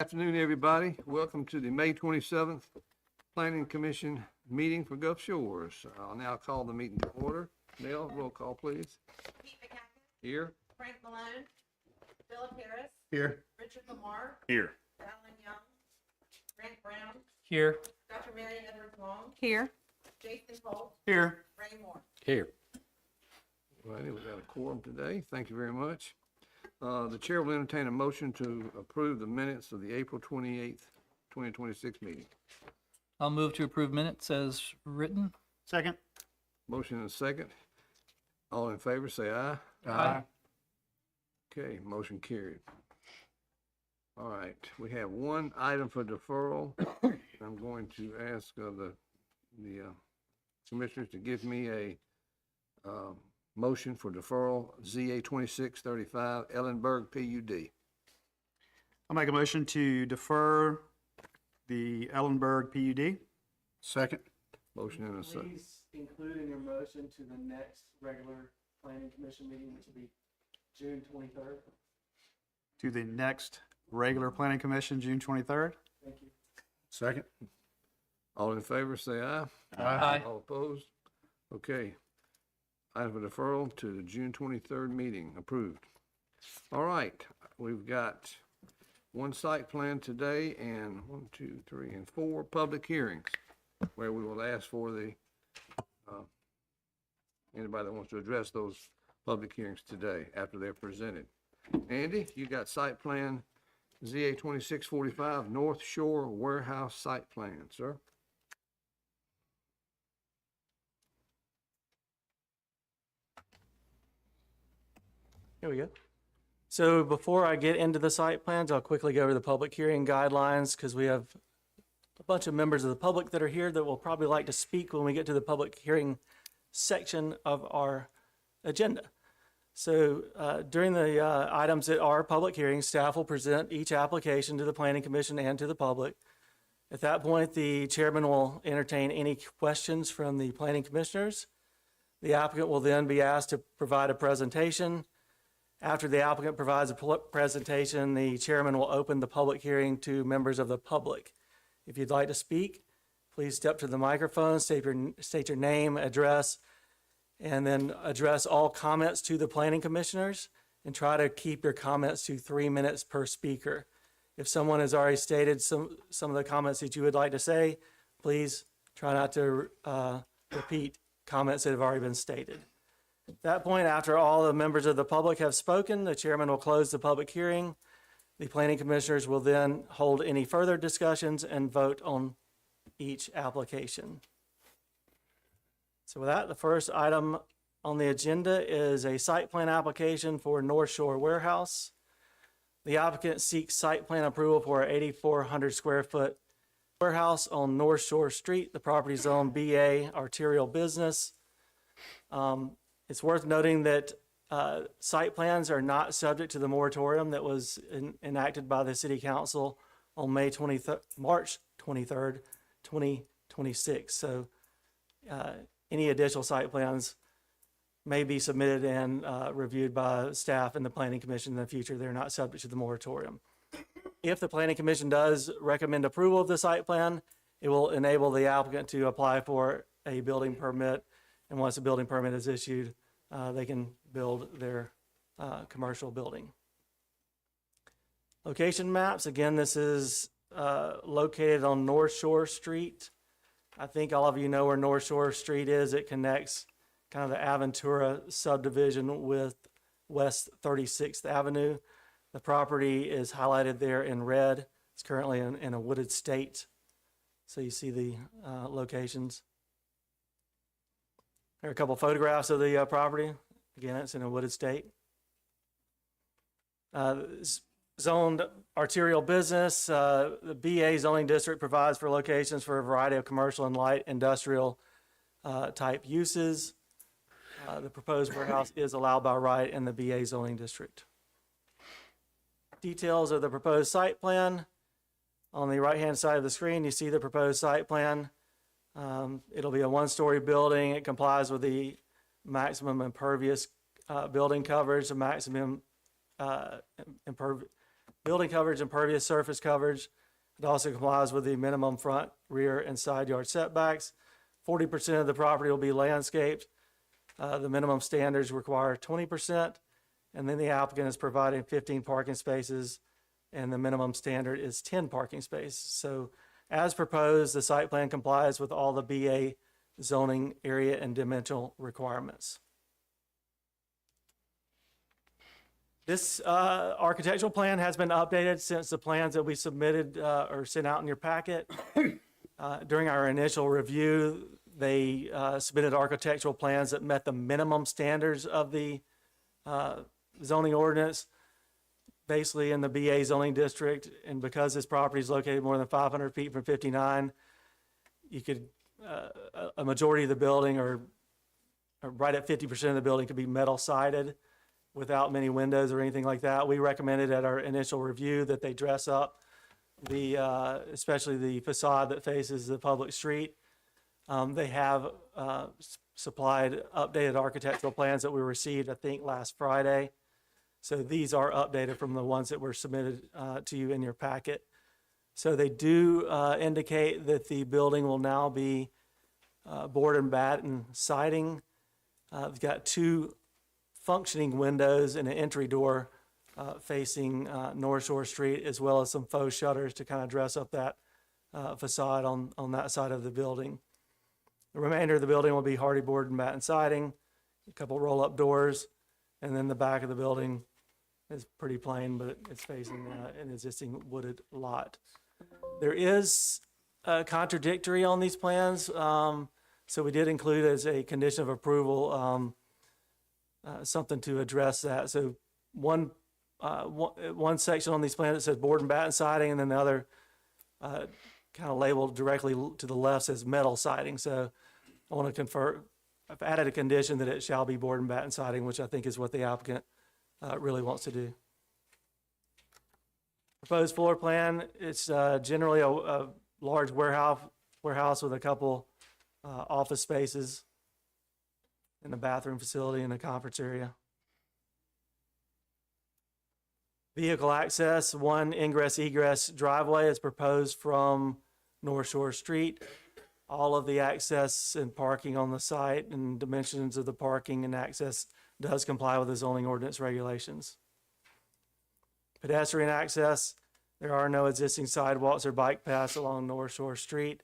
Afternoon, everybody. Welcome to the May 27th Planning Commission meeting for Gulf Shores. I'll now call the meeting to order. Nell, roll call, please. Pete McCacken, Here. Frank Malone, Philip Harris, Here. Richard Lamar, Here. Alan Young, Grant Brown, Here. Dr. Mary Edwards Long, Here. Jason Holt, Here. Ray Moore. Here. Well, we got a quorum today. Thank you very much. The chair will entertain a motion to approve the minutes of the April 28th, 2026 meeting. I'll move to approve minutes as written. Second. Motion and a second. All in favor, say aye. Aye. Okay, motion carried. All right, we have one item for deferral. I'm going to ask the commissioners to give me a motion for deferral, ZA 2635 Ellenberg PUD. I'll make a motion to defer the Ellenberg PUD. Second. Motion and a second. Please include in your motion to the next regular planning commission meeting, which will be June 23rd. To the next regular planning commission, June 23rd. Thank you. Second. All in favor, say aye. Aye. All opposed? Okay. Item for deferral to the June 23rd meeting, approved. All right, we've got one site plan today and 4 public hearings where we will ask for the, anybody that wants to address those public hearings today after they're presented. Andy, you got site plan ZA 2645 North Shore Warehouse Site Plan, sir. Here we go. So before I get into the site plans, I'll quickly go over the public hearing guidelines because we have a bunch of members of the public that are here that will probably like to speak when we get to the public hearing section of our agenda. So during the items that are public hearings, staff will present each application to the Planning Commission and to the public. At that point, the chairman will entertain any questions from the planning commissioners. The applicant will then be asked to provide a presentation. After the applicant provides a presentation, the chairman will open the public hearing to members of the public. If you'd like to speak, please step to the microphone, state your name, address, and then address all comments to the planning commissioners and try to keep your comments to 3 minutes per speaker. If someone has already stated some of the comments that you would like to say, please try not to repeat comments that have already been stated. At that point, after all the members of the public have spoken, the chairman will close the public hearing. The planning commissioners will then hold any further discussions and vote on each application. So with that, the first item on the agenda is a site plan application for North Shore Warehouse. The applicant seeks site plan approval for an 8,400 square foot warehouse on North Shore Street. The property is owned BA Arterial Business. It's worth noting that site plans are not subject to the moratorium that was enacted by the City Council on March 23rd, 2026. So any additional site plans may be submitted and reviewed by staff and the Planning Commission in the future. They're not subject to the moratorium. If the Planning Commission does recommend approval of the site plan, it will enable the applicant to apply for a building permit. And once a building permit is issued, they can build their commercial building. Location maps, again, this is located on North Shore Street. I think all of you know where North Shore Street is. It connects kind of the Aventura subdivision with West 36th Avenue. The property is highlighted there in red. It's currently in a wooded state. So you see the locations. There are a couple photographs of the property. Again, it's in a wooded state. Zoned arterial business. The BA zoning district provides for locations for a variety of commercial and light industrial type uses. The proposed warehouse is allowed by right in the BA zoning district. Details of the proposed site plan. On the right-hand side of the screen, you see the proposed site plan. It'll be a one-story building. It complies with the maximum impervious building coverage, the maximum building coverage, impervious surface coverage. It also complies with the minimum front, rear, and side yard setbacks. 40% of the property will be landscaped. The minimum standards require 20%, and then the applicant is providing 15 parking spaces, and the minimum standard is 10 parking spaces. So as proposed, the site plan complies with all the BA zoning area and dimensional requirements. This architectural plan has been updated since the plans that we submitted or sent out in your packet. During our initial review, they submitted architectural plans that met the minimum standards of the zoning ordinance, basically in the BA zoning district. And because this property is located more than 500 feet from 59, you could, a majority of the building or right at 50% of the building could be metal sided without many windows or anything like that. We recommended at our initial review that they dress up the, especially the facade that faces the public street. They have supplied updated architectural plans that we received, I think, last Friday. So these are updated from the ones that were submitted to you in your packet. So they do indicate that the building will now be board and batten siding. They've got 2 functioning windows and an entry door facing North Shore Street, as well as some faux shutters to kind of dress up that facade on that side of the building. The remainder of the building will be hardy board and batten siding, a couple roll-up doors, and then the back of the building is pretty plain, but it's facing an existing wooded lot. There is contradictory on these plans, so we did include as a condition of approval something to address that. So one section on these plans that says board and batten siding, and then the other kind of labeled directly to the left says metal siding. So I want to confirm, I've added a condition that it shall be board and batten siding, which I think is what the applicant really wants to do. Proposed floor plan, it's generally a large warehouse with a couple office spaces and a bathroom facility and a conference area. Vehicle access, 1 ingress-egress driveway is proposed from North Shore Street. All of the access and parking on the site and dimensions of the parking and access does comply with the zoning ordinance regulations. Pedestrian access, there are no existing sidewalks or bike paths along North Shore Street.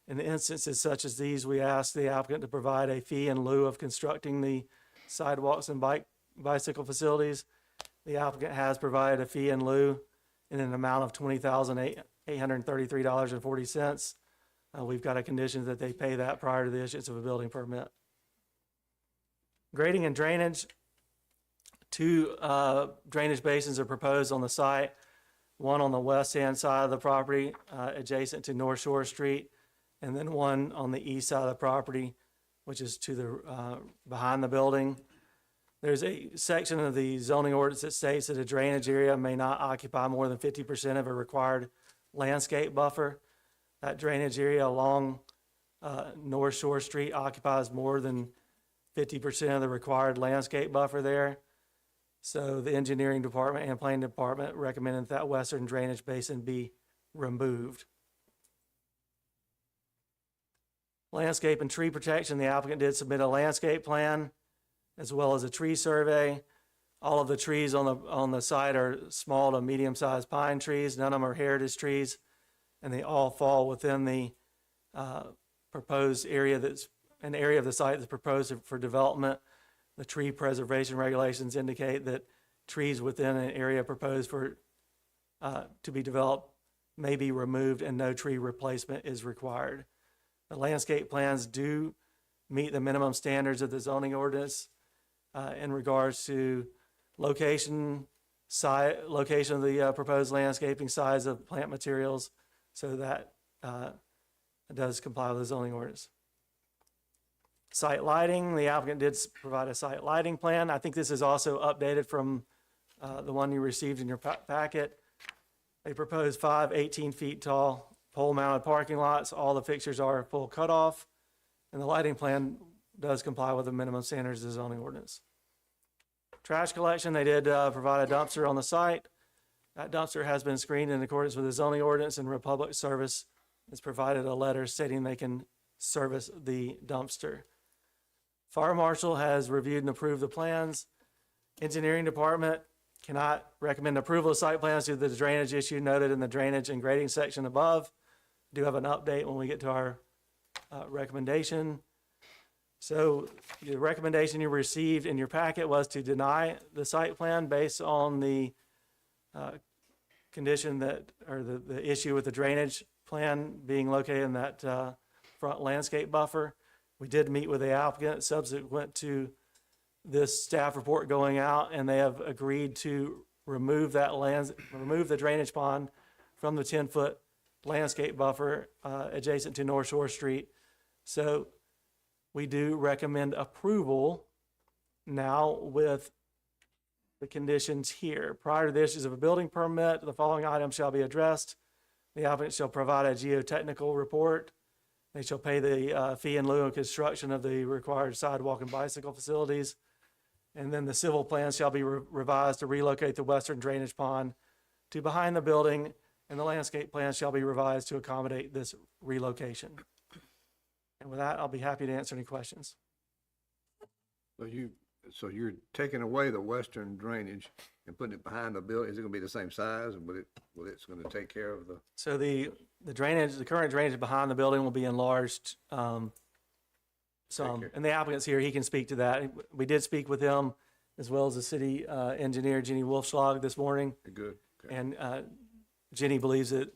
In instances such as these, we ask the applicant to provide a fee in lieu of constructing the sidewalks and bicycle facilities. The applicant has provided a fee in lieu in an amount of $20,833.40. We've got a condition that they pay that prior to the issuance of a building permit. Grading and drainage, 2 drainage basins are proposed on the site. One on the west-hand side of the property, adjacent to North Shore Street, and then one on the east side of the property, which is to the behind the building. There's a section of the zoning ordinance that states that a drainage area may not occupy more than 50% of a required landscape buffer. That drainage area along North Shore Street occupies more than 50% of the required landscape buffer there. So the engineering department and planning department recommended that western drainage basin be removed. Landscape and tree protection, the applicant did submit a landscape plan as well as a tree survey. All of the trees on the site are small to medium-sized pine trees. None of them are heritage trees, and they all fall within the proposed area that's an area of the site that's proposed for development. The tree preservation regulations indicate that trees within an area proposed for to be developed may be removed and no tree replacement is required. The landscape plans do meet the minimum standards of the zoning ordinance in regards to location of the proposed landscaping, size of plant materials, so that it does comply with the zoning ordinance. Site lighting, the applicant did provide a site lighting plan. I think this is also updated from the one you received in your packet. They proposed 5 18 feet tall pole-mounted parking lots. All the fixtures are full cutoff, and the lighting plan does comply with the minimum standards of the zoning ordinance. Trash collection, they did provide a dumpster on the site. That dumpster has been screened in accordance with the zoning ordinance, and Republic Service has provided a letter stating they can service the dumpster. Fire Marshal has reviewed and approved the plans. Engineering Department cannot recommend approval of site plans due to the drainage issue noted in the drainage and grading section above. Do have an update when we get to our recommendation. So the recommendation you received in your packet was to deny the site plan based on the condition that, or the issue with the drainage plan being located in that front landscape buffer. We did meet with the applicant subsequent to this staff report going out, and they have agreed to remove the drainage pond from the 10-foot landscape buffer adjacent to North Shore Street. So we do recommend approval now with the conditions here. Prior to the issues of a building permit, the following items shall be addressed. The applicant shall provide a geotechnical report. They shall pay the fee in lieu of construction of the required sidewalk and bicycle facilities. And then the civil plans shall be revised to relocate the western drainage pond to behind the building, and the landscape plan shall be revised to accommodate this relocation. And with that, I'll be happy to answer any questions. So you're taking away the western drainage and putting it behind the building. Is it gonna be the same size, or it's gonna take care of the? So the drainage, the current drainage behind the building will be enlarged some. care. And the applicant's here, he can speak to that. We did speak with him as well as the city engineer, Jenny Wolfschlag, this morning. Good. Okay. And Jenny believes that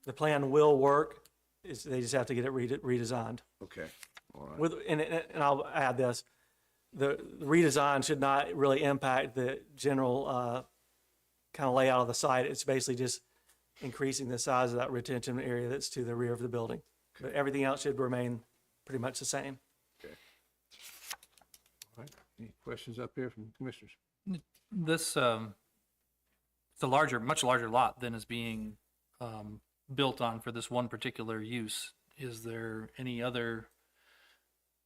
the plan will work. They just have to get it redesigned. Okay. All right. And I'll add this, the redesign should not really impact the general kind of layout of the site. It's basically just increasing the size of that retention area that's to the rear of the building. But everything else should remain pretty much the same. All right. Any questions up here from commissioners? This, it's a larger, much larger lot than is being built on for this one particular use. Is there any other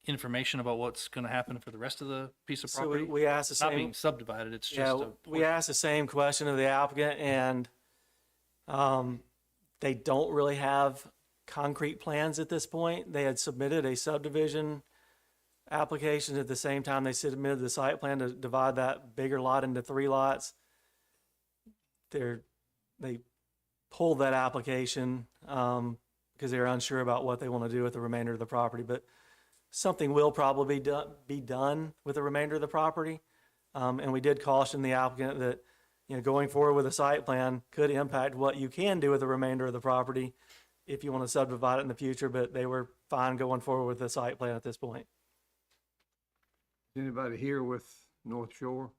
information about what's going to happen for the rest of the piece of So property? we asked the It's not same. being subdivided, it's just Yeah, a we asked the same question of the applicant, and they don't really have concrete plans at this point. They had submitted a subdivision application at the same time they submitted the site plan to divide that bigger lot into 3 lots. They pulled that application because they're unsure about what they want to do with the remainder of the property, but something will probably be done with the remainder of the property. And we did caution the applicant that, going forward with a site plan could impact what you can do with the remainder of the property if you want to subdivide it in the future, but they were fine going forward with the site plan at this point. Is anybody here with North Shore?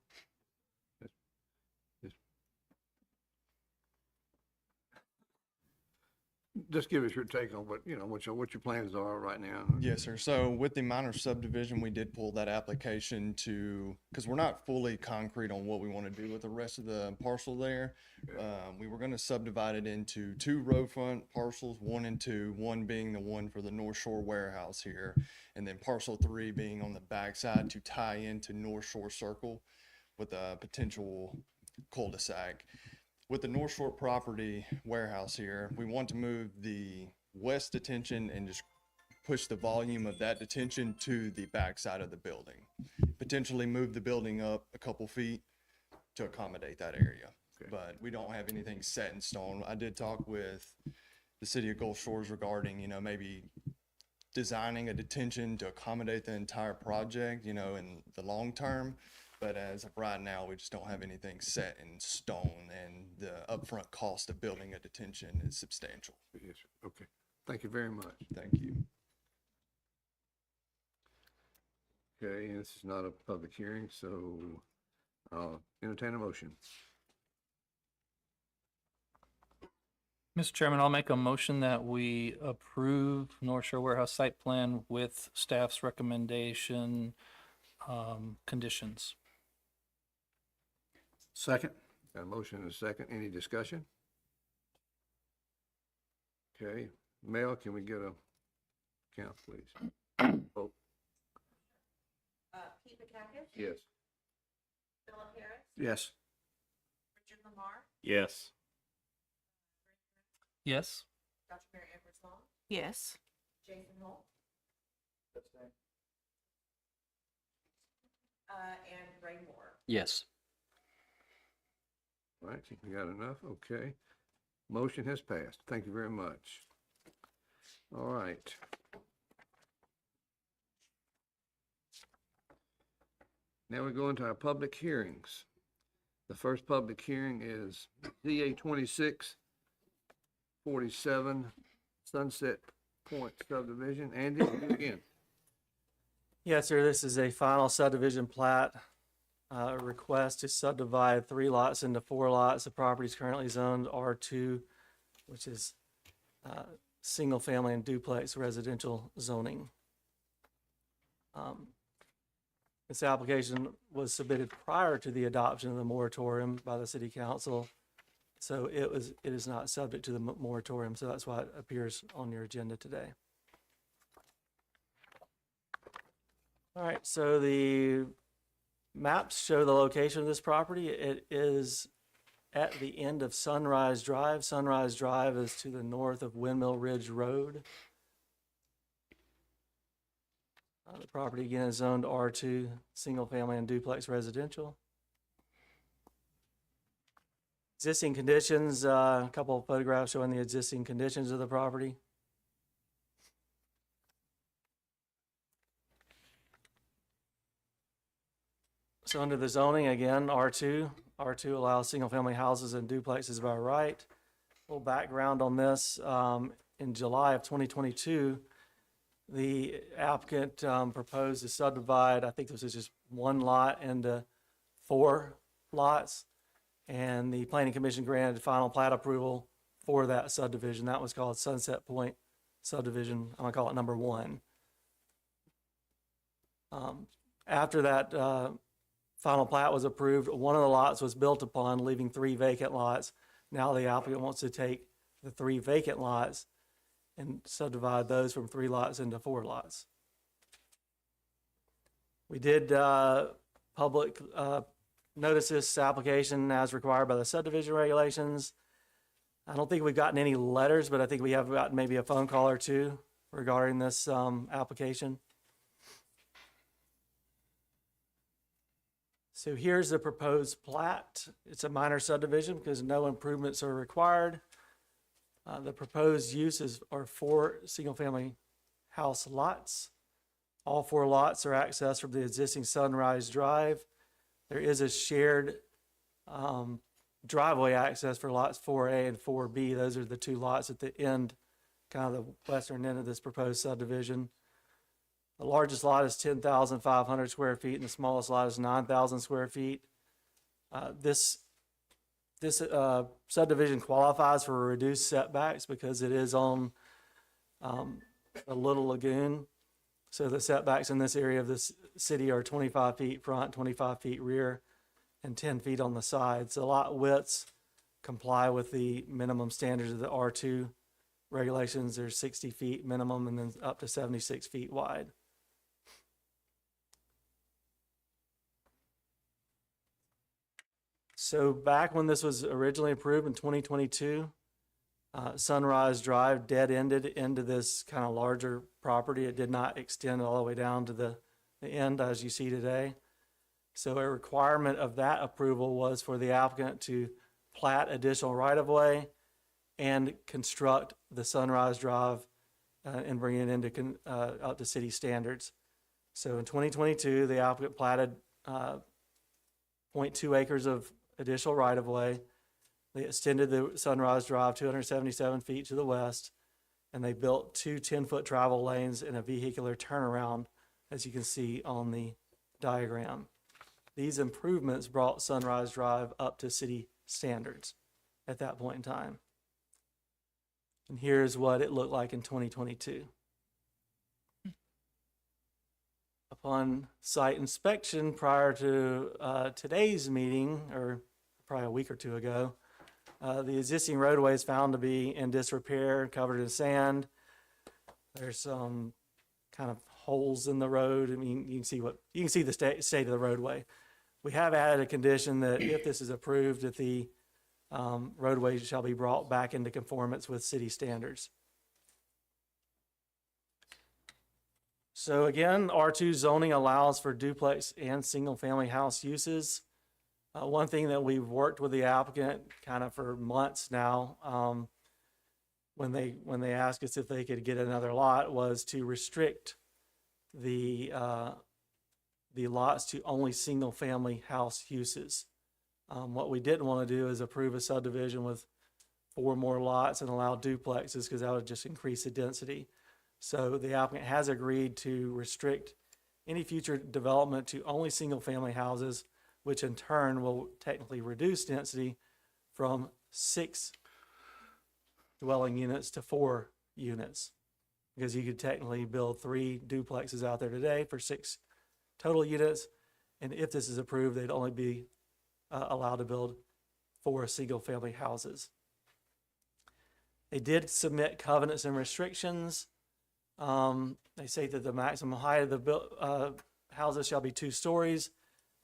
Just give us your take on what your plans are right now. Yes, sir. So with the minor subdivision, we did pull that application because we're not fully concrete on what we want to do with the rest of the parcel there. We were going to subdivide it into 2 road front parcels, 1 and 2, one being the one for the North Shore warehouse here, and then parcel 3 being on the backside to tie into North Shore Circle with a potential cul-de-sac. With the North Shore property warehouse here, we want to move the west detention and just push the volume of that detention to the backside of the building. Potentially move the building up a couple feet to accommodate that area. Okay. But we don't have anything set in stone. I did talk with the city of Gulf Shores regarding, maybe designing a detention to accommodate the entire project, in the long term. But as of right now, we just don't have anything set in stone, and the upfront cost of building a detention is substantial. Yes, sir. Okay. Thank you very much. Thank you. Okay, and this is not a public hearing, so I'll entertain a motion. Mr. Chairman, I'll make a motion that we approve North Shore Warehouse site plan with staff's recommendation conditions. Second. Got a motion and a second. Any discussion? Okay, Mel, can we get a count, please? Vote. Pete Bukakis, Yes. Philip Harris, Yes. Richard Lamar, Yes. Yes. Dr. Mary Edwards Long, Yes. Jason Holt, and Ray Moore. Yes. All right, you got enough? Okay. Motion has passed. Thank you very much. All right. Now we go into our public hearings. The first public hearing is ZA 2647 Sunset Point subdivision. Andy, you again. Yes, sir, this is a final subdivision plat, request to subdivide 3 lots into 4 lots. The property is currently zoned R2, which is, single family and duplex residential zoning. This application was submitted prior to the adoption of the moratorium by the city council. So it is not subject to the moratorium, so that's why it appears on your agenda today. All right, so the maps show the location of this property. It is at the end of Sunrise Drive. Sunrise Drive is to the north of Windmill Ridge Road. The property again is zoned R2, single family and duplex residential. Existing conditions, a couple of photographs showing the existing conditions of the property. So under the zoning, again, R2 allows single-family houses and duplexes by right. A little background on this, in July of 2022, the applicant proposed to subdivide, I think this was just 1 lot into 4 lots, and the Planning Commission granted final plat approval for that subdivision. That was called Sunset Point subdivision. I'm gonna call it number 1. After that final plat was approved, 1 of the lots was built upon, leaving 3 vacant lots. Now the applicant wants to take the 3 vacant lots and subdivide those from 3 lots into 4 lots. We did public notice this application as required by the subdivision regulations. I don't think we've gotten any letters, but I think we have gotten maybe a phone call or 2 regarding this application. So here's the proposed plat. It's a minor subdivision because no improvements are required. The proposed uses are 4 single-family house lots. All 4 lots are accessed from the existing Sunrise Drive. There is a shared driveway access for lots 4A and 4B. Those are the 2 lots at the end, kind of the western end of this proposed subdivision. The largest lot is 10,500 square feet, and the smallest lot is 9,000 square feet. This subdivision qualifies for reduced setbacks because it is on a little lagoon. So the setbacks in this area of this city are 25 feet front, 25 feet rear, and 10 feet on the sides. The lot widths comply with the minimum standards of the R2 regulations. They're 60 feet minimum and then up to 76 feet wide. So back when this was originally approved in 2022, Sunrise Drive dead-ended into this kind of larger property. It did not extend all the way down to the end as you see today. So a requirement of that approval was for the applicant to plat additional right-of-way and construct the Sunrise Drive and bring it into up to city standards. So in 2022, the applicant platted 0.2 acres of additional right-of-way. They extended the Sunrise Drive 277 feet to the west, and they built 2 10-foot travel lanes and a vehicular turnaround, as you can see on the diagram. These improvements brought Sunrise Drive up to city standards at that point in time. And here's what it looked like in 2022. Upon site inspection prior to today's meeting, or probably a week or 2 ago, the existing roadway is found to be in disrepair, covered in sand. There's some kind of holes in the road. I mean, you can see the state of the roadway. We have added a condition that if this is approved, that the roadways shall be brought back into conformance with city standards. So again, R2 zoning allows for duplex and single-family house uses. One thing that we've worked with the applicant kind of for months now, when they asked us if they could get another lot, was to restrict the lots to only single-family house uses. What we didn't want to do is approve a subdivision with 4 more lots and allow duplexes, because that would just increase the density. So the applicant has agreed to restrict any future development to only single-family houses, which in turn will technically reduce density from 6 dwelling units to 4 units. Because you could technically build 3 duplexes out there today for 6 total units. And if this is approved, they'd only be allowed to build 4 single-family houses. They did submit covenants and restrictions. They say that the maximum height of the houses shall be 2 stories.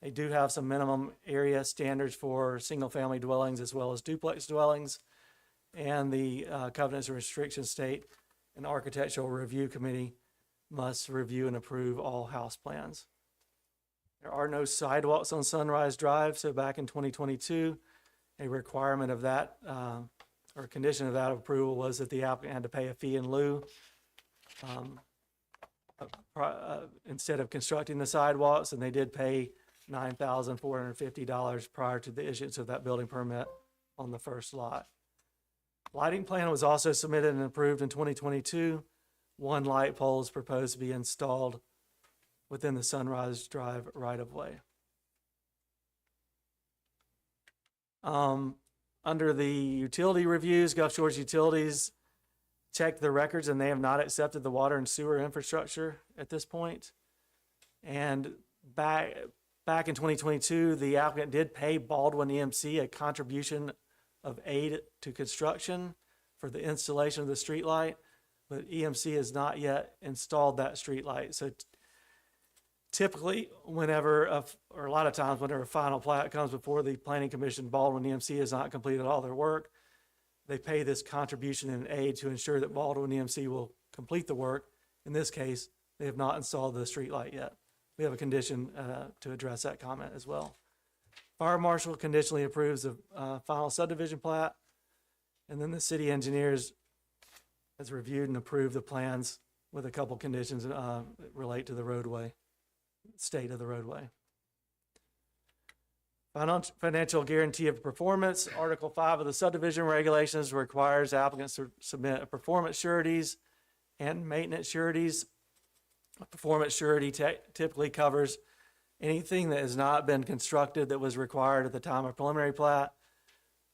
They do have some minimum area standards for single-family dwellings as well as duplex dwellings. And the covenants and restrictions state an architectural review committee must review and approve all house plans. There are no sidewalks on Sunrise Drive, so back in 2022, a requirement of that, or a condition of that approval was that the applicant had to pay a fee in lieu instead of constructing the sidewalks, and they did pay $9,450 prior to the issuance of that building permit on the first lot. Lighting plan was also submitted and approved in 2022. 1 light pole is proposed to be installed within the Sunrise Drive right-of-way. Under the utility reviews, Gulf Shores Utilities checked the records and they have not accepted the water and sewer infrastructure at this point. And back in 2022, the applicant did pay Baldwin EMC a contribution of aid to construction for the installation of the streetlight, but EMC has not yet installed that streetlight. So typically, whenever, or a lot of times, whenever a final plat comes before the Planning Commission, Baldwin EMC has not completed all their work. They pay this contribution in aid to ensure that Baldwin EMC will complete the work. In this case, they have not installed the streetlight yet. We have a condition to address that comment as well. Fire marshal conditionally approves the final subdivision plat, and then the city engineers has reviewed and approved the plans with a couple conditions that relate to the roadway, state of the roadway. Financial guarantee of performance. Article 5 of the subdivision regulations requires applicants to submit performance sureties and maintenance sureties. A performance surety typically covers anything that has not been constructed that was required at the time of preliminary plat.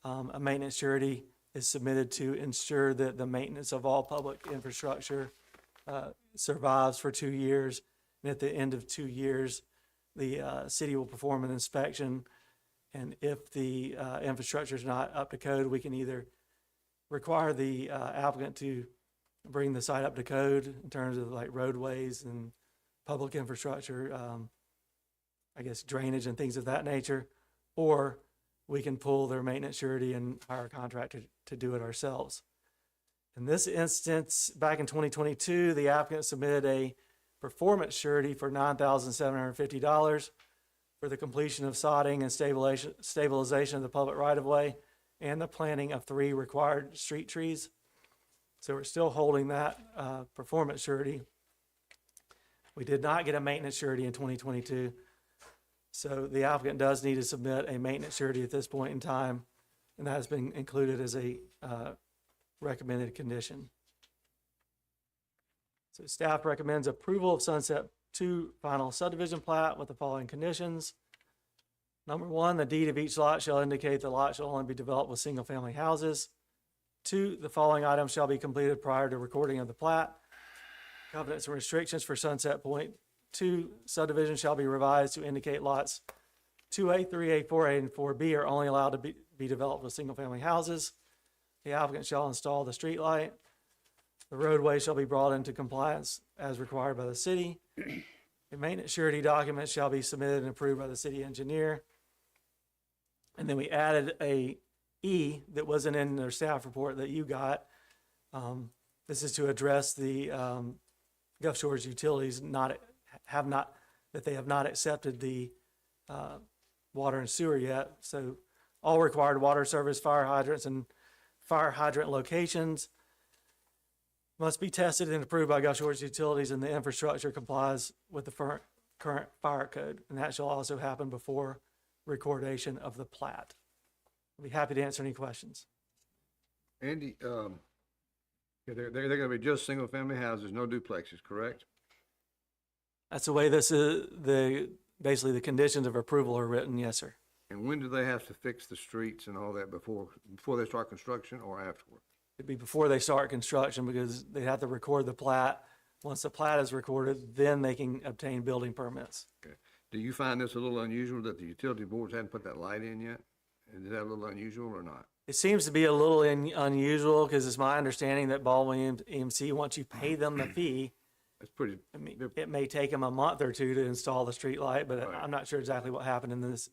A maintenance surety is submitted to ensure that the maintenance of all public infrastructure survives for 2 years. And at the end of 2 years, the city will perform an inspection. And if the infrastructure is not up to code, we can either require the applicant to bring the site up to code in terms of like roadways and public infrastructure, I guess drainage and things of that nature, or we can pull their maintenance surety and hire a contractor to do it ourselves. In this instance, back in 2022, the applicant submitted a performance surety for $9,750 for the completion of sodding and stabilization of the public right-of-way and the planting of 3 required street trees. So we're still holding that performance surety. We did not get a maintenance surety in 2022. So the applicant does need to submit a maintenance surety at this point in time, and that has been included as a recommended condition. So staff recommends approval of Sunset 2 final subdivision plat with the following conditions. Number 1, the deed of each lot shall indicate the lot shall only be developed with single-family houses. 2, the following items shall be completed prior to recording of the plat. Covenants and restrictions for Sunset Point 2 subdivision shall be revised to indicate lots 2A, 3A, 4A, and 4B are only allowed to be developed with single-family houses. The applicant shall install the street light. The roadway shall be brought into compliance as required by the city. A maintenance surety document shall be submitted and approved by the city engineer. And then we added a E that wasn't in their staff report that you got. This is to address the Gulf Shores Utilities that they have not accepted the water and sewer yet. So all required water service, fire hydrants, and fire hydrant locations must be tested and approved by Gulf Shores Utilities, and the infrastructure complies with the current fire code. And that shall also happen before recordation of the plat. I'll be happy to answer any questions. Andy, yeah, they're gonna be just single-family houses, no duplexes, correct? That's the way this is, basically the conditions of approval are written, yes, sir. And when do they have to fix the streets and all that before they start construction or afterward? It'd be before they start construction because they have to record the plat. Once the plat is recorded, then they can obtain building permits. Okay. Do you find this a little unusual that the utility boards hadn't put that light in yet? Is that a little unusual or not? It seems to be a little unusual because it's my understanding that Baldwin EMC, once you pay them the fee, It's pretty, I mean, it may take them a month or two to install the street light, but Right. I'm not sure exactly what happened in this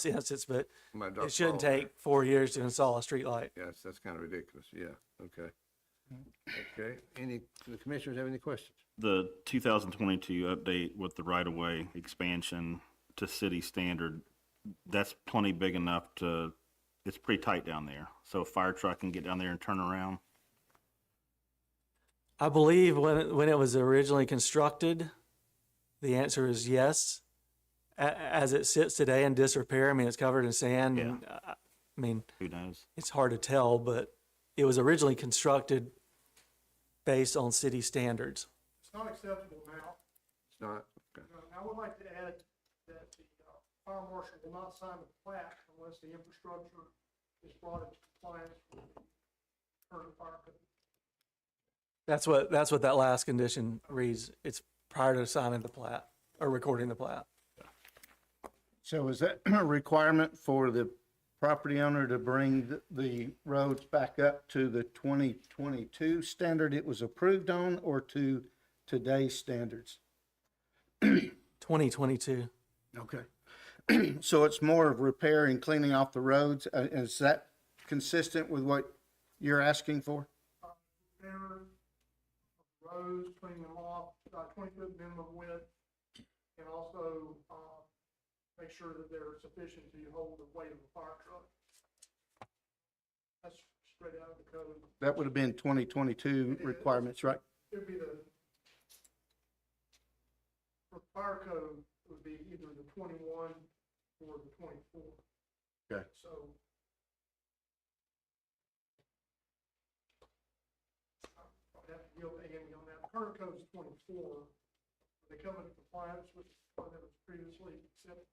instance, but might drop it shouldn't the ball. take 4 years to install a street light. Yes, that's kind of ridiculous, yeah, okay. Okay, the commissioners have any questions? The 2022 update with the right-of-way expansion to city standard, that's plenty big enough it's pretty tight down there. So a fire truck can get down there and turn around. I believe when it was originally constructed, the answer is yes. As it sits today in disrepair, I mean, it's covered in sand. And, I mean, Who knows? it's hard to tell, but it was originally constructed based on city standards. It's not acceptable now. It's not, okay. I would like to add that the fire marshal will not sign the plat unless the infrastructure is brought into compliance with the current fire code. That's what that last condition reads. It's prior to signing the plat or recording the plat. So is that a requirement for the property owner to bring the roads back up to the 2022 standard it was approved on, or to today's standards? 2022. Okay. So it's more of repair and cleaning off the roads. Is that consistent with what you're asking for? Repair roads, clean them off, 20-foot minimum width, and also make sure that they're sufficient to hold the weight of the fire truck. That's straight out of the code. That would have been 2022 requirements, right? It would be for fire code, it would be either the 21 or the 24. Okay. So I'd have to yield to Andy on that. Current code is 24. They come into compliance with what that was previously accepted.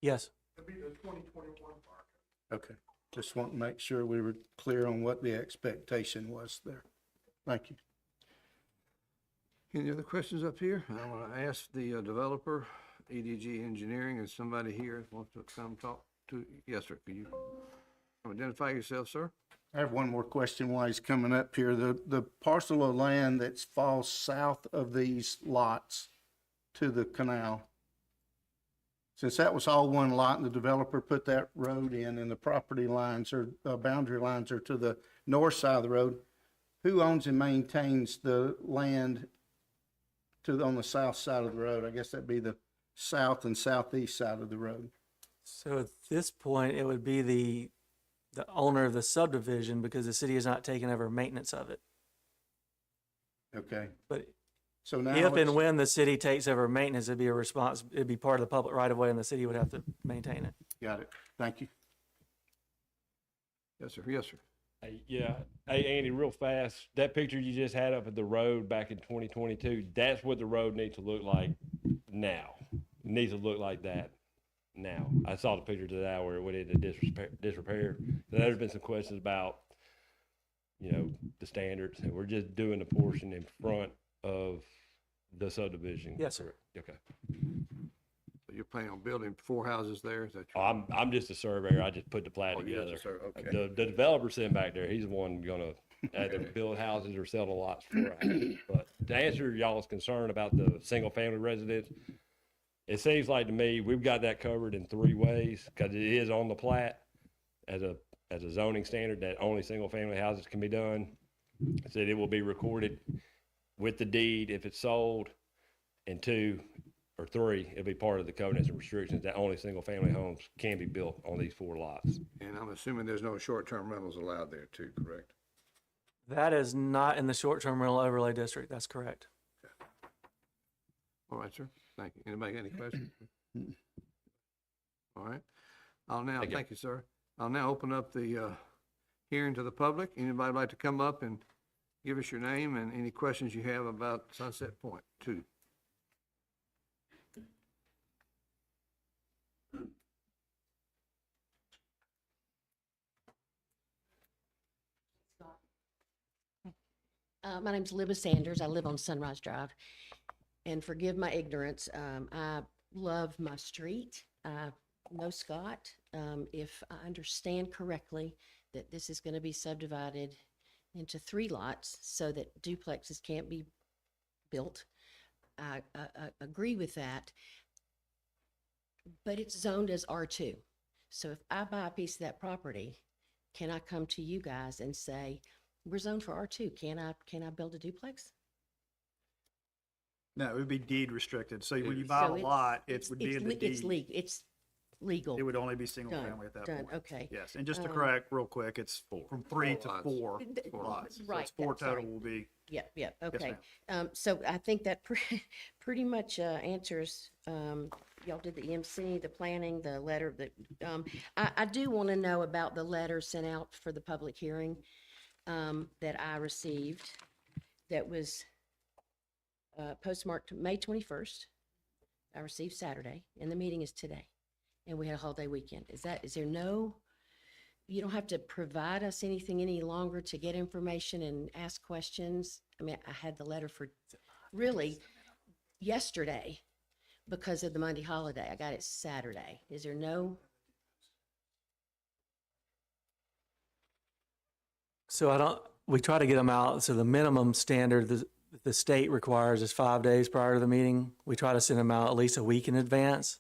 Yes. It'd be the 2021 fire code. Okay. Just want to make sure we were clear on what the expectation was there. Thank you. Any other questions up here? I want to ask the developer, EDG Engineering, is somebody here that wants to come talk to? Yes, sir. Could you identify yourself, sir? I have one more question while he's coming up here. The parcel of land that falls south of these lots to the canal, since that was all one lot and the developer put that road in and the property lines or boundary lines are to the north side of the road, who owns and maintains the land on the south side of the road? I guess that'd be the south and southeast side of the road. So at this point, it would be the owner of the subdivision because the city has not taken over maintenance of it. Okay. But So now if it's- and when the city takes over maintenance, it'd be part of the public right of way and the city would have to maintain it. Got it. Thank you. Yes, sir. Yes, sir. Hey, yeah. Hey, Andy, real fast, that picture you just had up of the road back in 2022, that's what the road needs to look like now. It needs to look like that now. I saw the picture today where it went into disrepair. There's been some questions about, the standards. We're just doing the portion in front of the subdivision. Yes, sir. Okay. So you're planning on building 4 houses there? Is that Oh, I'm just a surveyor. I just put the plat Oh, you're together. just a surveyor, okay. The developer sitting back there, he's the one gonna either build houses or sell the lots for us. But to answer y'all's concern about the single family residence, it seems like to me, we've got that covered in 3 ways, cause it is on the plat as a as a zoning standard that only single-family houses can be done. It said it will be recorded with the deed if it's sold, and 2 or 3, it'll be part of the covenants and restrictions that only single-family homes can be built on these 4 lots. And I'm assuming there's no short-term rentals allowed there too, correct? That is not in the short-term rental overlay district. That's correct. All right, sir. Thank you. Anybody got any questions? All right. Thank you, sir. I'll now open up the hearing to the public. Anybody like to come up and give us your name and any questions you have about Sunset Point 2? My name's Libba Sanders. I live on Sunrise Drive. And forgive my ignorance, I love my street. I know Scott. If I understand correctly, that this is going to be subdivided into 3 lots so that duplexes can't be built. I agree with that. But it's zoned as R2. So if I buy a piece of that property, can I come to you guys and say, we're zoned for R2. Can I build a duplex? No, it would be deed restricted. So when you buy So a it's- lot, it would be in the It's deed. legal. It's legal. It would only be single Done, family at that done, point. okay. Yes, and just to correct real quick, it's from 3 to lots. 4 D- lots. So right, it's 4 sorry. total will be, Yep, yep, okay. ma'am. So I think that pretty much answers, y'all did the EMC, the planning, the letter, I do want to know about the letter sent out for the public hearing that I received that was postmarked May 21st. I received Saturday, and the meeting is today, and we had a holiday weekend. Is there no, you don't have to provide us anything any longer to get information and ask questions? I mean, I had the letter for really yesterday because of the Monday holiday. I got it Saturday. Is there no? So we try to get them out. So the minimum standard the state requires is 5 days prior to the meeting. We try to send them out at least a week in advance,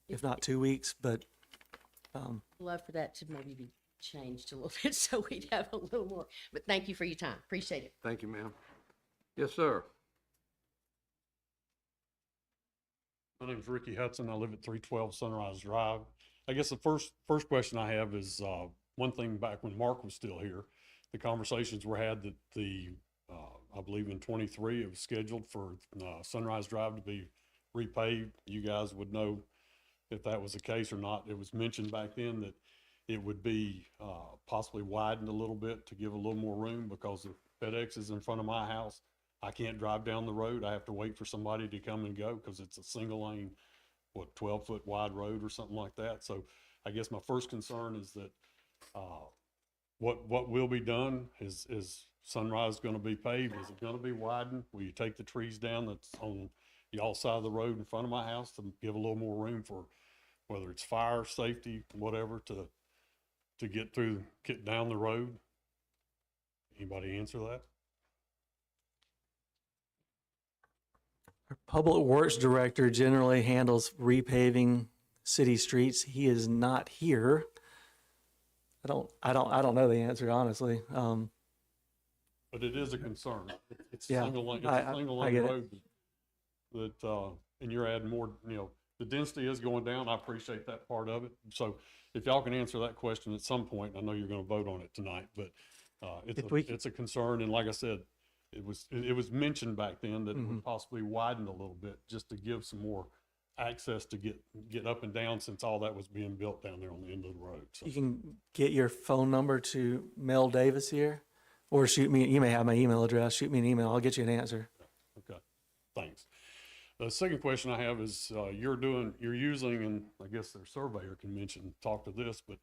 if not 2 weeks, but Love for that to maybe be changed a little bit so we'd have a little more. But thank you for your time. Appreciate it. Thank you, ma'am. Yes, sir. My name's Ricky Hudson. I live at 312 Sunrise Drive. I guess the first question I have is one thing back when Mark was still here, the conversations were had that I believe in 23, it was scheduled for Sunrise Drive to be repaved. You guys would know if that was the case or not. It was mentioned back then that it would be possibly widened a little bit to give a little more room because if FedEx is in front of my house, I can't drive down the road. I have to wait for somebody to come and go because it's a single lane, 12-foot wide road or something like that. So I guess my first concern is that what will be done is Sunrise going to be paved? Is it going to be widened? Will you take the trees down that's on y'all side of the road in front of my house to give a little more room for whether it's fire, safety, whatever, to get down the road? Anybody answer that? our public works director generally handles repaving city streets. He is not here. I don't know the answer, honestly. But it is a concern. It's Yeah, a single lane, I road get that, and you're adding more, the density is going down. I appreciate that part of it. So if y'all can answer that question at some point, I know you're going to vote on it tonight, but it's a concern. And like I said, it was mentioned back then that it would possibly widen a little bit just to give some more access to get up and down since all that was being built down there on the end of the road. So You can get your phone number to Mel Davis here, or shoot me. You may have my email address. Shoot me an email. I'll get you an answer. okay, thanks. The second question I have is you're using, and I guess their surveyor can talk to this, but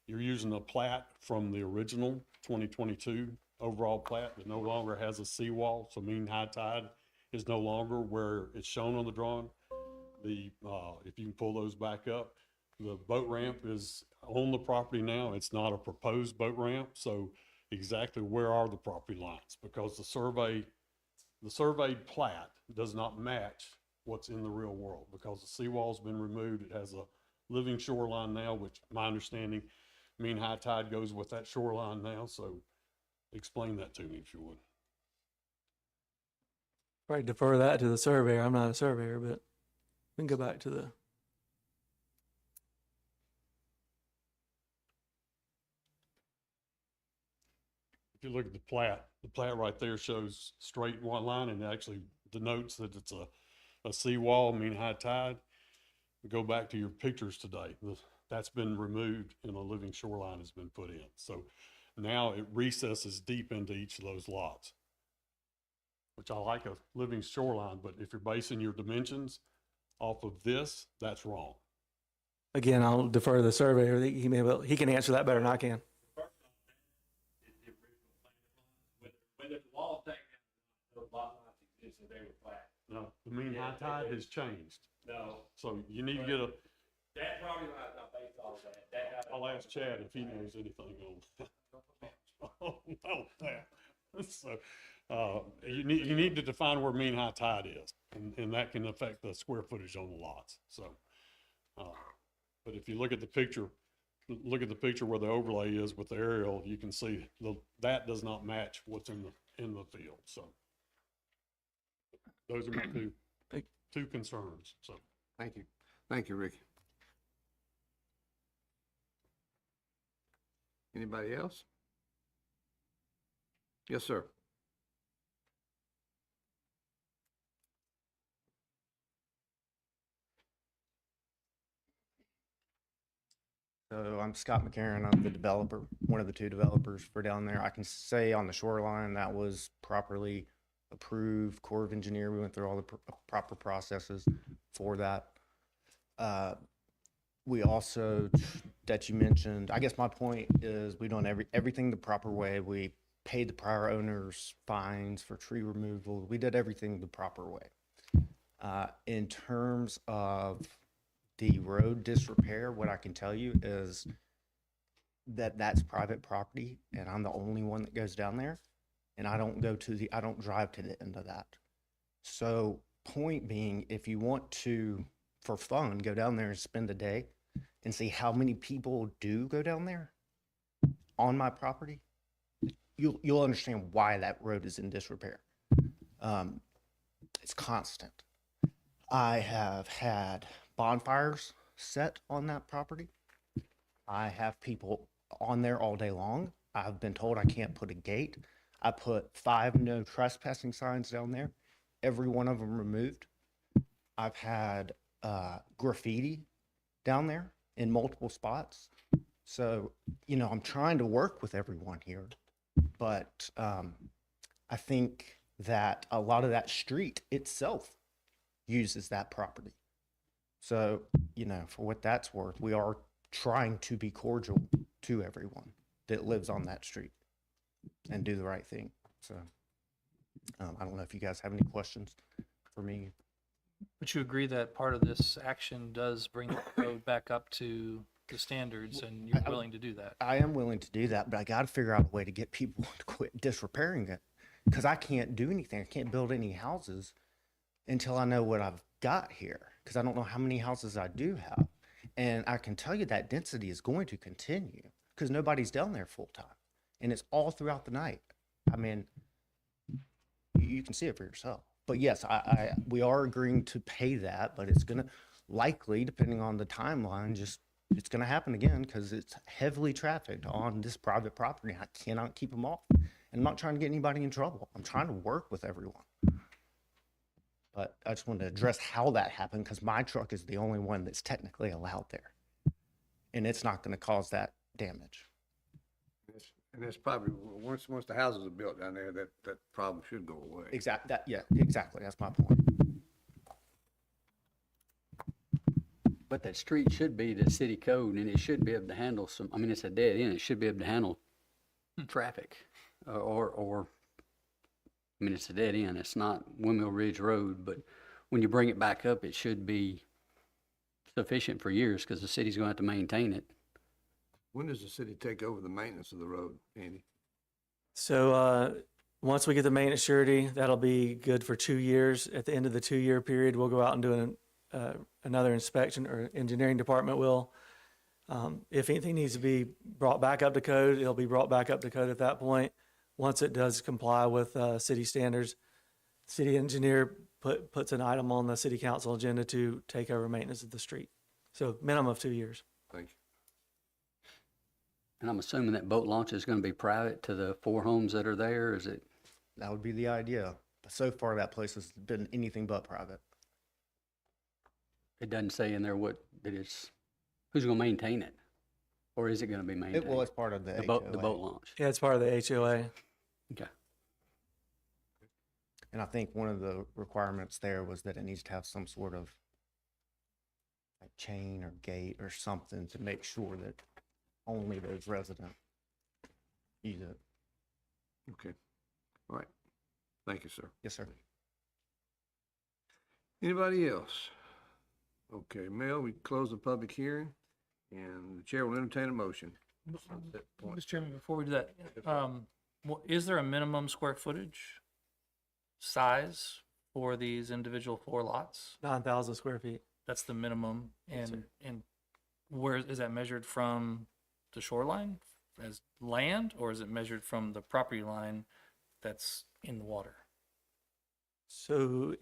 you're using a plat from the original 2022 overall plat that no longer has a seawall, so mean high tide is no longer where it's shown on the drawing. If you can pull those back up, the boat ramp is on the property now. It's not a proposed boat ramp, so exactly where are the property lines? Because the surveyed plat does not match what's in the real world because the seawall's been removed. It has a living shoreline now, which my understanding, mean high tide goes with that shoreline now, so explain that to me if you would. Probably defer that to the surveyor. I'm not a surveyor, but we can go back to the. If you look at the plat right there shows straight in one line and actually denotes that it's a seawall, mean high tide. Go back to your pictures today. That's been removed and a living shoreline has been put in. So now it recesses deep into each of those lots, which I like a living shoreline, but if you're basing your dimensions off of this, that's wrong. Again, I'll defer to the surveyor. He can answer that better than I can. When the wall taken, those lot lines existed, they were flat. No, the mean high tide has changed. No, So you need to get a, that property line is not based on that. I'll ask Chad if he knows anything on that. So, you need to define where mean high tide is, and that can affect the square footage on the lots, so. But if you look at the picture where the overlay is with the aerial, you can see that does not match what's in the field, so. Those are my two concerns, so. Thank you. Thank you, Ricky. Anybody else? Yes, sir. So I'm Scott McCarron. I'm the developer, one of the two developers for down there. I can say on the shoreline that was properly approved. Corps of Engineer, we went through all the proper processes for that. We also, that you mentioned, I guess my point is we done everything the proper way. We paid the prior owners fines for tree removal. We did everything the proper way. In terms of the road disrepair, what I can tell you is that that's private property and I'm the only one that goes down there. And I don't drive to the end of that. So point being, if you want to, for fun, go down there and spend a day and see how many people do go down there on my property, you'll understand why that road is in disrepair. It's constant. I have had bonfires set on that property. I have people on there all day long. I've been told I can't put a gate. I put 5 no trespassing signs down there, every one of them removed. I've had graffiti down there in multiple spots. So, I'm trying to work with everyone here, but I think that a lot of that street itself uses that property. So, for what that's worth, we are trying to be cordial to everyone that lives on that street and do the right thing. So, I don't know if you guys have any questions for me. Would you agree that part of this action does bring the road back up to the standards and you're willing to do that? I am willing to do that, but I got to figure out a way to get people to quit disrepairing it because I can't do anything. I can't build any houses until I know what I've got here because I don't know how many houses I do have. And I can tell you that density is going to continue because nobody's down there full time. And it's all throughout the night. I mean, you can see it for yourself. But yes, we are agreeing to pay that, but it's going to likely, depending on the timeline, it's going to happen again because it's heavily trafficked on this private property. I cannot keep them off. And I'm not trying to get anybody in trouble. I'm trying to work with everyone. But I just wanted to address how that happened because my truck is the only one that's technically allowed there. And it's not going to cause that damage. And that's probably, once the houses are built down there, that problem should go away. Exactly. That's my point. But that street should be the city code and it should be able to handle it's a dead end. It should be able to handle traffic it's a dead end. It's not Windmill Ridge Road, but when you bring it back up, it should be sufficient for years because the city's going to have to maintain it. When does the city take over the maintenance of the road, Andy? So once we get the maintenance surety, that'll be good for 2 years. At the end of the 2-year period, we'll go out and do another inspection, or engineering department will. If anything needs to be brought back up to code, it'll be brought back up to code at that point. Once it does comply with city standards, city engineer puts an item on the city council agenda to take over maintenance of the street. So minimum of 2 years. Thank you. And I'm assuming that boat launch is going to be private to the 4 homes that are there, is it? That would be the idea. But so far, that place has been anything but private. It doesn't say in there what it is, who's going to maintain it? Or is it going to be maintained? It was part of the The HOA. boat launch. Yeah, it's part of the HOA. Okay. And I think one of the requirements there was that it needs to have some sort of like chain or gate or something to make sure that only those residents use it. Okay. All right. Thank you, sir. Yes, sir. Anybody else? Okay, Mel, we close the public hearing and the chair will entertain a motion. At that point. Mr. Chairman, before we do that, is there a minimum square footage size for these individual 4 lots? 9,000 square feet. That's the minimum, Yes, sir. and where is that measured from the shoreline as land, or is it measured from the property line that's in the water? So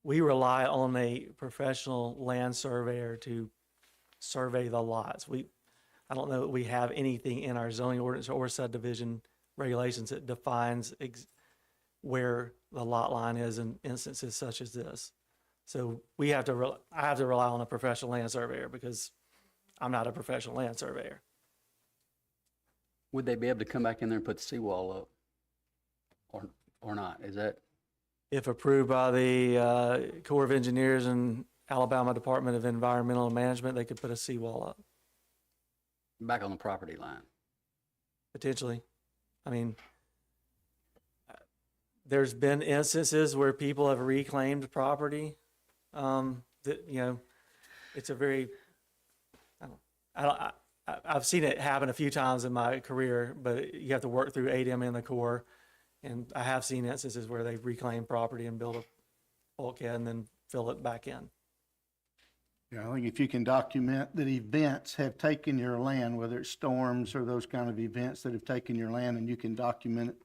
we rely on a professional land surveyor to survey the lots. I don't know that we have anything in our zoning ordinance or subdivision regulations that defines where the lot line is in instances such as this. So I have to rely on a professional land surveyor because I'm not a professional land surveyor. Would they be able to come back in there and put the seawall up? Or not? Is that, If approved by the Corps of Engineers and Alabama Department of Environmental Management, they could put a seawall up, back on the property line? potentially. I mean, there's been instances where people have reclaimed property, that, it's a very, I've seen it happen a few times in my career, but you have to work through ADM and the Corps. And I have seen instances where they've reclaimed property and built a bulkhead and then fill it back in. Yeah, I think if you can document that events have taken your land, whether it's storms or those kind of events that have taken your land, and you can document it,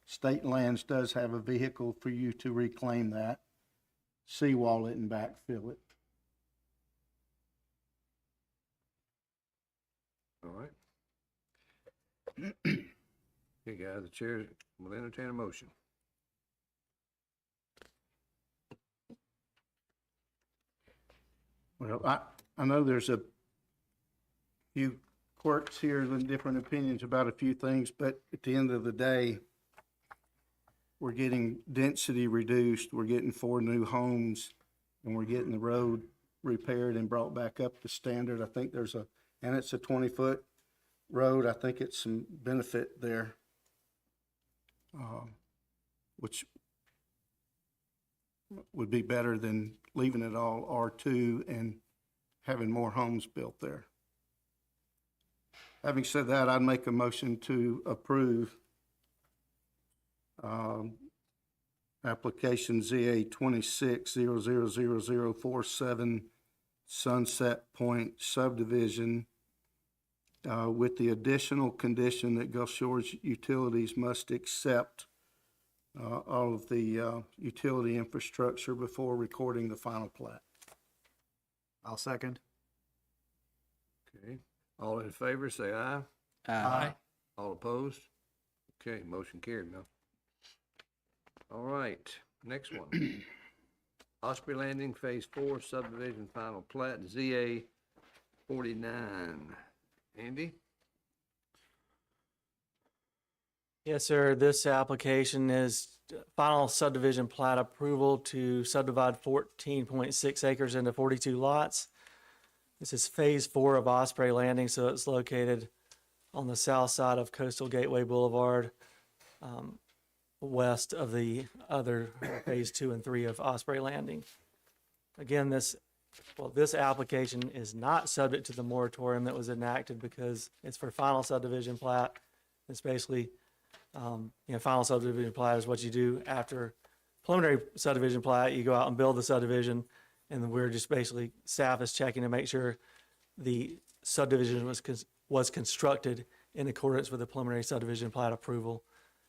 State Lands does have a vehicle for you to reclaim that, seawall it and backfill it. All right. Okay, guys, the chair will entertain a motion. Well, I know there's a few quirks here and different opinions about a few things, but at the end of the day, we're getting density reduced, we're getting 4 new homes, and we're getting the road repaired and brought back up to standard. I think and it's a 20-foot road. I think it's some benefit there, which would be better than leaving it all R2 and having more homes built there. Having said that, I'd make a motion to approve application ZA 26000047 Sunset Point subdivision with the additional condition that Gulf Shores Utilities must accept all of the utility infrastructure before recording the final plat. I'll second. Okay, all in favor, say aye. Aye. All opposed? Okay, motion carried, Mel. All right, next one. Osprey Landing Phase 4 subdivision final plat, ZA 49. Andy? Yes, sir. This application is final subdivision plat approval to subdivide 14.6 acres into 42 lots. This is Phase 4 of Osprey Landing, so it's located on the south side of Coastal Gateway Boulevard, west of the other Phase 2 and 3 of Osprey Landing. Again, this application is not subject to the moratorium that was enacted because it's for final subdivision plat. It's basically, final subdivision plat is what you do after preliminary subdivision plat. You go out and build the subdivision, and we're just basically, staff is checking to make sure the subdivision was constructed in accordance with the preliminary subdivision plat approval,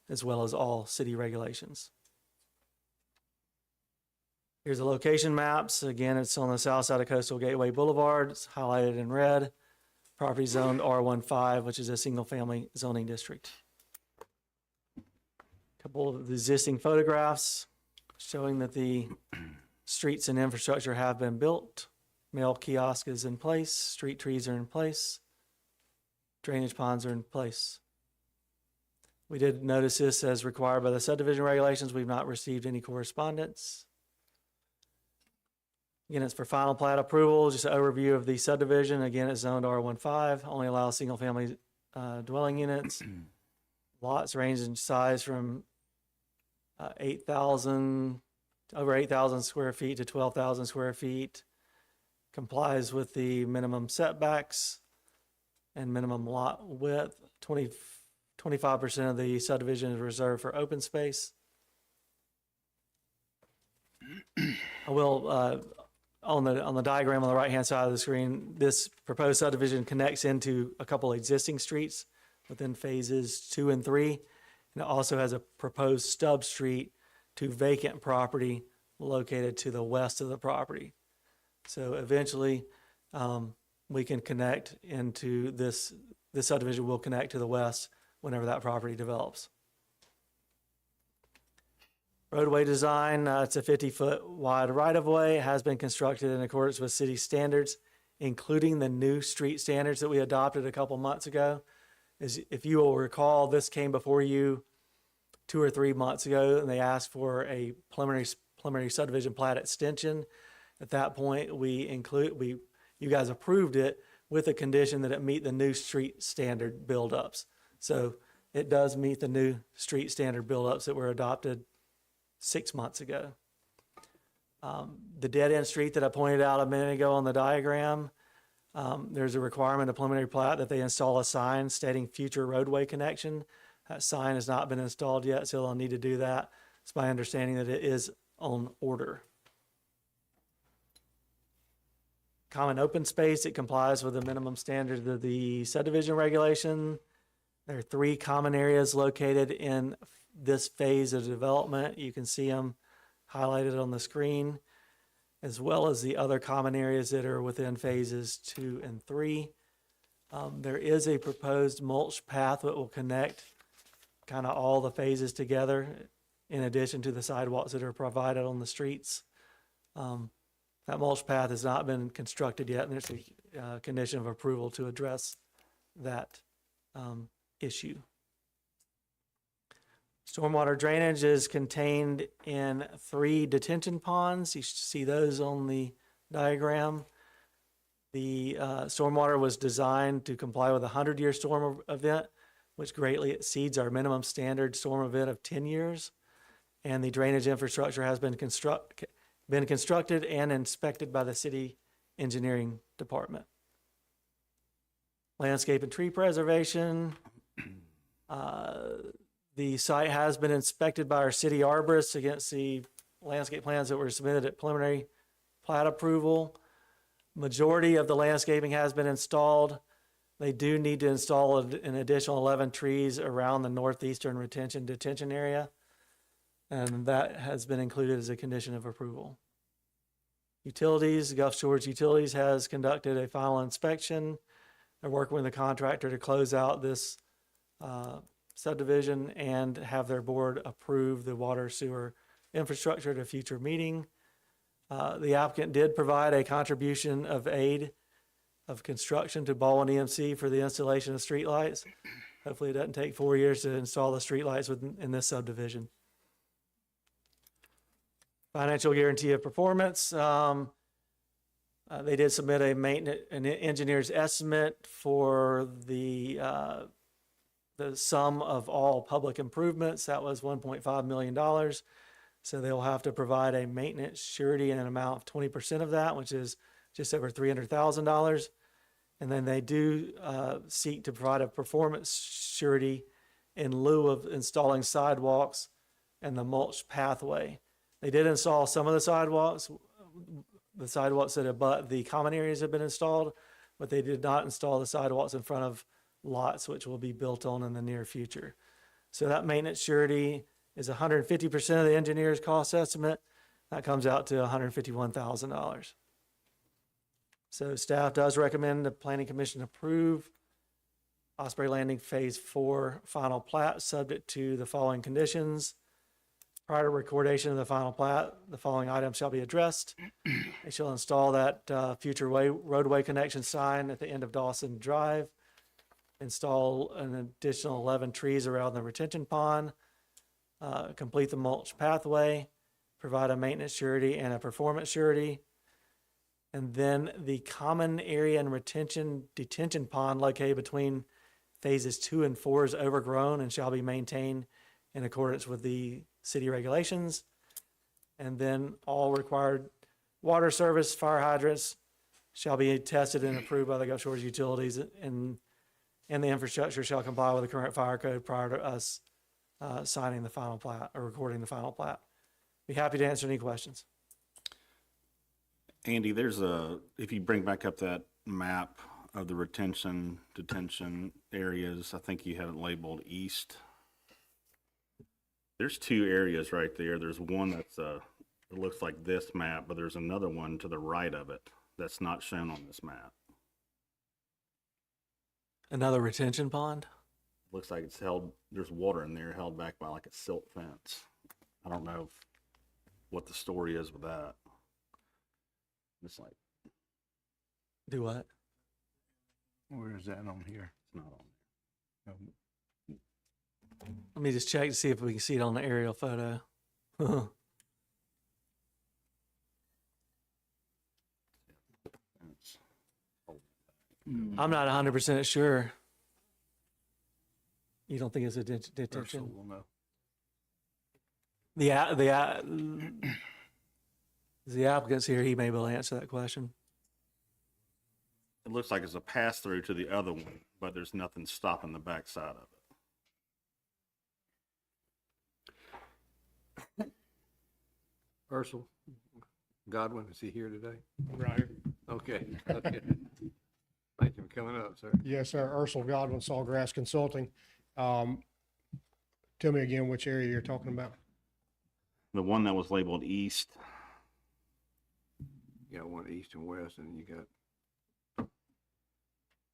as well as all city regulations. Here's the location maps. Again, it's on the south side of Coastal Gateway Boulevard. It's highlighted in red. Property zoned R15, which is a single-family zoning district. Couple of the existing photographs showing that the streets and infrastructure have been built. Mail kiosk is in place. Street trees are in place. Drainage ponds are in place. We did notice this as required by the subdivision regulations. We've not received any correspondence. Again, it's for final plat approval, just an overview of the subdivision. Again, it's zoned R15, only allows single-family dwelling units. Lots range in size from 8,000, over 8,000 square feet to 12,000 square feet. Complies with the minimum setbacks and minimum lot width. 25% of the subdivision is reserved for open space. I will, on the diagram on the right-hand side of the screen, this proposed subdivision connects into a couple existing streets within phases 2 and 3. And it also has a proposed stub street to vacant property located to the west of the property. So eventually, we can connect into this subdivision will connect to the west whenever that property develops. Roadway design, it's a 50-foot wide right-of-way. It has been constructed in accordance with city standards, including the new street standards that we adopted a couple months ago. If you will recall, this came before you 2 or 3 months ago, and they asked for a preliminary subdivision plat extension. At that point, you guys approved it with a condition that it meet the new street standard buildups. So it does meet the new street standard buildups that were adopted 6 months ago. The dead-end street that I pointed out a minute ago on the diagram, there's a requirement of preliminary plat that they install a sign stating future roadway connection. That sign has not been installed yet, so they'll need to do that. It's my understanding that it is on order. Common open space, it complies with the minimum standard of the subdivision regulation. There are 3 common areas located in this phase of development. You can see them highlighted on the screen, as well as the other common areas that are within phases 2 and 3. There is a proposed mulch path that will connect kind of all the phases together, in addition to the sidewalks that are provided on the streets. That mulch path has not been constructed yet, and there's a condition of approval to address that issue. Stormwater drainage is contained in 3 detention ponds. You see those on the diagram. The stormwater was designed to comply with a 100-year storm event, which greatly exceeds our minimum standard storm event of 10 years. And the drainage infrastructure has been constructed and inspected by the city engineering department. Landscape and tree preservation. The site has been inspected by our city arborists against the landscape plans that were submitted at preliminary plat approval. Majority of the landscaping has been installed. They do need to install an additional 11 trees around the northeastern detention area, and that has been included as a condition of approval. Utilities, Gulf Shores Utilities has conducted a final inspection. They're working with the contractor to close out this subdivision and have their board approve the water sewer infrastructure at a future meeting. The applicant did provide a contribution of aid of construction to Baldwin EMC for the installation of streetlights. Hopefully it doesn't take 4 years to install the streetlights in this subdivision. Financial guarantee of performance. They did submit an engineer's estimate for the sum of all public improvements. That was $1.5 million. So they'll have to provide a maintenance surety in an amount of 20% of that, which is just over $300,000. And then they do seek to provide a performance surety in lieu of installing sidewalks and the mulch pathway. They did install some of the sidewalks. The sidewalks that abut the common areas have been installed, but they did not install the sidewalks in front of lots which will be built on in the near future. So that maintenance surety is 150% of the engineer's cost estimate. That comes out to $151,000. So staff does recommend the planning commission approve Osprey Landing Phase 4 final plat, subject to the following conditions. Prior to recordation of the final plat, the following items shall be addressed. They shall install that future roadway connection sign at the end of Dawson Drive, install an additional 11 trees around the retention pond, complete the mulch pathway, provide a maintenance surety and a performance surety. And then the common area and detention pond located between phases 2 and 4 is overgrown and shall be maintained in accordance with the city regulations. And then all required water service, fire hydrants shall be tested and approved by the Gulf Shores Utilities, and the infrastructure shall comply with the current fire code prior to us signing the final plat or recording the final plat. Be happy to answer any questions. Andy, if you bring back up that map of the detention areas, I think you had it labeled east. There's two areas right there. There's one that's, it looks like this map, but there's another one to the right of it that's not shown on this map. Another retention pond? Looks like it's held, there's water in there held back by like a silt fence. I don't know what the story is with that. It's like, Do what? Where is that on here? it's not on. Let me just check to see if we can see it on the aerial photo. It's, I'm not 100% sure. You don't think it's a Ursula detention? will know. The applicant's here. He may be able to answer that question. it looks like it's a pass through to the other one, but there's nothing stopping the backside of it. Ursula Godwin, is he here today? Right here. Okay. Okay. Thank you for coming up, sir. Yes, sir. Ursula Godwin, Sawgrass Consulting. Tell me again which area you're talking about. The one that was labeled east, You got one east and west, and you got,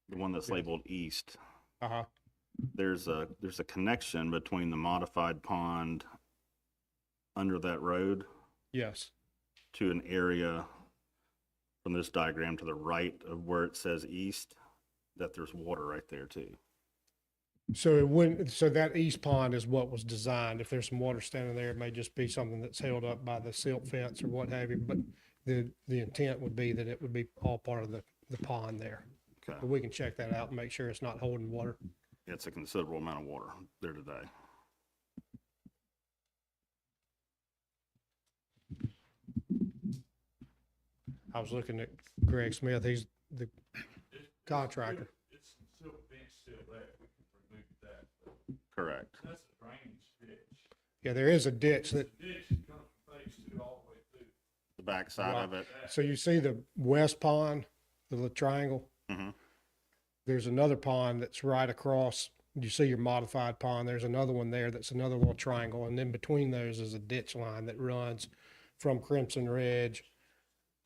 the one that's labeled east, Uh-huh. there's a connection between the modified pond under that road Yes. to an area from this diagram to the right of where it says east, that there's water right there too. So it wouldn't, so that east pond is what was designed. If there's some water standing there, it may just be something that's held up by the silt fence or what have you. But the intent would be that it would be all part of the pond there. Okay. But we can check that out and make sure it's not holding water. It's a considerable amount of water there today. I was looking at Greg Smith. He's the contractor. It's still, bench still there, we can remove that. Correct. That's a drainage ditch. Yeah, there is a ditch that, Ditch that comes from phase 2 all the way through. The backside of it. so you see the west pond, the little triangle? Mhm. There's another pond that's right across. You see your modified pond. There's another one there that's another little triangle. And then between those is a ditch line that runs from Crimson Ridge,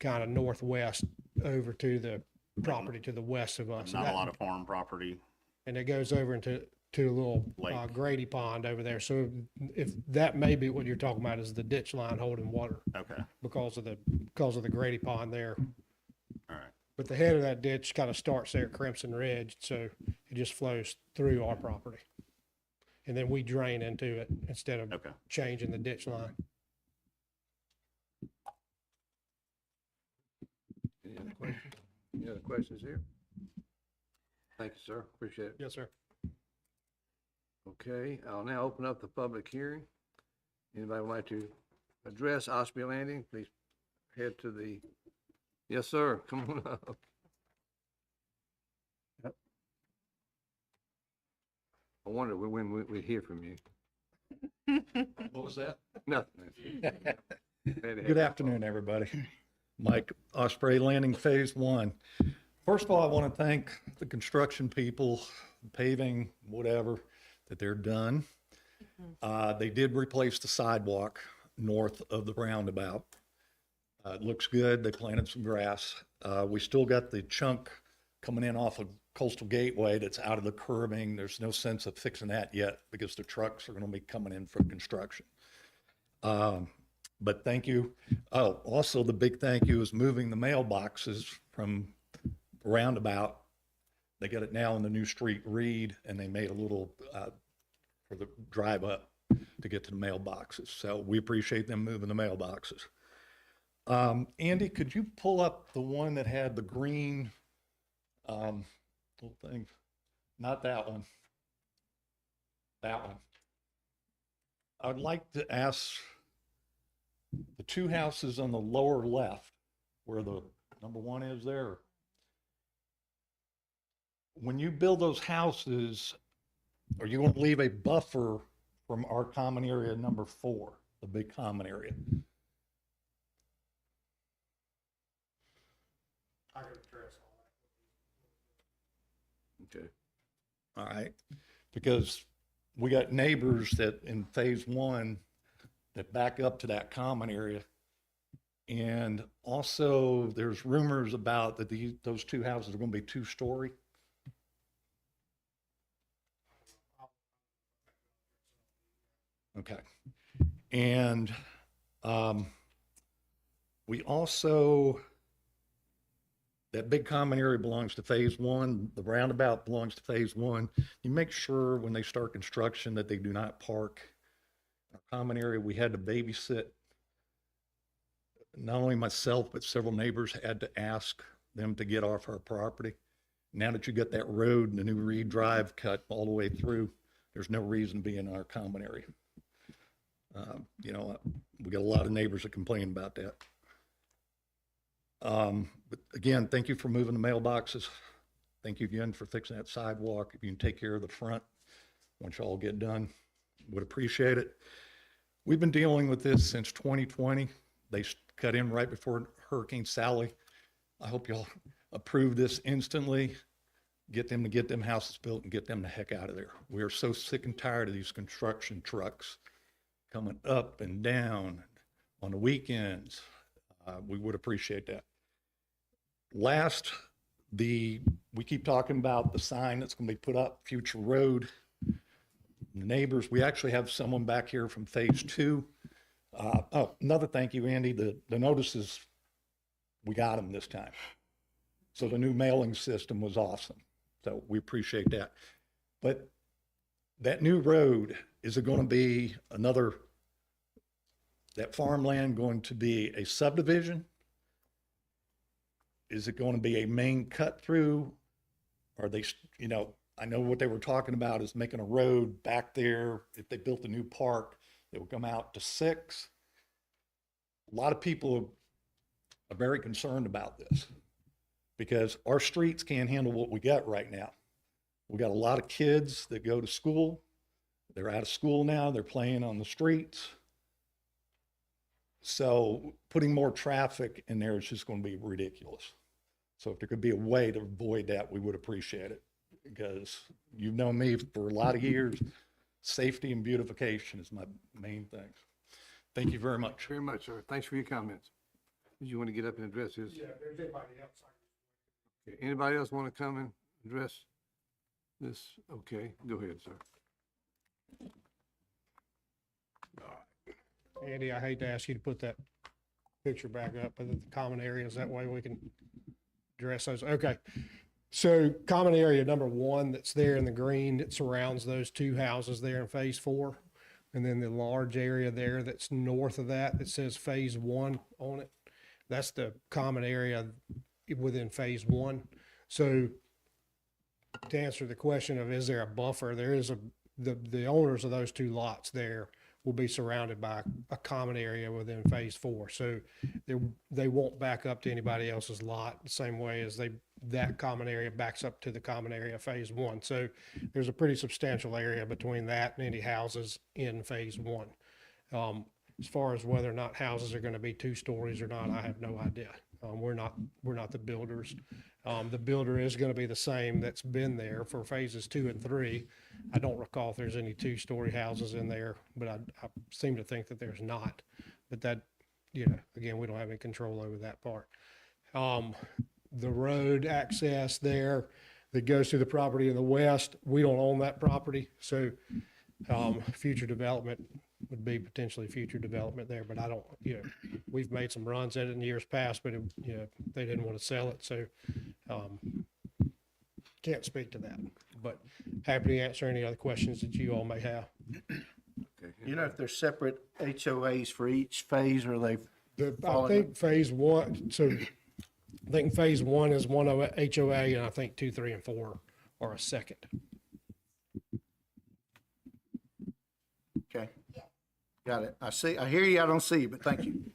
kind of northwest over to the property to the west of us. Not a lot of farm property. And it goes over into a little Lake. Grady Pond over there. So if that may be what you're talking about is the ditch line holding water Okay, because of the Grady Pond there. all right. But the head of that ditch kind of starts there at Crimson Ridge, so it just flows through our property. And then we drain into it instead of Okay. changing the ditch line. any other questions? Any other questions here? Thank you, sir. Appreciate it. Yes, sir. Okay, I'll now open up the public hearing. Anybody would like to address Osprey Landing, please head to the, yes, sir, come on up. I wonder when we'd hear from you. What was that? Nothing. Good afternoon, everybody. Mike, Osprey Landing Phase 1. First of all, I want to thank the construction people, paving, whatever, that they're done. They did replace the sidewalk north of the roundabout. It looks good. They planted some grass. We still got the chunk coming in off of Coastal Gateway that's out of the curbing. There's no sense of fixing that yet because the trucks are going to be coming in for construction. But thank you. Oh, also the big thank you is moving the mailboxes from roundabout. They got it now in the new street Reed, and they made a little for the drive up to get to the mailboxes. So we appreciate them moving the mailboxes. Andy, could you pull up the one that had the green little thing? Not that one. That one. I'd like to ask the two houses on the lower left, where the number one is there. When you build those houses, are you going to leave a buffer from our common area number 4, the big common area? I could address all that. Okay. All right, because we got neighbors that in phase 1 that back up to that common area. And also there's rumors about that those two houses are going to be 2-story. Okay. And we also, that big common area belongs to phase 1. The roundabout belongs to phase 1. You make sure when they start construction that they do not park in our common area. We had to babysit. Not only myself, but several neighbors had to ask them to get off our property. Now that you got that road and the new Reed Drive cut all the way through, there's no reason to be in our common area. You know, we got a lot of neighbors that complain about that. But again, thank you for moving the mailboxes. Thank you again for fixing that sidewalk. If you can take care of the front, once y'all get done, would appreciate it. We've been dealing with this since 2020. They cut in right before Hurricane Sally. I hope y'all approve this instantly. Get them houses built and get them the heck out of there. We are so sick and tired of these construction trucks coming up and down on the weekends. We would appreciate that. Last, we keep talking about the sign that's going to be put up, Future Road. The neighbors, we actually have someone back here from phase 2. Oh, another thank you, Andy. The notices, we got them this time. So the new mailing system was awesome. So we appreciate that. But that new road, is it going to be that farmland going to be a subdivision? Is it going to be a main cut through? Are they, you know, I know what they were talking about is making a road back there. If they built a new park, it would come out to 6. A lot of people are very concerned about this because our streets can't handle what we got right now. We got a lot of kids that go to school. They're out of school now. They're playing on the streets. So putting more traffic in there is just going to be ridiculous. So if there could be a way to avoid that, we would appreciate it, because you've known me for a lot of years. Safety and beautification is my main thing. Thank you very much. Very much, sir. Thanks for your comments. Did you want to get up and address this? Yeah, if there's anybody else. Okay. Anybody else want to come and address this? Okay, go ahead, sir. Andy, I hate to ask you to put that picture back up, but the common areas, that way we can address those. Okay. So common area number 1 that's there in the green that surrounds those 2 houses there in phase 4. And then the large area there that's north of that says phase 1 on it. That's the common area within phase 1. So to answer the question of is there a buffer, there is the owners of those 2 lots there will be surrounded by a common area within phase 4. So they won't back up to anybody else's lot the same way as that common area backs up to the common area of phase 1. So there's a pretty substantial area between that and any houses in phase 1. As far as whether or not houses are gonna be 2 stories or not, I have no idea. We're not the builders. The builder is gonna be the same that's been there for phases 2 and 3. I don't recall if there's any 2-story houses in there, but I seem to think that there's not. But that, again, we don't have any control over that part. The road access there that goes to the property in the west, we don't own that property, so future development would be potentially future development there, but I don't, we've made some runs at it in years past, but they didn't want to sell it, so can't speak to that. But happy to answer any other questions that you all may have. Okay. You know if there's separate HOAs for each phase, or they? I think phase 1, so I think phase 1 is one HOA, and I think 2, 3, and 4 are a second. Okay. Got it. I hear you, I don't see you, but thank you.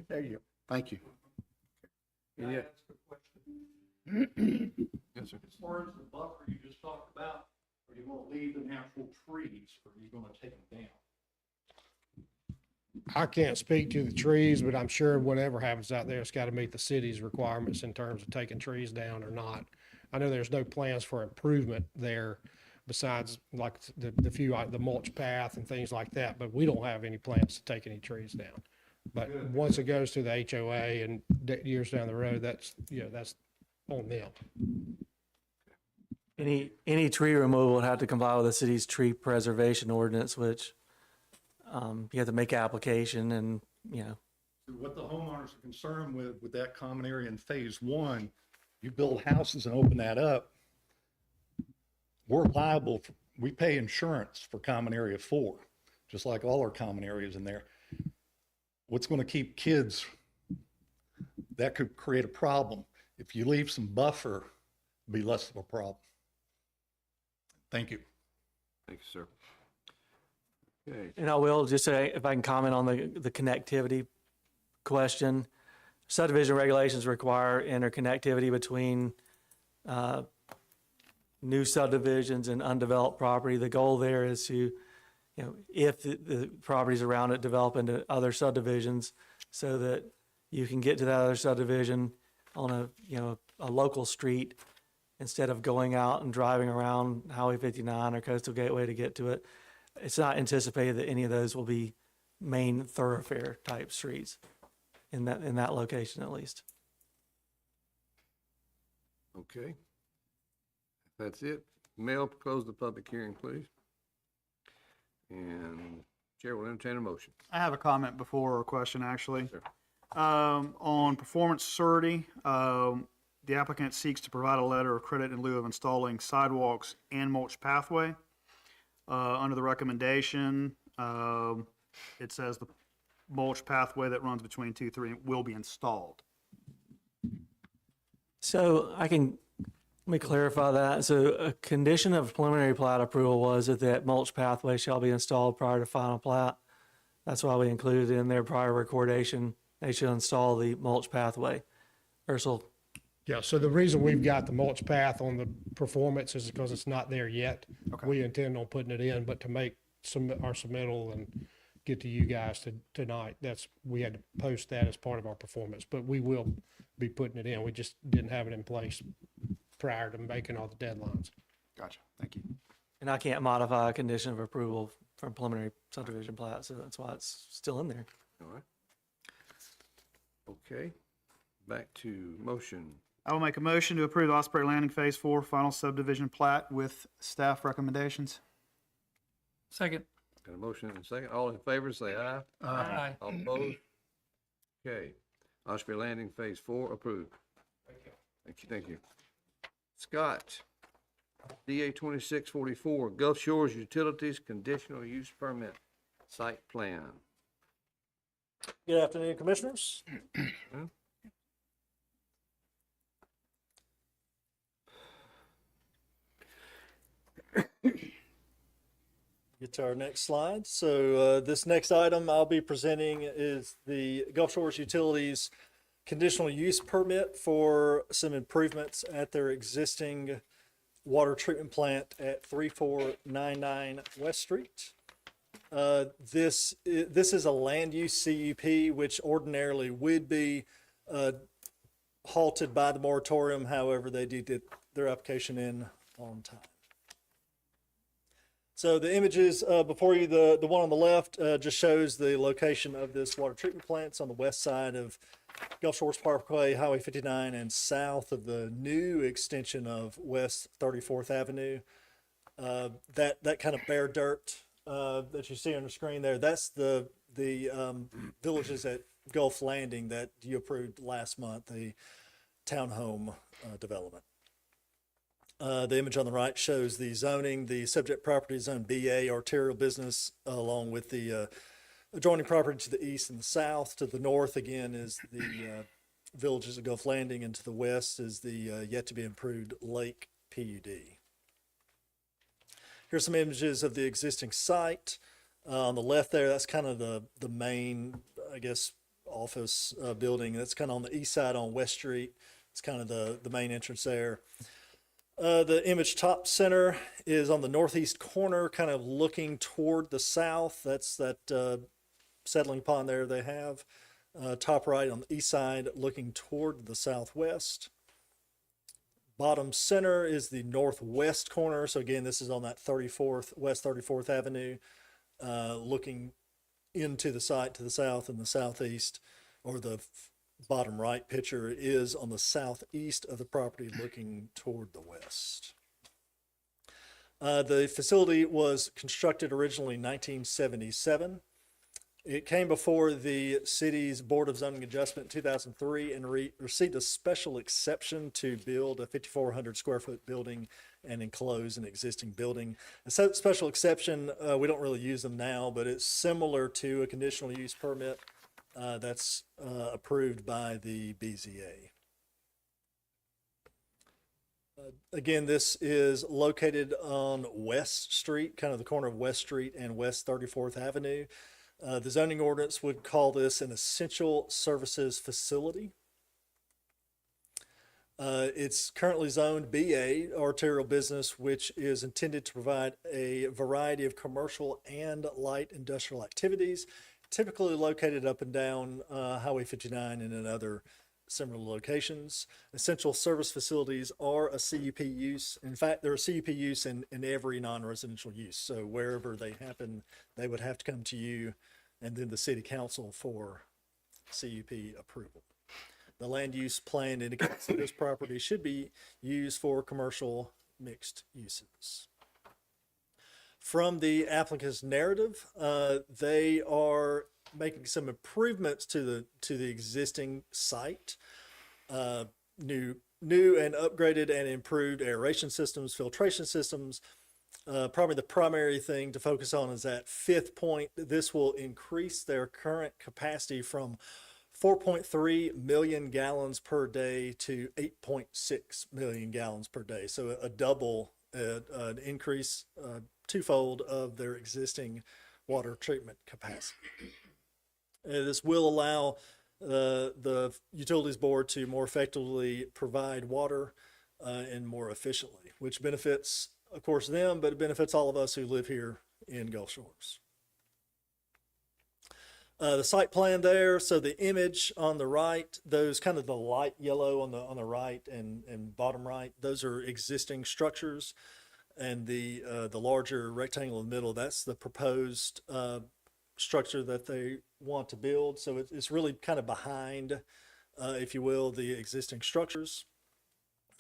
There you go. Thank you. Any- Yes, sir. As far as the buffer you just talked about, are you gonna leave the natural trees, or are you gonna take them down? I can't speak to the trees, but I'm sure whatever happens out there, it's got to meet the city's requirements in terms of taking trees down or not. I know there's no plans for improvement there besides like the few, the mulch path and things like that, but we don't have any plans to take any trees down. But once it goes to the HOA and years down the road, that's on them. Any tree removal would have to comply with the city's tree preservation ordinance, which you have to make application and, What the homeowners are concerned with that common area in phase 1, you build houses and open that up, we're liable, we pay insurance for common area 4, just like all our common areas in there. What's going to keep kids, that could create a problem. If you leave some buffer, it'll be less of a problem. Thank you. Thank you, sir. Okay. and I will just say, if I can comment on the connectivity question. Subdivision regulations require interconnectivity between new subdivisions and undeveloped property. The goal there is to, if the properties around it develop into other subdivisions, so that you can get to that other subdivision on a local street instead of going out and driving around Highway 59 or Coastal Gateway to get to it. It's not anticipated that any of those will be main thoroughfare type streets in that location, at least. Okay. That's it. Mel, close the public hearing, please. And Chair will entertain a motion. I have a comment before, or a question, actually. Sure. On performance surety, the applicant seeks to provide a letter of credit in lieu of installing sidewalks and mulch pathway. Under the recommendation, it says the mulch pathway that runs between 2, 3 will be installed. So let me clarify that. So a condition of preliminary plat approval was that mulch pathway shall be installed prior to final plat. That's why we included in their prior recordation, they should install the mulch pathway. Ursel? Yeah, so the reason we've got the mulch path on the performance is because it's not there yet. Okay. We intend on putting it in, but to make our submittal and get to you guys tonight, we had to post that as part of our performance, but we will be putting it in. We just didn't have it in place prior to making all the deadlines. Gotcha. Thank you. And I can't modify a condition of approval from preliminary subdivision plat, so that's why it's still in there. All right. Okay. Back to motion. I will make a motion to approve the Osprey Landing Phase 4 final subdivision plat with staff recommendations. Second. Got a motion and a second. All in favor, say aye. Aye. All opposed? Okay. Osprey Landing Phase 4 approved. Thank you. Scott, DA 2644, Gulf Shores Utilities Conditional Use Permit Site Plan. Good afternoon, Commissioners. Get to our next slide. So this next item I'll be presenting is the Gulf Shores Utilities conditional use permit for some improvements at their existing water treatment plant at 3499 West Street. This is a land use CUP, which ordinarily would be halted by the moratorium. However, they did get their application in on time. So the images before you, the one on the left just shows the location of this water treatment plant. It's on the west side of Gulf Shores Parkway, Highway 59, and south of the new extension of West 34th Avenue. That kind of bare dirt that you see on the screen there, that's the villages at Gulf Landing that you approved last month, the townhome development. The image on the right shows the zoning. The subject property is zone BA, arterial business, along with the adjoining property to the east and the south. To the north, again, is the villages of Gulf Landing, and to the west is the yet to be improved Lake PUD. Here's some images of the existing site. On the left there, that's kind of the main, I guess, office building. That's kind of on the east side on West Street. It's kind of the main entrance there. The image top center is on the northeast corner, kind of looking toward the south. That's that settling pond there they have. Top right on the east side, looking toward the southwest. Bottom center is the northwest corner. So again, this is on that West 34th Avenue, looking into the site to the south and the southeast, or the bottom right picture is on the southeast of the property looking toward the west. The facility was constructed originally in 1977. It came before the city's Board of Zoning Adjustment in 2003 and received a special exception to build a 5,400 square foot building and enclose an existing building. A special exception, we don't really use them now, but it's similar to a conditional use permit that's approved by the BZA. Again, this is located on West Street, kind of the corner of West Street and West 34th Avenue. The zoning ordinance would call this an essential services facility. It's currently zoned BA, arterial business, which is intended to provide a variety of commercial and light industrial activities, typically located up and down Highway 59 and in other similar locations. Essential service facilities are a CUP use. In fact, they're a CUP use in every non-residential use. So wherever they happen, they would have to come to you and then the city council for CUP approval. The land use plan indicates that this property should be used for commercial mixed uses. From the applicant's narrative, they are making some improvements to the existing site. New and upgraded and improved aeration systems, filtration systems. Probably the primary thing to focus on is that fifth point. This will increase their current capacity from 4.3 million gallons per day to 8.6 million gallons per day. So a double, an increase, twofold of their existing water treatment capacity. This will allow the Utilities Board to more effectively provide water and more efficiently, which benefits, of course, them, but it benefits all of us who live here in Gulf Shores. The site plan there, so the image on the right, those kind of the light yellow on the right and bottom right, those are existing structures, and the larger rectangle in the middle, that's the proposed structure that they want to build. So it's really kind of behind, if you will, the existing structures.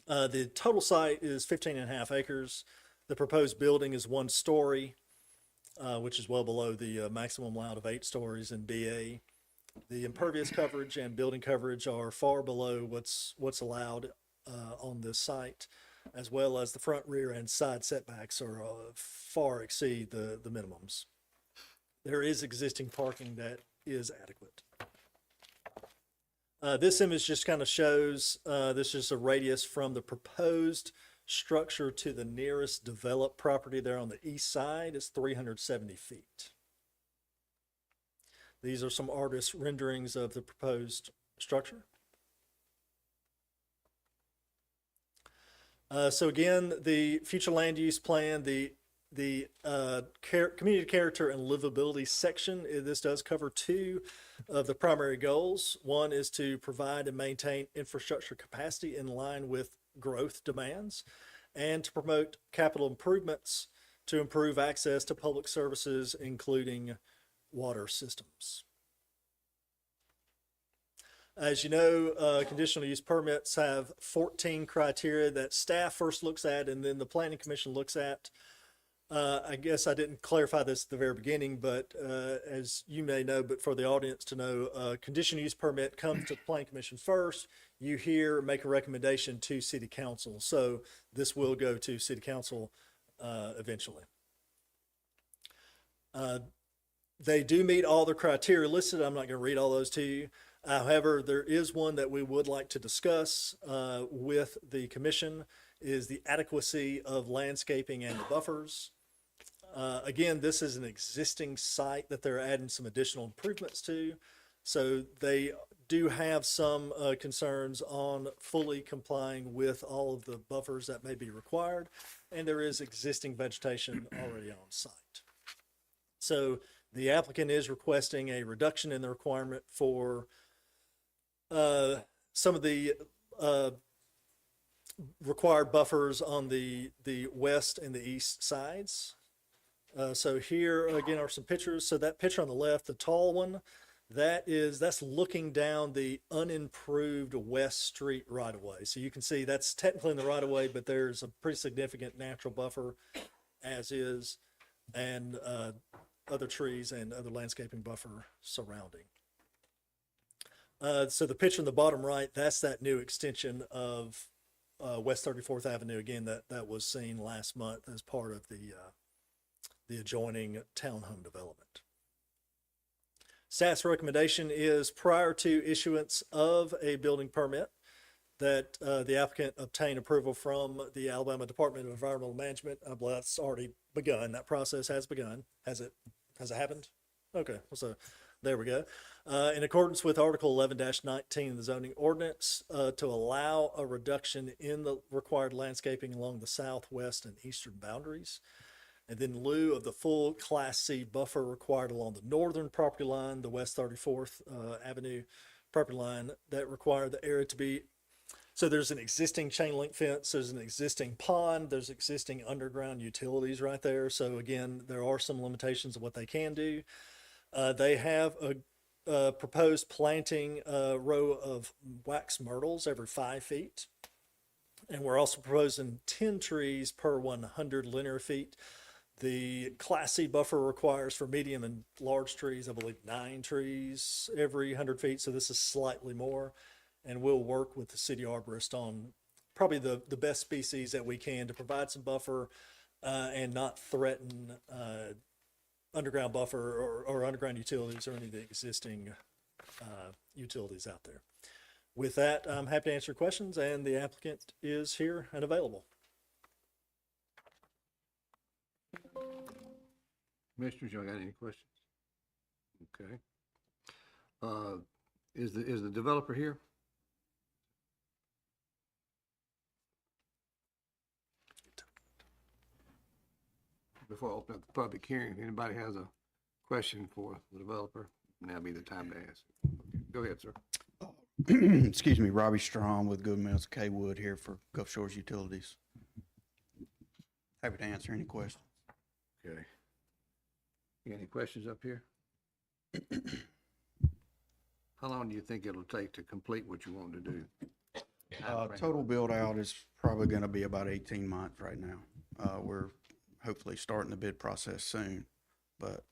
The total site is 15.5 acres. The proposed building is 1 story. Which is well below the maximum allowed of 8 stories in BA. The impervious coverage and building coverage are far below what's allowed on this site, as well as the front, rear, and side setbacks are far exceed the minimums. There is existing parking that is adequate. This image just kind of shows, this is a radius from the proposed structure to the nearest developed property there on the east side is 370 feet. These are some artist renderings of the proposed structure. So again, the future land use plan, the the community character and livability section, this does cover two of the primary goals. One is to provide and maintain infrastructure capacity in line with growth demands, and to promote capital improvements to improve access to public services, including water systems. As you know, conditional use permits have 14 criteria that staff first looks at and then the planning commission looks at. I guess I didn't clarify this at the very beginning, but as you may know, but for the audience to know, conditional use permit comes to the planning commission first. You here make a recommendation to city council. So this will go to city council eventually. They do meet all the criteria listed. I'm not going to read all those to you. However, there is one that we would like to discuss with the commission, is the adequacy of landscaping and the buffers. Again, this is an existing site that they're adding some additional improvements to. So they do have some concerns on fully complying with all of the buffers that may be required. And there is existing vegetation already on site. So the applicant is requesting a reduction in the requirement for some of the required buffers on the west and the east sides. So here again are some pictures. So that picture on the left, the tall one, that's looking down the unimproved West Street right of way. So you can see that's technically in the right of way, but there's a pretty significant natural buffer as is, and other trees and other landscaping buffer surrounding. So the picture in the bottom right, that's that new extension of West 34th Avenue. Again, that was seen last month as part of the adjoining townhome development. Staff's recommendation is, prior to issuance of a building permit, that the applicant obtain approval from the Alabama Department of Environmental Management. I believe that's already begun. That process has begun. Has it happened? Okay, so there we go. In accordance with Article 11-19 of the zoning ordinance, to allow a reduction in the required landscaping along the southwest and eastern boundaries. And then in lieu of the full Class C buffer required along the northern property line, the West 34th Avenue property line, that require the area to be, so there's an existing chain link fence, there's an existing pond, there's existing underground utilities right there. So again, there are some limitations of what they can do. They have a proposed planting row of wax myrtles every 5 feet. And we're also proposing 10 trees per 100 linear feet. The Class C buffer requires for medium and large trees, I believe 9 trees every 100 feet. So this is slightly more. And we'll work with the city arborist on probably the best species that we can to provide some buffer and not threaten underground buffer or underground utilities or any of the existing utilities out there. With that, I'm happy to answer questions, and the applicant is here and available. Commissioners, y'all got any questions? Okay. Is the developer here? Before I open up the public hearing, if anybody has a question for the developer, now be the time to ask. Okay. Go ahead, sir. Excuse me, Robbie Strong with Good Mills K Wood here for Gulf Shores Utilities. Happy to answer any questions. Okay. You got any questions up here? How long do you think it'll take to complete what you want to do? Total build out is probably going to be about 18 months right now. We're hopefully starting the bid process soon, but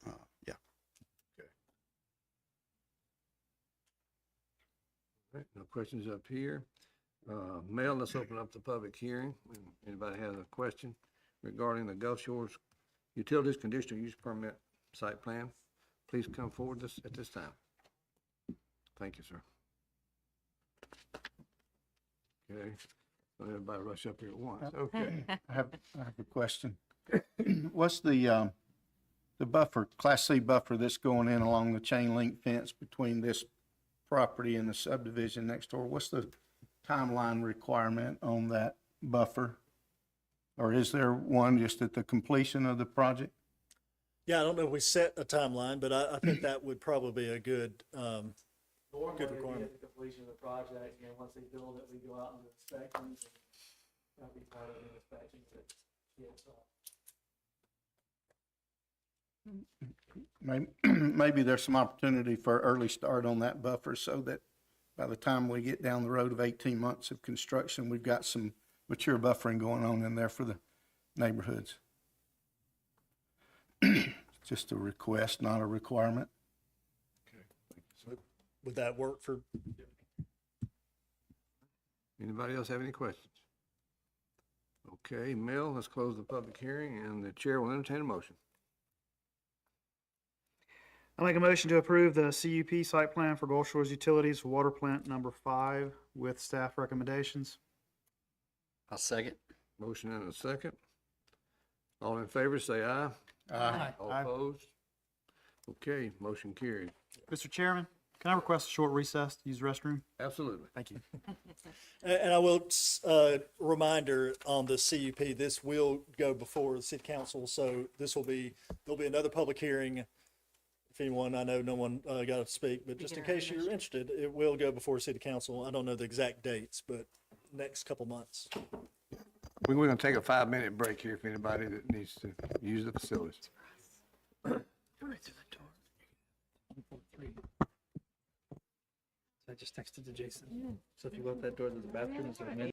yeah. Okay. All right, no questions up here. Mel, let's open up the public hearing. Anybody has a question regarding the Gulf Shores Utilities Conditional Use Permit Site Plan, please come forward at this time. Thank you, sir. Okay, don't everybody rush up here at once. Okay, I have a question. What's the buffer, Class C buffer that's going in along the chain link fence between this property and the subdivision next door? What's the timeline requirement on that buffer? Or is there one just at the completion of the project? Yeah, I don't know if we set a timeline, but I think that would probably be a good, Normally, Good we requirement. At the completion of the project, and once they build it, we go out and do inspections, and that'll be part of the inspections that gets, Maybe there's some opportunity for early start on that buffer so that by the time we get down the road of 18 months of construction, we've got some mature buffering going on in there for the neighborhoods. Just a request, not a requirement. would that work for, Anybody else have any questions? Okay, Mel, let's close the public hearing, and the chair will entertain a motion. I make a motion to approve the CUP site plan for Gulf Shores Utilities Water Plant number 5 with staff recommendations. I'll second. Motion and a second. All in favor, say aye. Aye. All Aye. opposed? Okay, motion carried. Mr. Chairman, can I request a short recess to use the restroom? Absolutely. Thank you. and I will, reminder on the CUP, this will go before the city council, so there'll be another public hearing. If anyone, I know no one, got to speak, but just in case you're interested, it will go before city council. I don't know the exact dates, but next couple months. We're going to take a 5-minute break here if anybody that needs to use the facilities. I just texted to Jason. So if you go out that door, there's a bathroom, is there a men's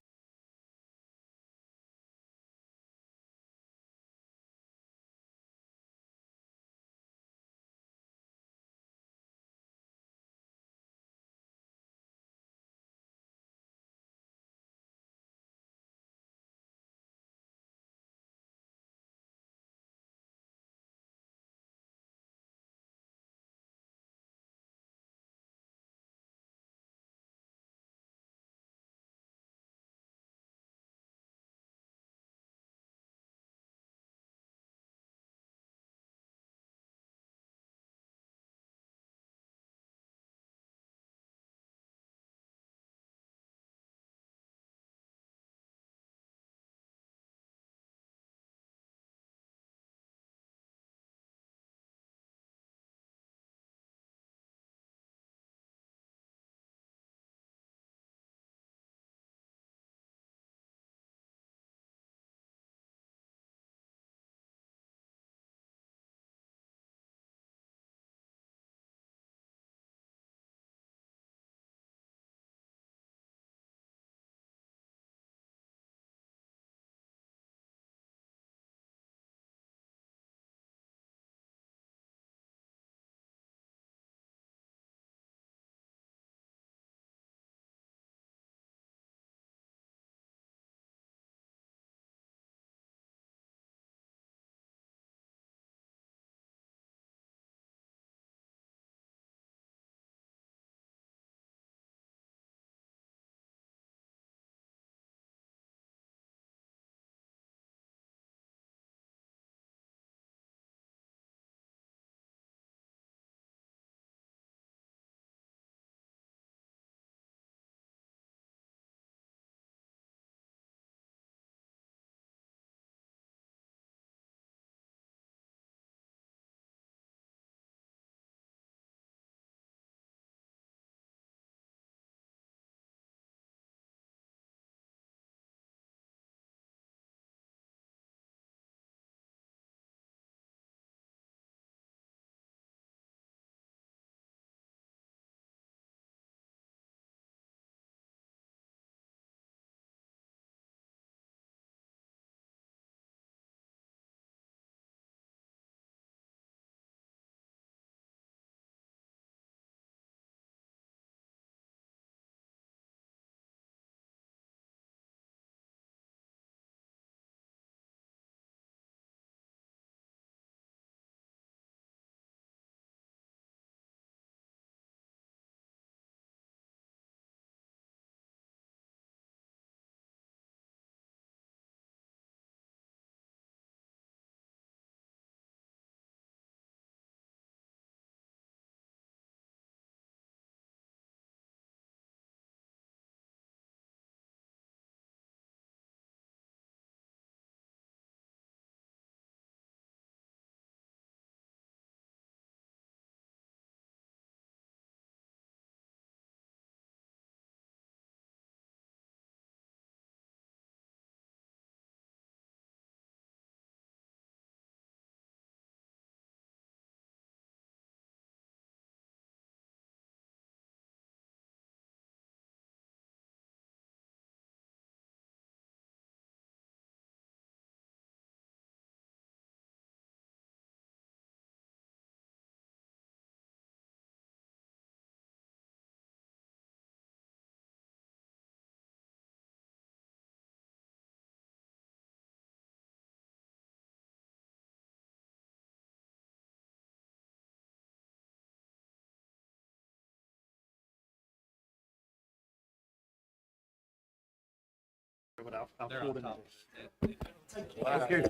Okay.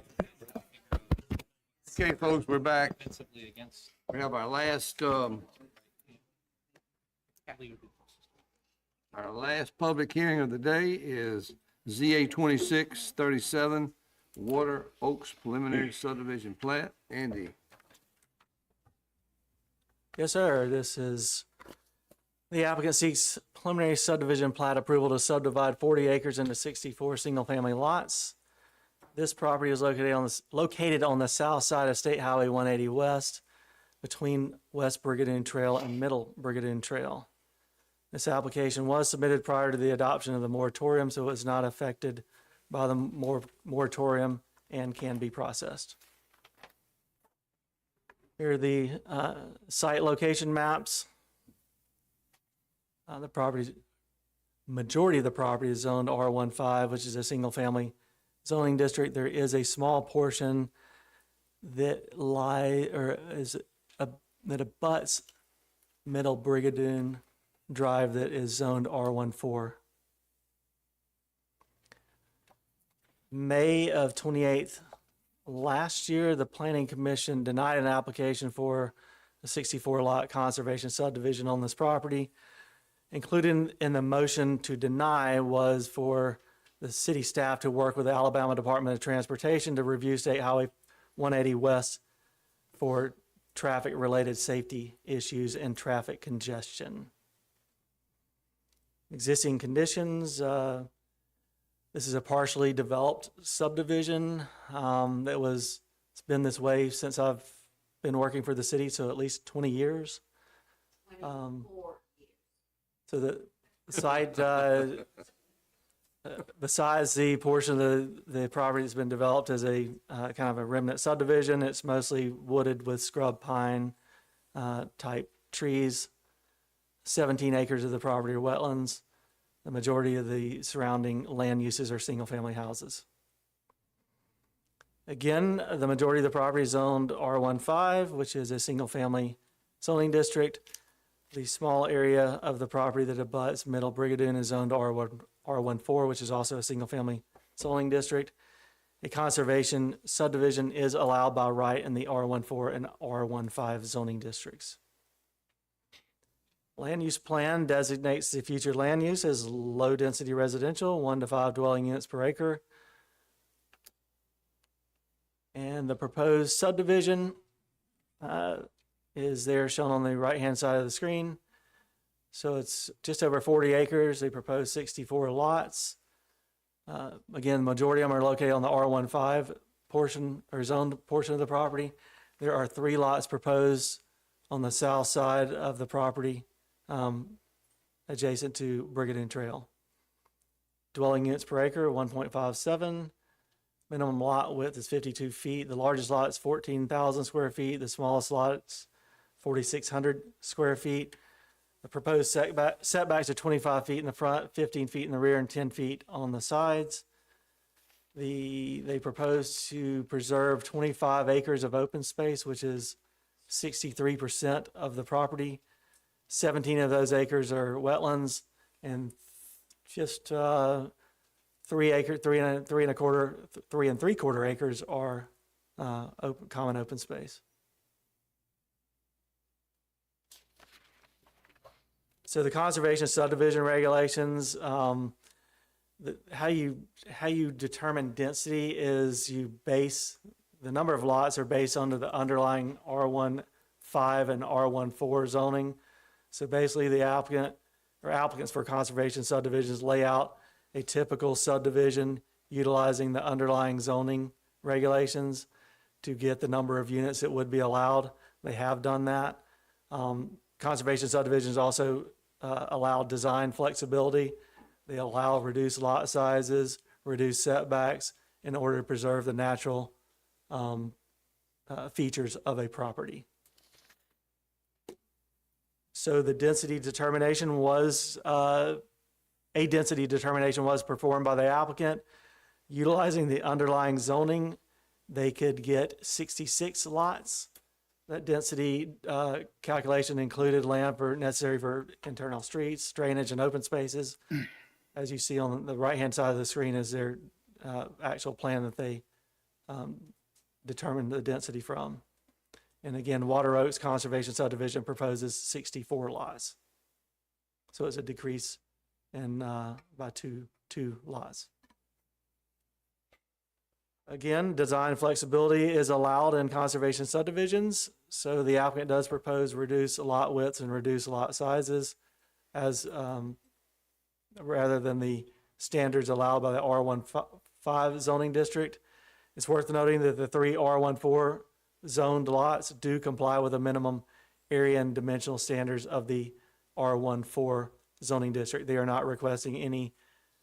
Okay, folks, we're back. Defensively against. We have our last public hearing of the day is ZA 2637, Water Oaks Preliminary Subdivision Plat. Andy. Yes, sir. This is, the applicant seeks preliminary subdivision plat approval to subdivide 40 acres into 64 single-family lots. This property is located on the south side of State Highway 180 West, between West Brigadoon Trail and Middle Brigadoon Trail. This application was submitted prior to the adoption of the moratorium, so it's not affected by the moratorium and can be processed. Here are the site location maps. Majority of the property is zoned R15, which is a single-family zoning district. There is a small portion that that abuts Middle Brigadoon Drive that is zoned R14. May of 28th last year, the Planning Commission denied an application for a 64-lot conservation subdivision on this property. Included in the motion to deny was for the city staff to work with the Alabama Department of Transportation to review State Highway 180 West for traffic-related safety issues and traffic congestion. Existing conditions, this is a partially developed subdivision it's been this way since I've been working for the city, so at least 20 years. So the site, besides the portion of the property that's been developed as a kind of a remnant subdivision, it's mostly wooded with scrub pine type trees. 17 acres of the property are wetlands. The majority of the surrounding land uses are single-family houses. Again, the majority of the property is zoned R15, which is a single-family zoning district. The small area of the property that abuts Middle Brigadoon is zoned R14, which is also a single-family zoning district. A conservation subdivision is allowed by right in the R14 and R15 zoning districts. Land use plan designates the future land use as low-density residential, 1 to 5 dwelling units per acre. And the proposed subdivision is there shown on the right-hand side of the screen. So it's just over 40 acres. They propose 64 lots. Again, the majority of them are located on the R15 portion or zoned portion of the property. There are 3 lots proposed on the south side of the property, adjacent to Brigadoon Trail. Dwelling units per acre, 1.57. Minimum lot width is 52 feet. The largest lot is 14,000 square feet. The smallest lot is 4,600 square feet. The proposed setbacks are 25 feet in the front, 15 feet in the rear, and 10 feet on the sides. They propose to preserve 25 acres of open space, which is 63% of the property. 17 of those acres are wetlands, and just 3 and 3.25 acres are common open space. So the conservation subdivision regulations, how you determine density is you base the number of lots are based on the underlying R15 and R14 zoning. So basically, the applicant or applicants for conservation subdivisions lay out a typical subdivision utilizing the underlying zoning regulations to get the number of units that would be allowed. They have done that. Conservation subdivisions also allow design flexibility. They allow reduced lot sizes, reduced setbacks in order to preserve the natural features of a property. So the density determination was, a density determination was performed by the applicant. Utilizing the underlying zoning, they could get 66 lots. That density calculation included land necessary for internal streets, drainage, and open spaces. as you see on the right-hand side of the screen is their actual plan that they determined the density from. And again, Water Oaks Conservation Subdivision proposes 64 lots. So it's a decrease in by two lots. Again, design flexibility is allowed in conservation subdivisions. So the applicant does propose reduce lot widths and reduce lot sizes as rather than the standards allowed by the R15 zoning district. It's worth noting that the 3 R14 zoned lots do comply with the minimum area and dimensional standards of the R14 zoning district. They are not requesting any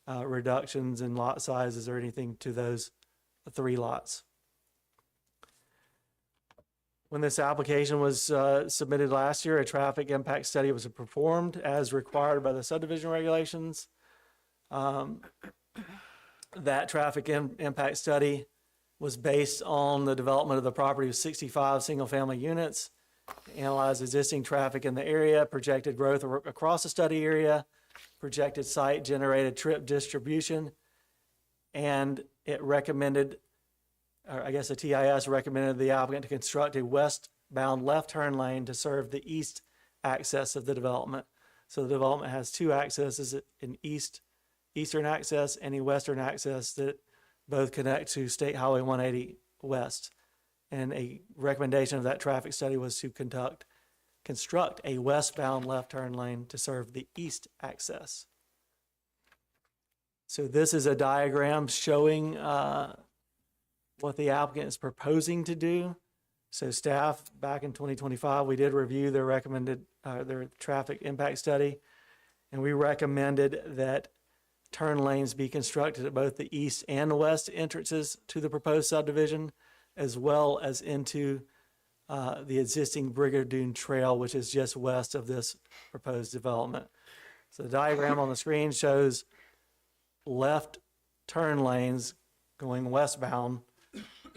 reductions in lot sizes or anything to those 3 lots. When this application was submitted last year, a traffic impact study was performed as required by the subdivision regulations. That traffic impact study was based on the development of the property of 65 single-family units, analyzed existing traffic in the area, projected growth across the study area, projected site-generated trip distribution, and it recommended, or I guess the TIS recommended the applicant to construct a westbound left turn lane to serve the east access of the development. So the development has 2 accesses, an eastern access and a western access that both connect to State Highway 180 West. And a recommendation of that traffic study was to construct a westbound left turn lane to serve the east access. So this is a diagram showing what the applicant is proposing to do. So staff, back in 2025, we did review their recommended, their traffic impact study, and we recommended that turn lanes be constructed at both the east and the west entrances to the proposed subdivision, as well as into the existing Brigadoon Trail, which is just west of this proposed development. So the diagram on the screen shows left turn lanes going westbound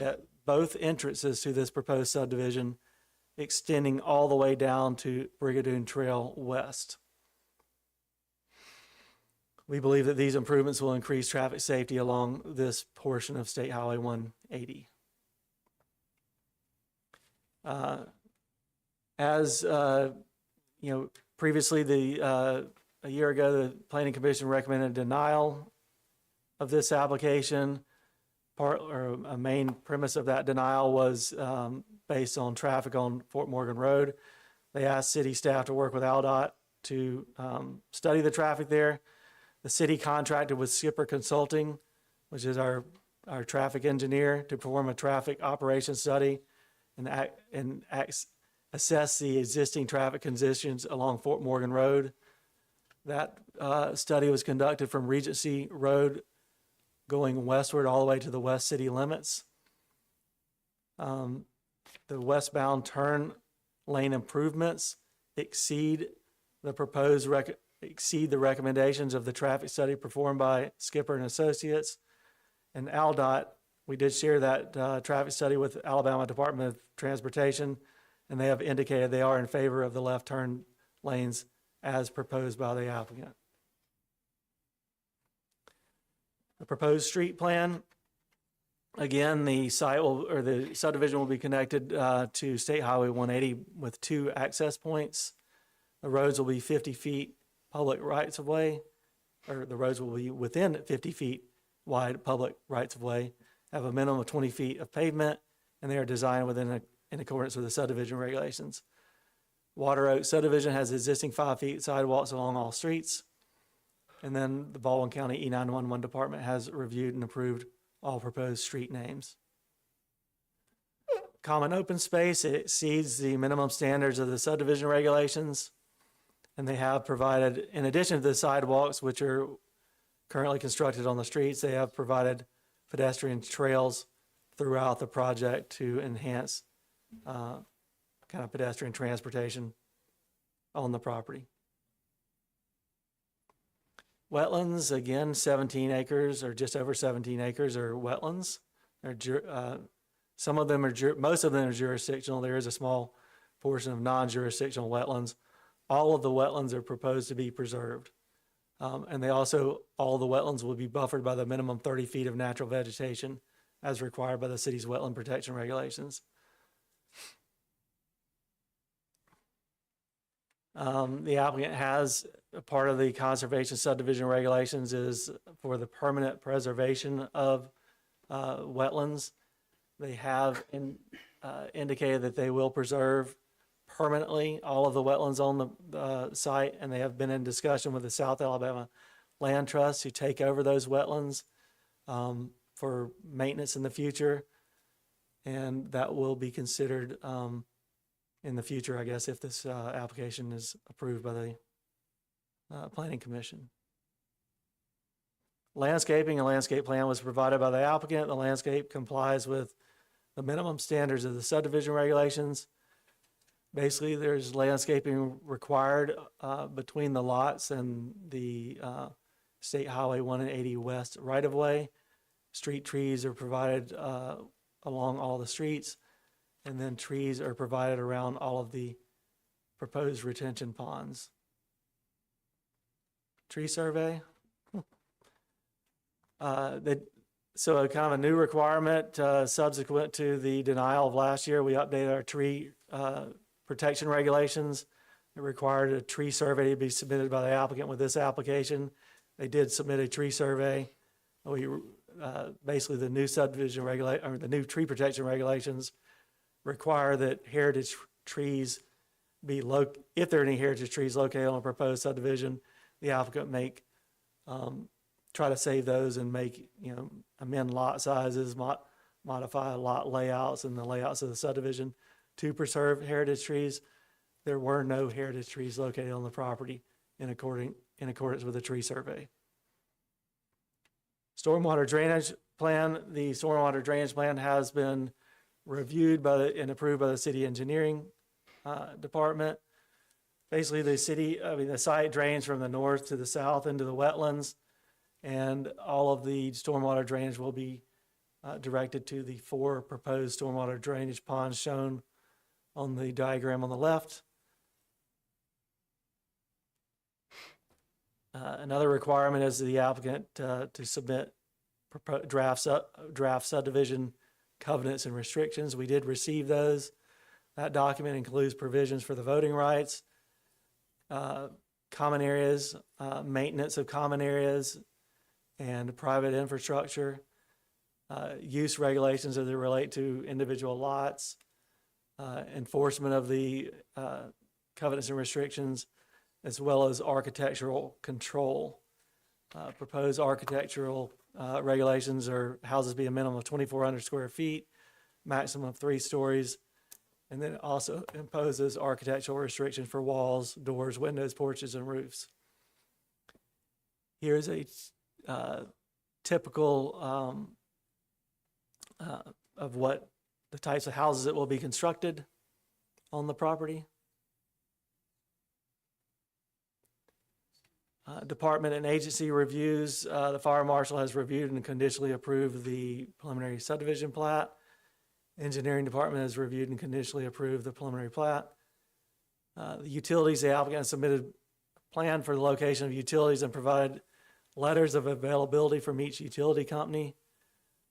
at both entrances to this proposed subdivision, extending all the way down to Brigadoon Trail West. We believe that these improvements will increase traffic safety along this portion of State Highway 180. Previously, a year ago, the Planning Commission recommended denial of this application. A main premise of that denial was based on traffic on Fort Morgan Road. They asked city staff to work with AlDOT to study the traffic there. The city contracted with Skipper Consulting, which is our traffic engineer, to perform a traffic operations study and assess the existing traffic conditions along Fort Morgan Road. That study was conducted from Regency Road going westward all the way to the west city limits. The westbound turn lane improvements exceed the recommendations of the traffic study performed by Skipper and Associates. And AlDOT, we did share that traffic study with Alabama Department of Transportation, and they have indicated they are in favor of the left turn lanes as proposed by the applicant. The proposed street plan, again, the subdivision will be connected to State Highway 180 with 2 access points. The roads will be 50 feet public rights of way, or the roads will be within 50 feet wide public rights of way, have a minimum of 20 feet of pavement, and they are designed in accordance with the subdivision regulations. Water Oaks subdivision has existing 5 feet sidewalks along all streets. And then the Baldwin County E911 department has reviewed and approved all proposed street names. Common open space, it exceeds the minimum standards of the subdivision regulations. And they have provided, in addition to the sidewalks, which are currently constructed on the streets, they have provided pedestrian trails throughout the project to enhance kind of pedestrian transportation on the property. Wetlands, again, 17 acres or just over 17 acres are wetlands. Some of them are, most of them are jurisdictional. There is a small portion of non-jurisdictional wetlands. All of the wetlands are proposed to be preserved. And they also, all the wetlands will be buffered by the minimum 30 feet of natural vegetation as required by the city's wetland protection regulations. The applicant has, a part of the conservation subdivision regulations is for the permanent preservation of wetlands. They have indicated that they will preserve permanently all of the wetlands on the site, and they have been in discussion with the South Alabama Land Trust to take over those wetlands for maintenance in the future. And that will be considered in the future, I guess, if this application is approved by the Planning Commission. Landscaping, a landscape plan was provided by the applicant. The landscape complies with the minimum standards of the subdivision regulations. Basically, there's landscaping required between the lots and the State Highway 180 West right-of-way. Street trees are provided along all the streets, and then trees are provided around all of the proposed retention ponds. Tree survey. So a kind of a new requirement subsequent to the denial of last year, we updated our tree protection regulations. It required a tree survey to be submitted by the applicant with this application. They did submit a tree survey. We basically the new subdivision the new tree protection regulations require that heritage trees be if there are any heritage trees located on a proposed subdivision, the applicant make try to save those and make, amend lot sizes, modify lot layouts and the layouts of the subdivision to preserve heritage trees. There were no heritage trees located on the property in accordance with the tree survey. Stormwater drainage plan. The stormwater drainage plan has been reviewed and approved by the city engineering department. Basically, the site drains from the north to the south into the wetlands, and all of the stormwater drainage will be directed to the 4 proposed stormwater drainage ponds shown on the diagram on the left. Another requirement is the applicant to submit draft subdivision covenants and restrictions. We did receive those. That document includes provisions for the voting rights, common areas, maintenance of common areas, and private infrastructure, use regulations as they relate to individual lots, enforcement of the covenants and restrictions, as well as architectural control. Proposed architectural regulations are houses be a minimum of 2,400 square feet, maximum of 3 stories, and then it also imposes architectural restrictions for walls, doors, windows, porches, and roofs. Here's a typical of what the types of houses that will be constructed on the property. Department and agency reviews. The fire marshal has reviewed and conditionally approved the preliminary subdivision plat. Engineering department has reviewed and conditionally approved the preliminary plat. The utilities, the applicant submitted a plan for the location of utilities and provided letters of availability from each utility company.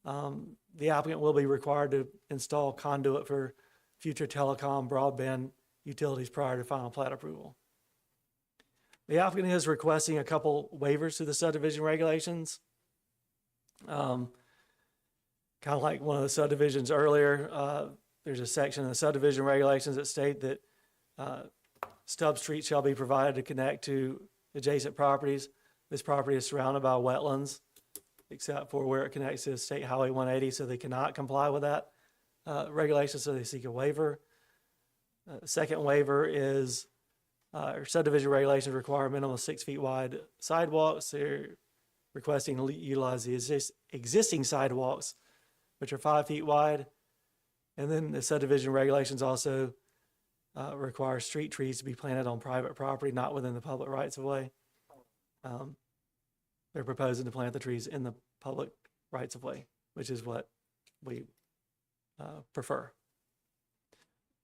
The applicant will be required to install conduit for future telecom broadband utilities prior to final plat approval. The applicant is requesting a couple waivers to the subdivision regulations. Kind of like one of the subdivisions earlier, there's a section in the subdivision regulations that state that stub streets shall be provided to connect to adjacent properties. This property is surrounded by wetlands, except for where it connects to State Highway 180, so they cannot comply with that regulation, so they seek a waiver. Second waiver is subdivision regulations require a minimum of 6 feet wide sidewalks. They're requesting to utilize the existing sidewalks, which are 5 feet wide. And then the subdivision regulations also require street trees to be planted on private property, not within the public rights of way. They're proposing to plant the trees in the public rights of way, which is what we prefer.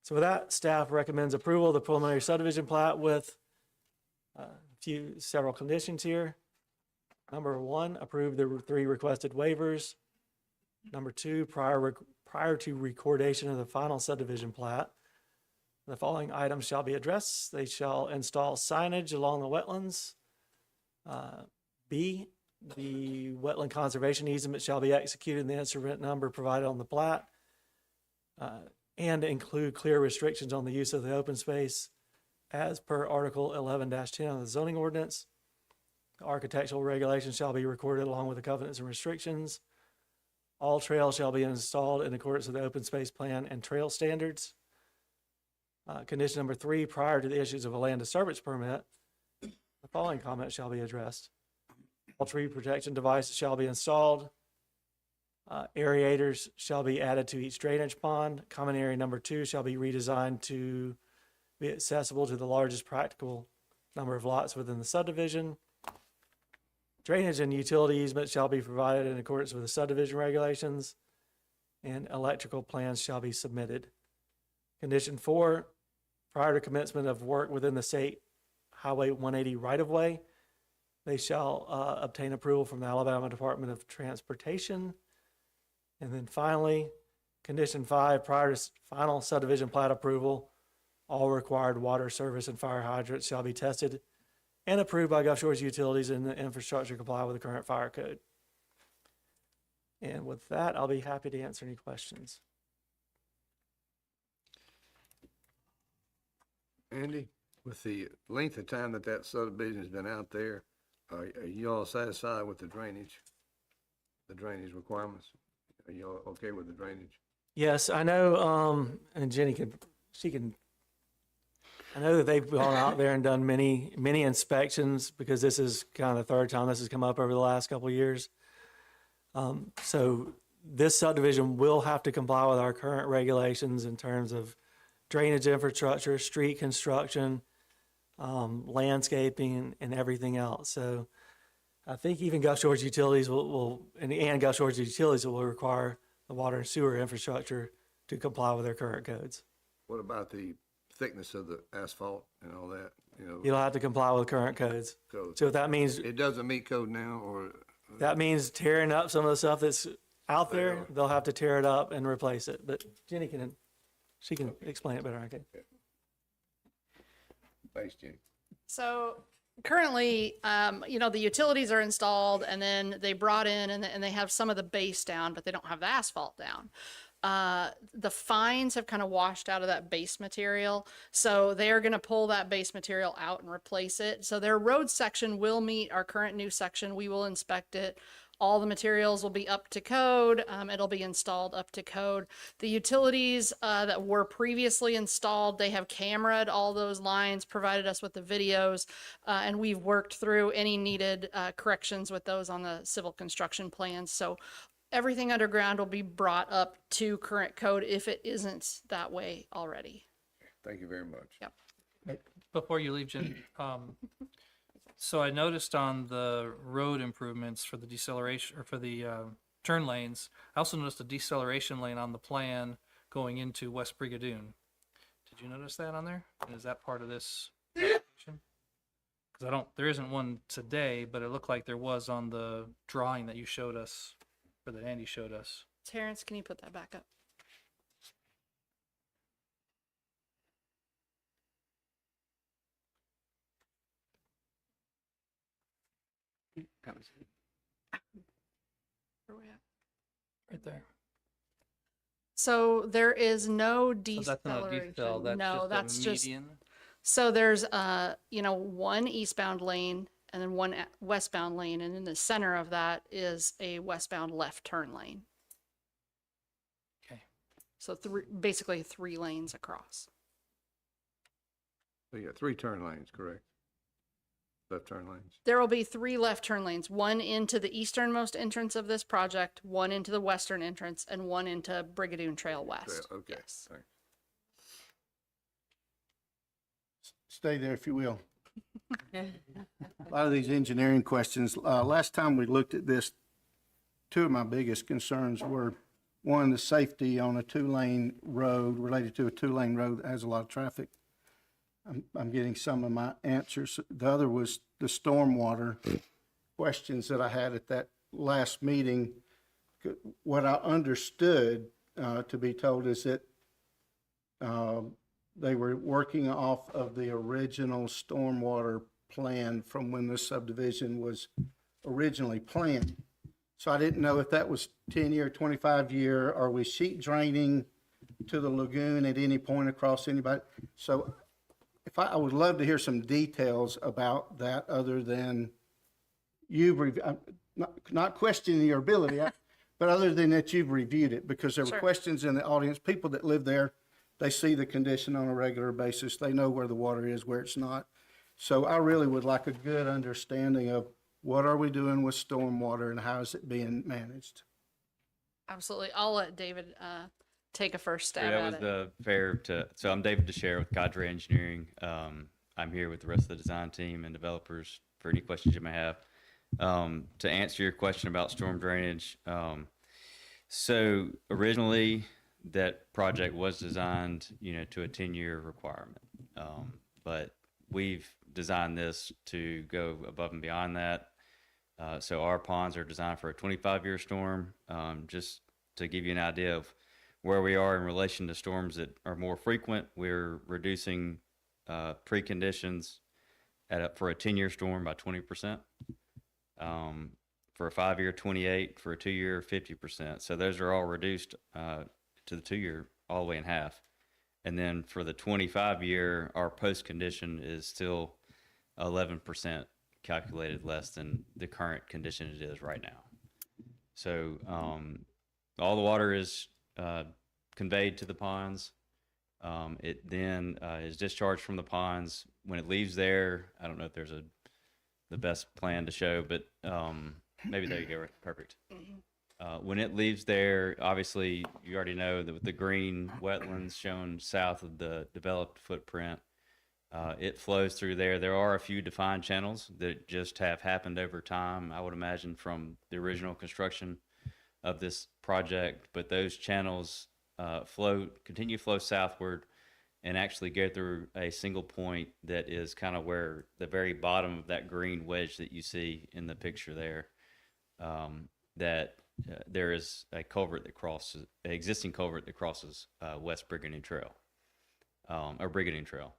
So with that, staff recommends approval of the preliminary subdivision plat with several conditions here. Number one, approve the 3 requested waivers. Number two, prior to recordation of the final subdivision plat, the following items shall be addressed. They shall install signage along the wetlands. B, the wetland conservation easement shall be executed in the instrument number provided on the plat, and include clear restrictions on the use of the open space as per Article 11-10 of the zoning ordinance. The architectural regulations shall be recorded along with the covenants and restrictions. All trails shall be installed in accordance with the open space plan and trail standards. Condition number 3, prior to the issuance of a land disturbance permit, the following comments shall be addressed. All tree protection devices shall be installed. Aerators shall be added to each drainage pond. Common area number 2 shall be redesigned to be accessible to the largest practical number of lots within the subdivision. Drainage and utility easements shall be provided in accordance with the subdivision regulations, and electrical plans shall be submitted. Condition 4, prior to commencement of work within the state Highway 180 right-of-way, they shall obtain approval from the Alabama Department of Transportation. And then finally, condition 5, prior to final subdivision plat approval, all required water service and fire hydrants shall be tested and approved by Gulf Shores Utilities, and the infrastructure comply with the current fire code. And with that, I'll be happy to answer any questions. Andy, with the length of time that that subdivision has been out there, are you all satisfied with the drainage requirements? Are you all okay with the drainage? Yes, I know, and Jenny I know that they've gone out there and done many inspections, because this is kind of the third time this has come up over the last couple of years. So this subdivision will have to comply with our current regulations in terms of drainage infrastructure, street construction, landscaping, and everything else. So I think even Gulf Shores Utilities and Gulf Shores Utilities will require the water and sewer infrastructure to comply with their current codes. What about the thickness of the asphalt and all that, You'll have to comply with current codes. Code. So if that means, It doesn't meet code now, or? that means tearing up some of the stuff that's out there, they'll have to tear it up and replace it. But Jenny can explain it better, I can. Thanks, Jenny. So currently, the utilities are installed, and then they brought in and they have some of the base down, but they don't have the asphalt down. The fines have kind of washed out of that base material. So they are going to pull that base material out and replace it. So their road section will meet our current new section. We will inspect it. All the materials will be up to code. It'll be installed up to code. The utilities that were previously installed, they have cameraed all those lines, provided us with the videos, and we've worked through any needed corrections with those on the civil construction plans. So everything underground will be brought up to current code if it isn't that way already. Thank you very much. Yep. Before you leave, Jen, so I noticed on the road improvements for the deceleration, or for the turn lanes, I also noticed a deceleration lane on the plan going into West Brigadoon. Did you notice that on there? And is that part of this application? Because there isn't one today, but it looked like there was on the drawing that you showed us, or that Andy showed us. Terrence, can you put that back up? Where we at? Right there. So there is no So that's not a deceleration. decel, that's No, just that's a just, median? so there's one eastbound lane and then one westbound lane, and in the center of that is a westbound left turn lane. Okay. So basically 3 lanes across. So you got 3 turn lanes, correct? Left turn lanes. There will be 3 left turn lanes, one into the easternmost entrance of this project, one into the western entrance, and one into Brigadoon Trail West. Okay, Yes. thanks. Stay there if you will. A lot of these engineering questions, last time we looked at this, 2 of my biggest concerns were, one, the safety on a 2-lane road, related to a 2-lane road that has a lot of traffic. I'm getting some of my answers. The other was the stormwater questions that I had at that last meeting. What I understood, to be told is that, they were working off of the original stormwater plan from when the subdivision was originally planned. So I didn't know if that was 10-year, 25-year, are we sheet draining to the lagoon at any point across anybody? So if I would love to hear some details about that other than I'm not questioning your ability, but other than that you've reviewed it, because there were Sure. questions in the audience, people that live there, they see the condition on a regular basis. They know where the water is, where it's not. So I really would like a good understanding of what are we doing with stormwater and how is it being managed? Absolutely. I'll let David take a first stab That at was it. fair to, so I'm David DeShare with Cadre Engineering. I'm here with the rest of the design team and developers for any questions you may have. To answer your question about storm drainage, so originally that project was designed, to a 10-year requirement. But we've designed this to go above and beyond that. So our ponds are designed for a 25-year storm. Just to give you an idea of where we are in relation to storms that are more frequent, we're reducing preconditions for a 10-year storm by 20%. For a 5-year, 28, for a 2-year, 50%. So those are all reduced to the 2-year all the way in half. And then for the 25-year, our post condition is still 11% calculated less than the current condition it is right now. So all the water is conveyed to the ponds. It then is discharged from the ponds. When it leaves there, I don't know if there's the best plan to show, but maybe there you go, perfect. When it leaves there, obviously, you already know that with the green wetlands shown south of the developed footprint, it flows through there. There are a few defined channels that just have happened over time, I would imagine, from the original construction of this project, but those channels continue to flow southward and actually go through a single point that is kind of where the very bottom of that green wedge that you see in the picture there, there is a culvert that crosses, an existing culvert that crosses West Brigandine Trail, or Brigandine Trail.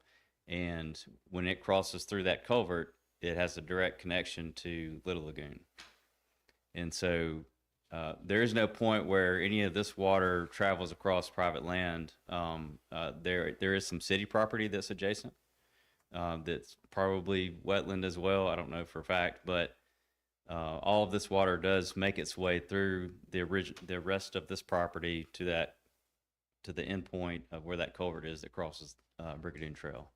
And when it crosses through that culvert, it has a direct connection to Little Lagoon. And so there is no point where any of this water travels across private land. There is some city property that's adjacent, that's probably wetland as well. I don't know for a fact, but all of this water does make its way through the rest of this property to the end point of where that culvert is that crosses Brigandine Trail,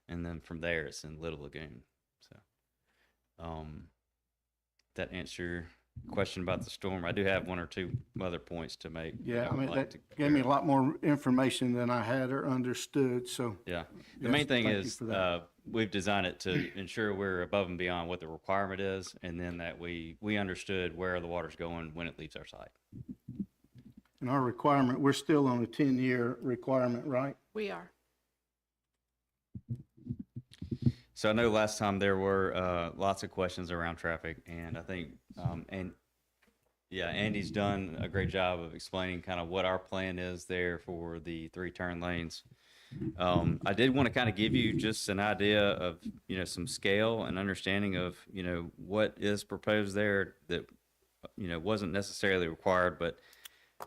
and then from there it's in Little Lagoon. So, that answer your question about the storm. I do have one or two other points to make. Yeah, I mean, like that gave me a lot more information than I had or understood, so. Yeah. The yes, main thing thank you is, for that. we've designed it to ensure we're above and beyond what the requirement is, and then that we understood where the water's going when it leaves our site. And our requirement, we're still on a 10-year requirement, right? We are. So I know last time there were lots of questions around traffic, and I think, Andy's done a great job of explaining kind of what our plan is there for the 3 turn lanes. I did want to kind of give you just an idea of, some scale and understanding of, what is proposed there that, wasn't necessarily required, but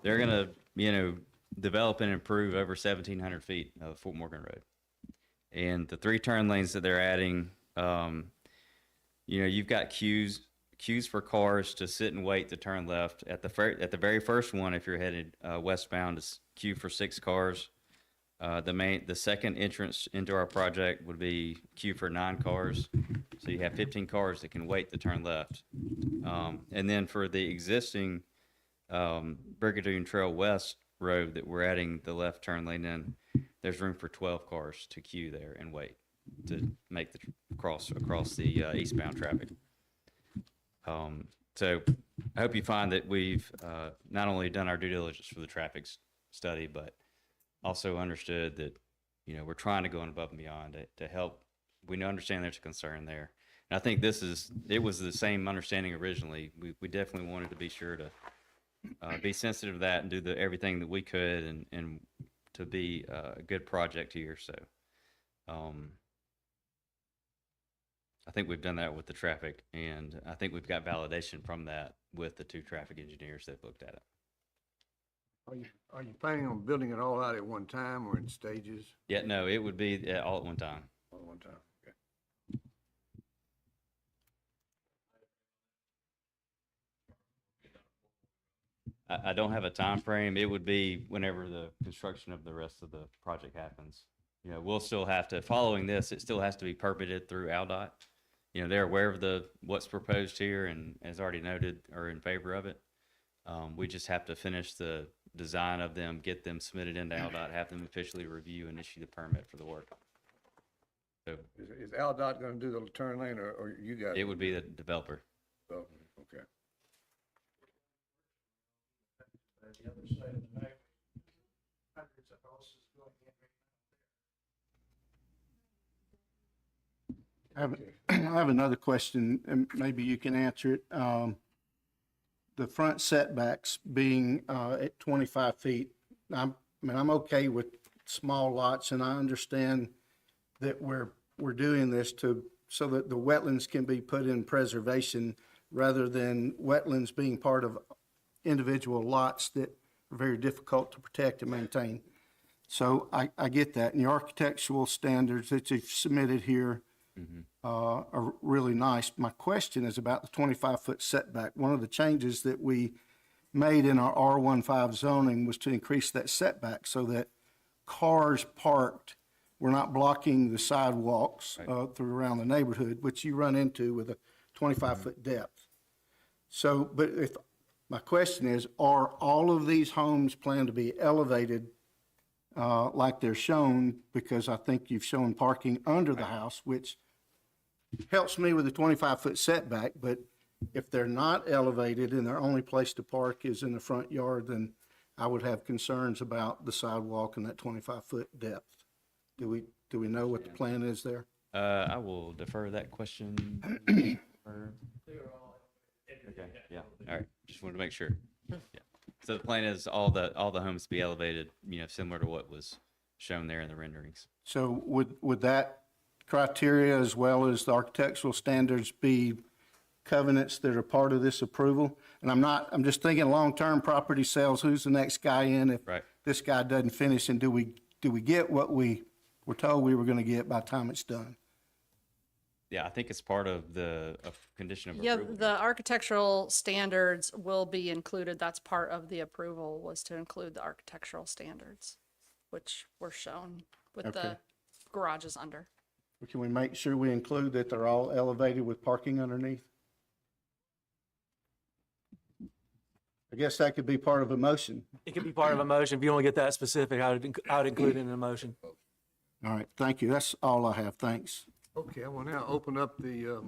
they're going to, develop and improve over 1,700 feet of Fort Morgan Road. And the 3 turn lanes that they're adding, you've got queues for cars to sit and wait to turn left. At the very first one, if you're headed westbound, it's queue for 6 cars. The second entrance into our project would be queue for 9 cars. So you have 15 cars that can wait to turn left. And then for the existing Brigandine Trail West road that we're adding the left turn lane in, there's room for 12 cars to queue there and wait to make the cross across the eastbound traffic. So I hope you find that we've not only done our due diligence for the traffic study, but also understood that, we're trying to go above and beyond to help. We understand there's a concern there. And I think it was the same understanding originally. We definitely wanted to be sure to be sensitive to that and do everything that we could and to be a good project here. So I think we've done that with the traffic, and I think we've got validation from that with the 2 traffic engineers that looked at it. Are you planning on building it all out at one time or in stages? Yeah, no, it would be all at one time. All at one time, okay. I don't have a time frame. It would be whenever the construction of the rest of the project happens. We'll still have to, following this, it still has to be permitted through ALDOT. They're aware of what's proposed here and as already noted are in favor of it. We just have to finish the design of them, get them submitted into ALDOT, have them officially review and issue the permit for the work. So Is AlDOT gonna do the turn lane or you guys? it would be the developer. Oh, okay. The other side of the highway, hundreds of houses going in. I have another question, and maybe you can answer it. The front setbacks being at 25 feet, I'm okay with small lots, and I understand that we're doing this so that the wetlands can be put in preservation rather than wetlands being part of individual lots that are very difficult to protect and maintain. So I get that, and the architectural standards that you've submitted here are really nice. My question is about the 25-foot setback. One of the changes that we made in our R15 zoning was to increase that setback so that cars parked were not blocking the sidewalks through around the neighborhood, which you run into with a 25-foot depth. So, but my question is, are all of these homes planned to be elevated like they're shown? Because I think you've shown parking under the house, which helps me with the 25-foot setback, but if they're not elevated and their only place to park is in the front yard, then I would have concerns about the sidewalk and that 25-foot depth. Do we know what the plan is there? I will defer that question. Okay, yeah, all right, just wanted to make sure. Yeah. So the plan is all the homes be elevated, similar to what was shown there in the renderings. So would that criteria as well as the architectural standards be covenants that are part of this approval? And I'm just thinking long-term property sales, who's the next guy in if this guy doesn't finish, and do we get what we were told we were gonna get by the time it's done? Yeah, I think it's part of the condition of Yeah, approval. the architectural standards will be included. That's part of the approval, was to include the architectural standards, which were shown with the Okay. garages under. Can we make sure we include that they're all elevated with parking underneath? I guess that could be part of a motion. It could be part of a motion. If you want to get that specific, I would include it in a motion. All right, thank you. That's all I have. Thanks. Okay, I will now open up the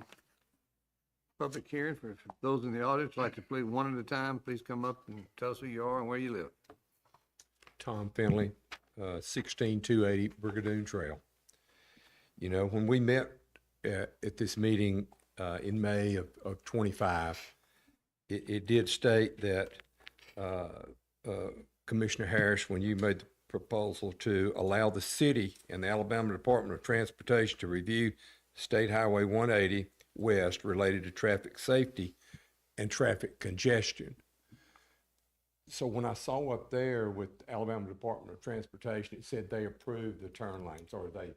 public hearing for those in the audience who'd like to please one at a time. Please come up and tell us who you are and where you live. Tom Finley, 16280 Brigadoon Trail. When we met at this meeting in May of 25, it did state that Commissioner Harris, when you made the proposal to allow the city and the Alabama Department of Transportation to review State Highway 180 West related to traffic safety and traffic congestion. So when I saw up there with Alabama Department of Transportation, it said they approved the turn lanes, or they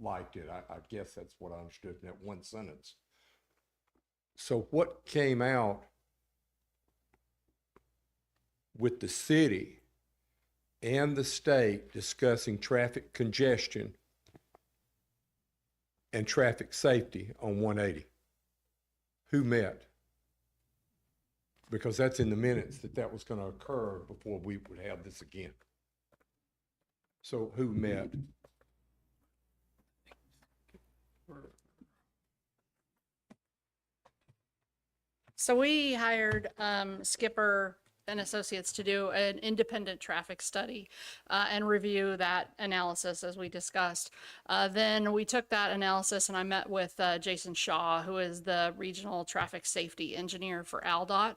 liked it. I guess that's what I understood in that one sentence. So what came out with the city and the state discussing traffic congestion and traffic safety on 180? Who met? Because that's in the minutes that was going to occur before we would have this again. So who met? So we hired Skipper and Associates to do an independent traffic study and review that analysis as we discussed. Then we took that analysis and I met with Jason Shaw, who is the regional traffic safety engineer for ALDOT.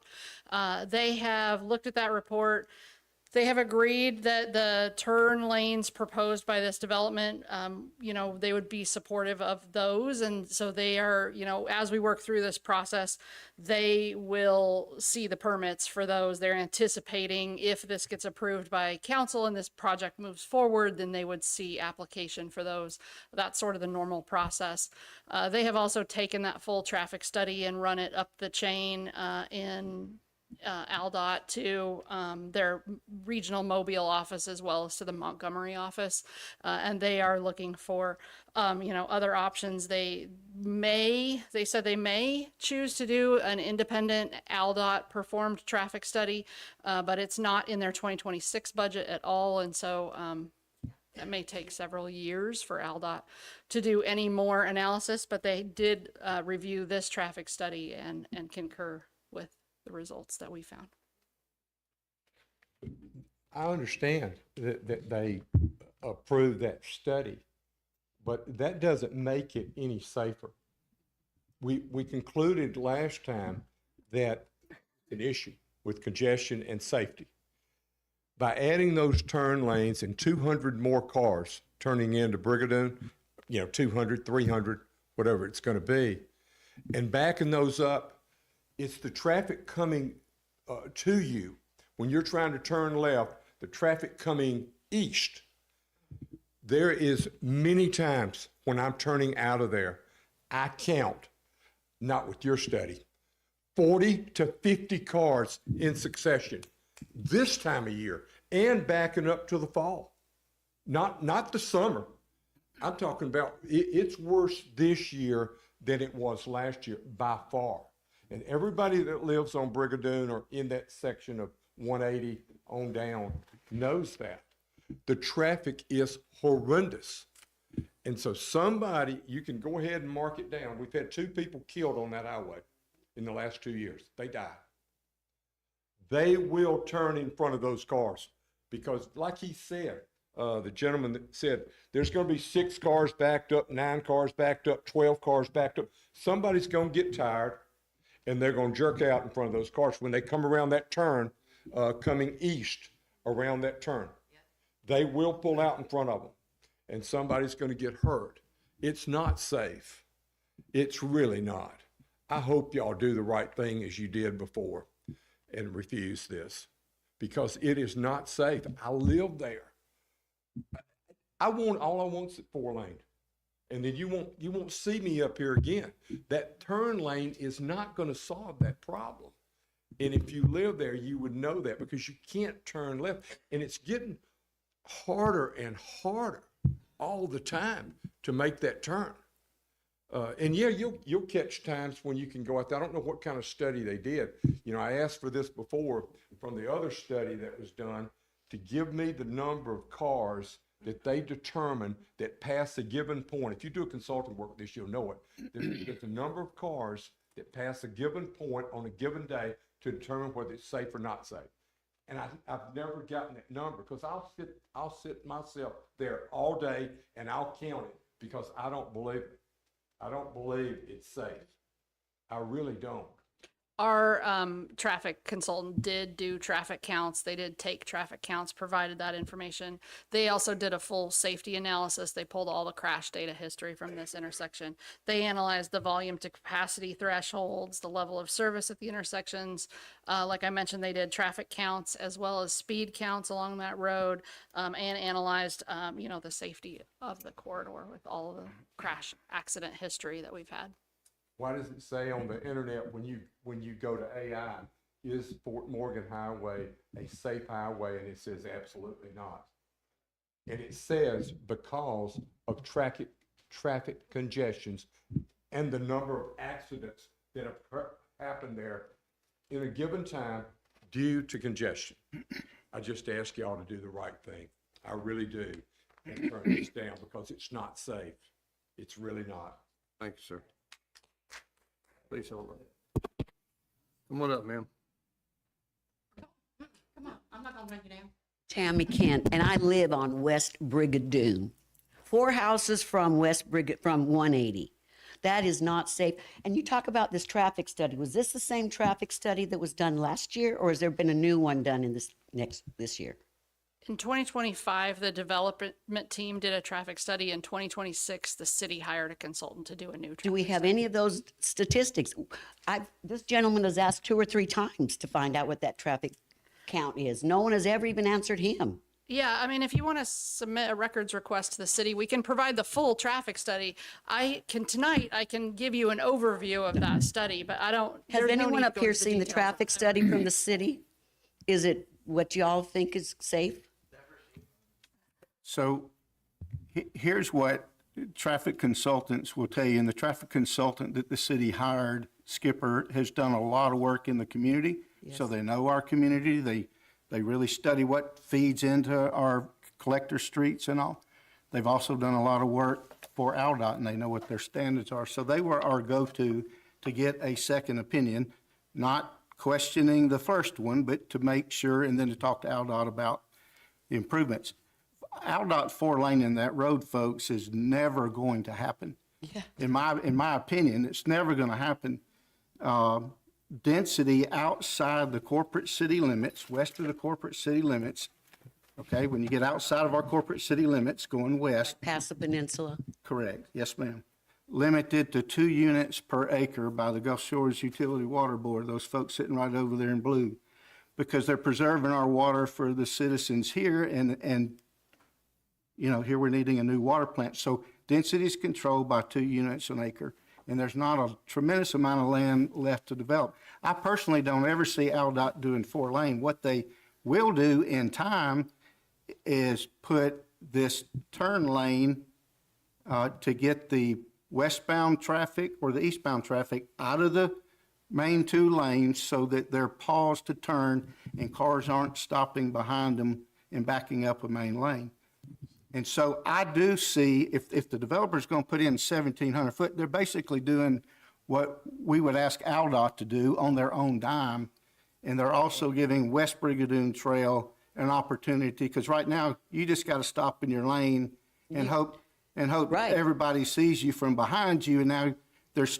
They have looked at that report. They have agreed that the turn lanes proposed by this development, they would be supportive of those. And so they are, as we work through this process, they will see the permits for those. They're anticipating if this gets approved by council and this project moves forward, then they would see application for those. That's sort of the normal process. They have also taken that full traffic study and run it up the chain in ALDOT to their regional Mobile office as well as to the Montgomery office. And they are looking for, other options. They said they may choose to do an independent ALDOT performed traffic study, but it's not in their 2026 budget at all. And so that may take several years for ALDOT to do any more analysis, but they did review this traffic study and concur with the results that we found. I understand that they approved that study, but that doesn't make it any safer. We concluded last time that an issue with congestion and safety. By adding those turn lanes and 200 more cars turning into Brigadoon, 200, 300, whatever it's going to be, and backing those up, it's the traffic coming to you. When you're trying to turn left, the traffic coming east. There is many times when I'm turning out of there, I count, not with your study, 40 to 50 cars in succession this time of year and backing up to the fall. Not the summer. I'm talking about it's worse this year than it was last year by far. And everybody that lives on Brigadoon or in that section of 180 on down knows that. The traffic is horrendous. And so you can go ahead and mark it down. We've had 2 people killed on that highway in the last 2 years. They died. They will turn in front of those cars because like he said, the gentleman that said, there's going to be 6 cars backed up, 9 cars backed up, 12 cars backed up. Somebody's going to get tired and they're going to jerk out in front of those cars. When they come around that turn, coming east around that turn, they will pull out in front of them and somebody's going to get hurt. It's not safe. It's really not. I hope y'all do the right thing as you did before and refuse this because it is not safe. I live there. All I want is 4 lane. And then you won't see me up here again. That turn lane is not going to solve that problem. And if you live there, you would know that because you can't turn left. And it's getting harder and harder all the time to make that turn. And yeah, you'll catch times when you can go out there. I don't know what kind of study they did. I asked for this before from the other study that was done to give me the number of cars that they determine that pass a given point. If you do a consulting work with this, you'll know it. There's the number of cars that pass a given point on a given day to determine whether it's safe or not safe. And I've never gotten that number because I'll sit myself there all day and I'll count it because I don't believe it. I don't believe it's safe. I really don't. Our traffic consultant did do traffic counts. They did take traffic counts, provided that information. They also did a full safety analysis. They pulled all the crash data history from this intersection. They analyzed the volume to capacity thresholds, the level of service at the intersections. Like I mentioned, they did traffic counts as well as speed counts along that road and analyzed, the safety of the corridor with all of the crash accident history that we've had. Why does it say on the internet when you go to AI, is Fort Morgan Highway a safe highway? And it says absolutely not. And it says because of traffic congestions and the number of accidents that have happened there in a given time due to congestion. I just ask y'all to do the right thing. I really do. And turn this down because it's not safe. It's really not. Thank you, sir. Please hold on. Come on up, ma'am. I'm not gonna run you down. Tammy Kent, and I live on West Brigadoon. 4 houses from from 180. That is not safe. And you talk about this traffic study. Was this the same traffic study that was done last year, or has there been a new one done in this year? In 2025, the development team did a traffic study. In 2026, the city hired a consultant to do a new. Do we have any of those statistics? This gentleman has asked 2 or 3 times to find out what that traffic count is. No one has ever even answered him. Yeah, I mean, if you want to submit a records request to the city, we can provide the full traffic study. Tonight, I can give you an overview of that study, but I don't. Has there's no anyone need up to go here into the seen the details. traffic study from the city? Is it what y'all think is safe? So here's what traffic consultants will tell you. And the traffic consultant that the city hired, Skipper, has done a lot of work in the community. So they know our community. They really study what feeds into our collector streets and all. They've also done a lot of work for ALDOT, and they know what their standards are. So they were our go-to to get a second opinion, not questioning the first one, but to make sure, and then to talk to ALDOT about the improvements. ALDOT 4-lane in that road, folks, is never going to happen. Yeah. In my opinion, it's never going to happen. Density outside the corporate city limits, west of the corporate city limits, okay, when you get outside of our corporate city limits going west. Past the peninsula? Correct, yes, ma'am. Limited to 2 units per acre by the Gulf Shores Utility Water Board, those folks sitting right over there in blue, because they're preserving our water for the citizens here, and you know, here we're needing a new water plant. So density is controlled by 2 units an acre, and there's not a tremendous amount of land left to develop. I personally don't ever see ALDOT doing 4-lane. What they will do in time is put this turn lane to get the westbound traffic or the eastbound traffic out of the main 2 lanes so that they're paused to turn and cars aren't stopping behind them and backing up a main lane. And so I do see, if the developer's going to put in 1,700 foot, they're basically doing what we would ask ALDOT to do on their own dime. And they're also giving West Brigadoon Trail an opportunity, because right now, you just got to stop in your lane and hope everybody sees you from behind you. And now there's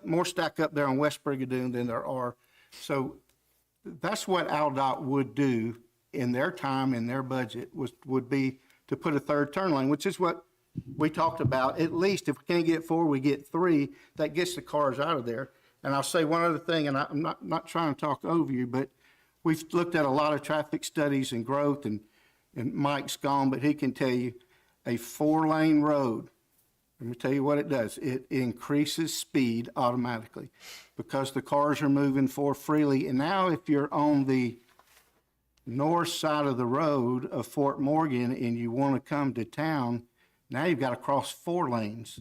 more stack up there on West Brigadoon than there are. So that's what ALDOT would do in their time, in their budget, would be to put a 3rd turn lane, which is what we talked about. At least if we can't get 4, we get 3. That gets the cars out of there. And I'll say one other thing, and I'm not trying to talk over you, but we've looked at a lot of traffic studies and growth, and Mike's gone, but he can tell you a 4-lane road, let me tell you what it does. It increases speed automatically because the cars are moving forward freely. And now if you're on the north side of the road of Fort Morgan and you want to come to town, now you've got to cross 4 lanes.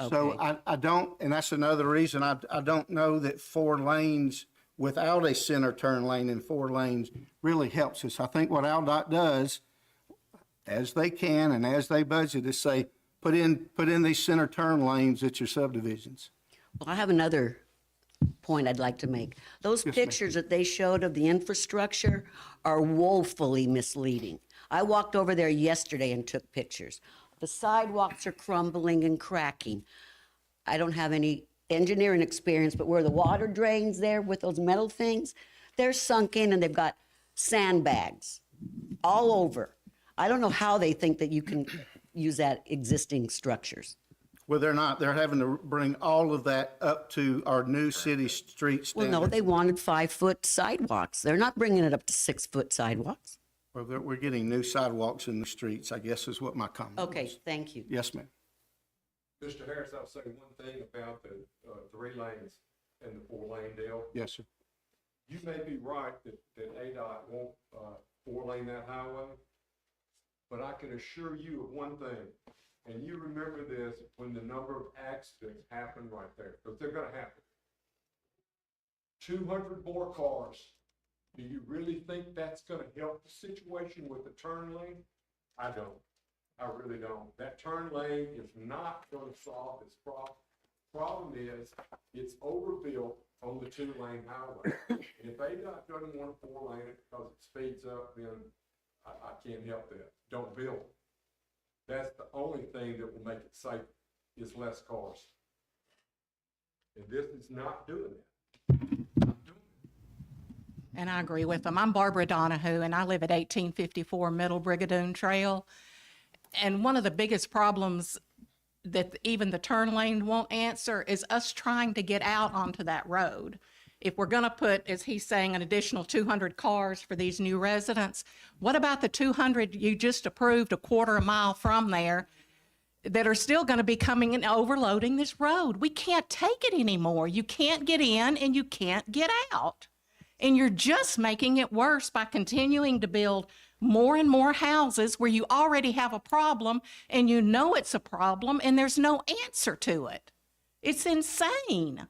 So I don't, and that's another reason I don't know that 4 lanes without a center turn lane and 4 lanes really helps us. I think what ALDOT does, as they can and as they budget, is say, put in these center turn lanes at your subdivisions. Well, I have another point I'd like to make. Those pictures that they showed of the infrastructure are woefully misleading. I walked over there yesterday and took pictures. The sidewalks are crumbling and cracking. I don't have any engineering experience, but where the water drains there with those metal things, they're sunk in and they've got sandbags all over. I don't know how they think that you can use that existing structures. Well, they're not. They're having to bring all of that up to our new city street Well, standards. no, they wanted 5-foot sidewalks. They're not bringing it up to 6-foot sidewalks. Well, we're getting new sidewalks in the streets, I guess is what my comment was. Okay, thank you. Yes, ma'am. Mr. Harris, I'll say one thing about the 3 lanes and the 4-lane deal. Yes, sir. You may be right that ADOT won't 4-lane that highway, but I can assure you of one thing, and you remember this when the number of accidents happen right there, because they're going to happen. 200 more cars. Do you really think that's going to help the situation with the turn lane? I don't. I really don't. That turn lane is not going to solve this problem. Problem is, it's overbuilt on the 2-lane highway. And if ADOT doesn't want to 4-lane it because it speeds up, then I can't help that. Don't build it. That's the only thing that will make it safer, is less cars. And this is not doing that. And I agree with them. I'm Barbara Donahue, and I live at 1854 Middle Brigadoon Trail. And one of the biggest problems that even the turn lane won't answer is us trying to get out onto that road. If we're going to put, as he's saying, an additional 200 cars for these new residents, what about the 200 you just approved a quarter a mile from there that are still going to be coming and overloading this road? We can't take it anymore. You can't get in and you can't get out. And you're just making it worse by continuing to build more and more houses where you already have a problem and you know it's a problem and there's no answer to it. It's insane.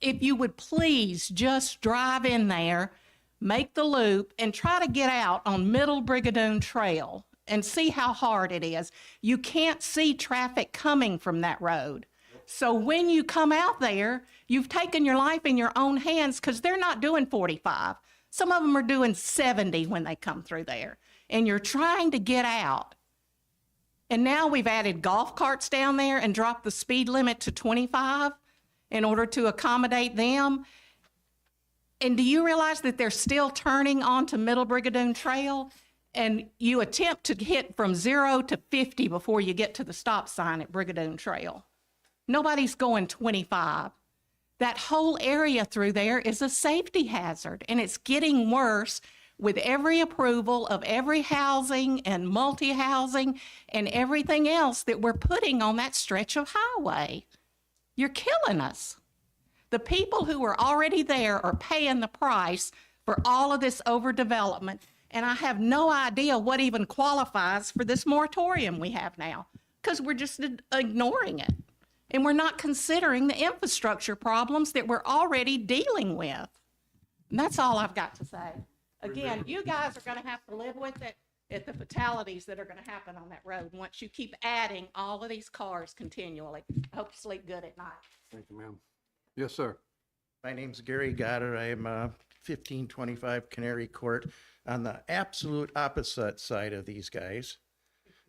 If you would please just drive in there, make the loop, and try to get out on Middle Brigadoon Trail and see how hard it is. You can't see traffic coming from that road. So when you come out there, you've taken your life in your own hands because they're not doing 45. Some of them are doing 70 when they come through there. And you're trying to get out. And now we've added golf carts down there and dropped the speed limit to 25 in order to accommodate them. And do you realize that they're still turning onto Middle Brigadoon Trail? And you attempt to hit from 0 to 50 before you get to the stop sign at Brigadoon Trail. Nobody's going 25. That whole area through there is a safety hazard, and it's getting worse with every approval of every housing and multi-housing and everything else that we're putting on that stretch of highway. You're killing us. The people who are already there are paying the price for all of this overdevelopment, and I have no idea what even qualifies for this moratorium we have now, because we're just ignoring it. And we're not considering the infrastructure problems that we're already dealing with. And that's all I've got to say. Again, you guys are going to have to live with it at the fatalities that are going to happen on that road once you keep adding all of these cars continually. I hope you sleep good at night. Thank you, ma'am. Yes, sir. My name's Gary Goddard. I am 1525 Canary Court on the absolute opposite side of these guys.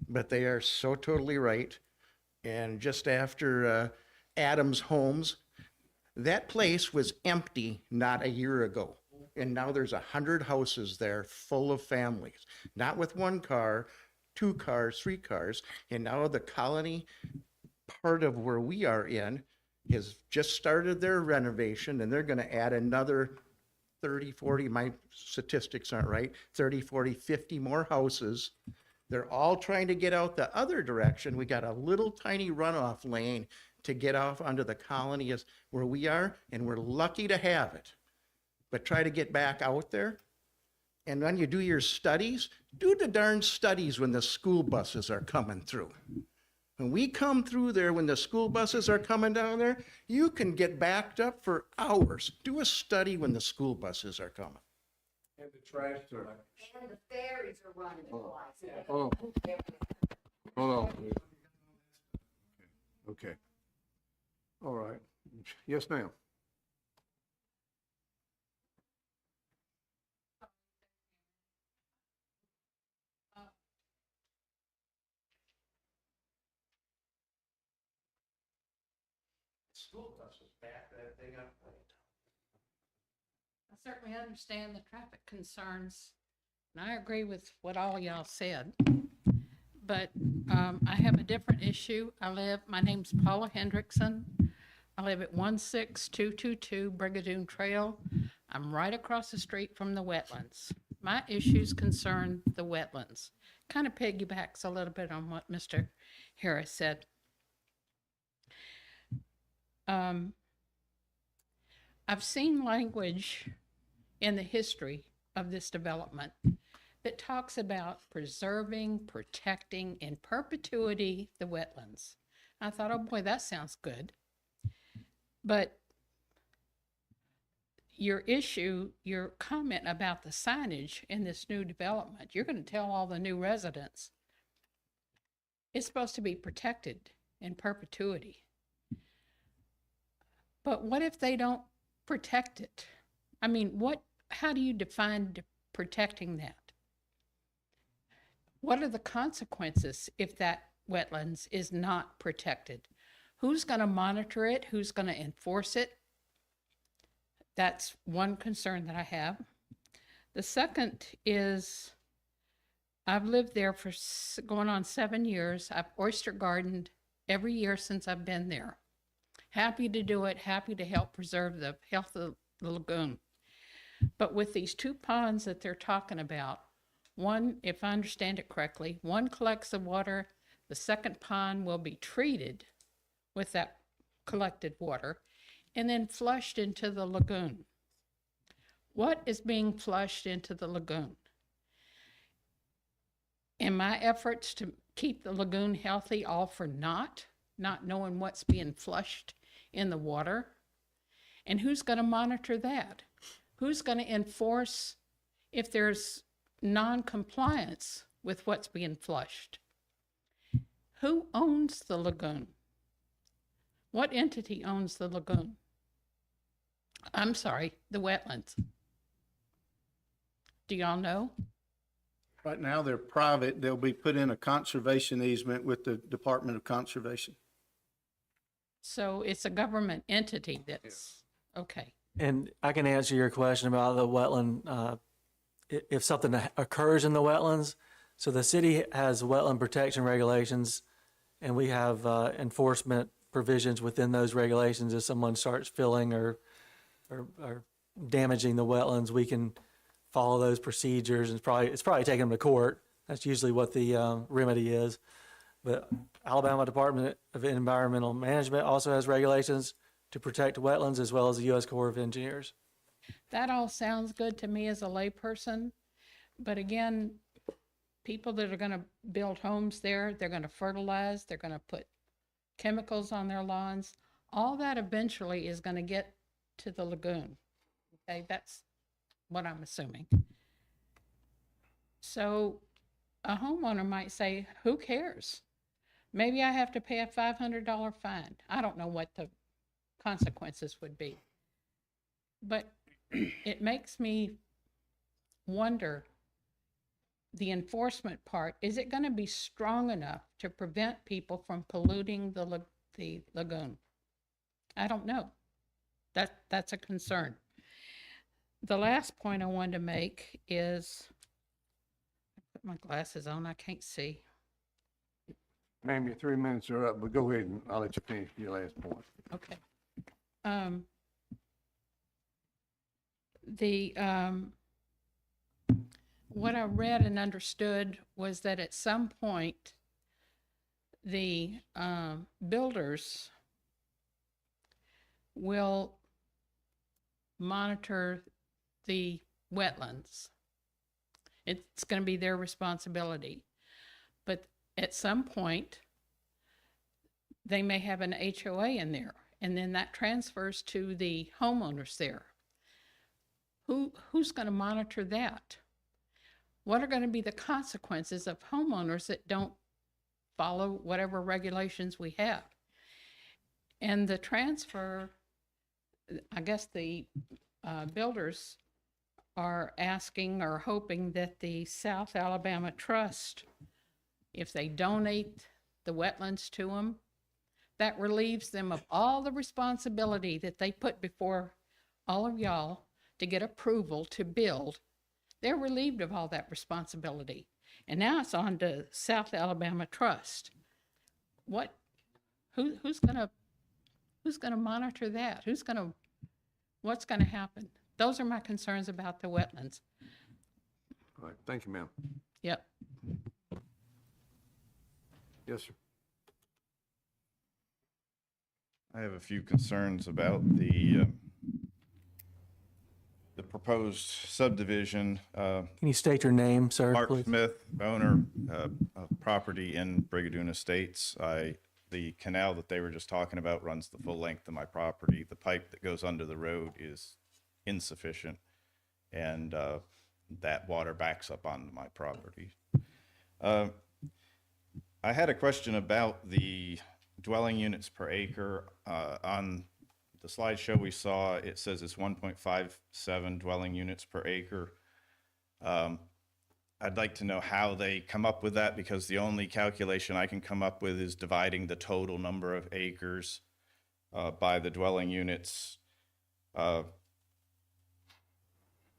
But they are so totally right. And just after Adams Homes, that place was empty not a year ago. And now there's 100 houses there full of families, not with 1 car, 2 cars, 3 cars. And now the Colony part of where we are in has just started their renovation, and they're going to add another 30, 40, my statistics aren't right, 30, 40, 50 more houses. They're all trying to get out the other direction. We got a little tiny runoff lane to get off onto the Colony is where we are, and we're lucky to have it. But try to get back out there. And when you do your studies, do the darn studies when the school buses are coming through. When we come through there, when the school buses are coming down there, you can get backed up for hours. Do a study when the school buses are coming. And the trash truck. And the ferries are running twice. Hold on. Hold on. Okay. All right. Yes, ma'am. School buses back that thing up. I certainly understand the traffic concerns, and I agree with what all y'all said. But I have a different issue. My name's Paula Hendrickson. I live at 16222 Brigadoon Trail. I'm right across the street from the wetlands. My issues concern the wetlands. Kind of piggybacks a little bit on what Mr. Harris said. I've seen language in the history of this development that talks about preserving, protecting in perpetuity the wetlands. I thought, oh boy, that sounds good. But your comment about the signage in this new development, you're going to tell all the new residents it's supposed to be protected in perpetuity. But what if they don't protect it? I mean, how do you define protecting that? What are the consequences if that wetlands is not protected? Who's going to monitor it? Who's going to enforce it? That's one concern that I have. The second is I've lived there for going on 7 years. I've oyster gardened every year since I've been there. Happy to do it, happy to help preserve the health of the lagoon. But with these two ponds that they're talking about, one, if I understand it correctly, one collects the water, the second pond will be treated with that collected water and then flushed into the lagoon. What is being flushed into the lagoon? In my efforts to keep the lagoon healthy all for naught, not knowing what's being flushed in the water? And who's going to monitor that? Who's going to enforce if there's non-compliance with what's being flushed? Who owns the lagoon? What entity owns the lagoon? I'm sorry, the wetlands. Do y'all know? Right now, they're private. They'll be put in a conservation easement with the Department of Conservation. So it's a government entity that's, okay. And I can answer your question about the wetland, if something occurs in the wetlands. So the city has wetland protection regulations, and we have enforcement provisions within those regulations. If someone starts filling or damaging the wetlands, we can follow those procedures. And it's probably taking them to court. That's usually what the remedy is. But Alabama Department of Environmental Management also has regulations to protect wetlands, as well as the U.S. Corps of Engineers. That all sounds good to me as a layperson, but again, people that are going to build homes there, they're going to fertilize, they're going to put chemicals on their lawns. All that eventually is going to get to the lagoon. Okay, that's what I'm assuming. So a homeowner might say, who cares? Maybe I have to pay a $500 fine. I don't know what the consequences would be. But it makes me wonder, the enforcement part, is it going to be strong enough to prevent people from polluting the lagoon? I don't know. That's a concern. The last point I wanted to make is, I put my glasses on, I can't see. Ma'am, your 3 minutes are up, but go ahead and I'll let you finish your last point. Okay. What I read and understood was that at some point, the builders will monitor the wetlands. It's going to be their responsibility. But at some point, they may have an HOA in there, and then that transfers to the homeowners there. Who's going to monitor that? What are going to be the consequences of homeowners that don't follow whatever regulations we have? And the transfer, I guess the builders are asking or hoping that the South Alabama Trust, if they donate the wetlands to them, that relieves them of all the responsibility that they put before all of y'all to get approval to build. They're relieved of all that responsibility. And now it's on to South Alabama Trust. Who's gonna monitor that? What's gonna happen? Those are my concerns about the wetlands. All right, thank you, ma'am. Yep. Yes, sir. I have a few concerns about the proposed subdivision. Can you state your name, sir, Mark please? Smith, owner of property in Brigadoon Estates. The canal that they were just talking about runs the full length of my property. The pipe that goes under the road is insufficient, and that water backs up onto my property. I had a question about the dwelling units per acre on the slideshow we saw, it says it's 1.57 dwelling units per acre. I'd like to know how they come up with that, because the only calculation I can come up with is dividing the total number of acres by the dwelling units. And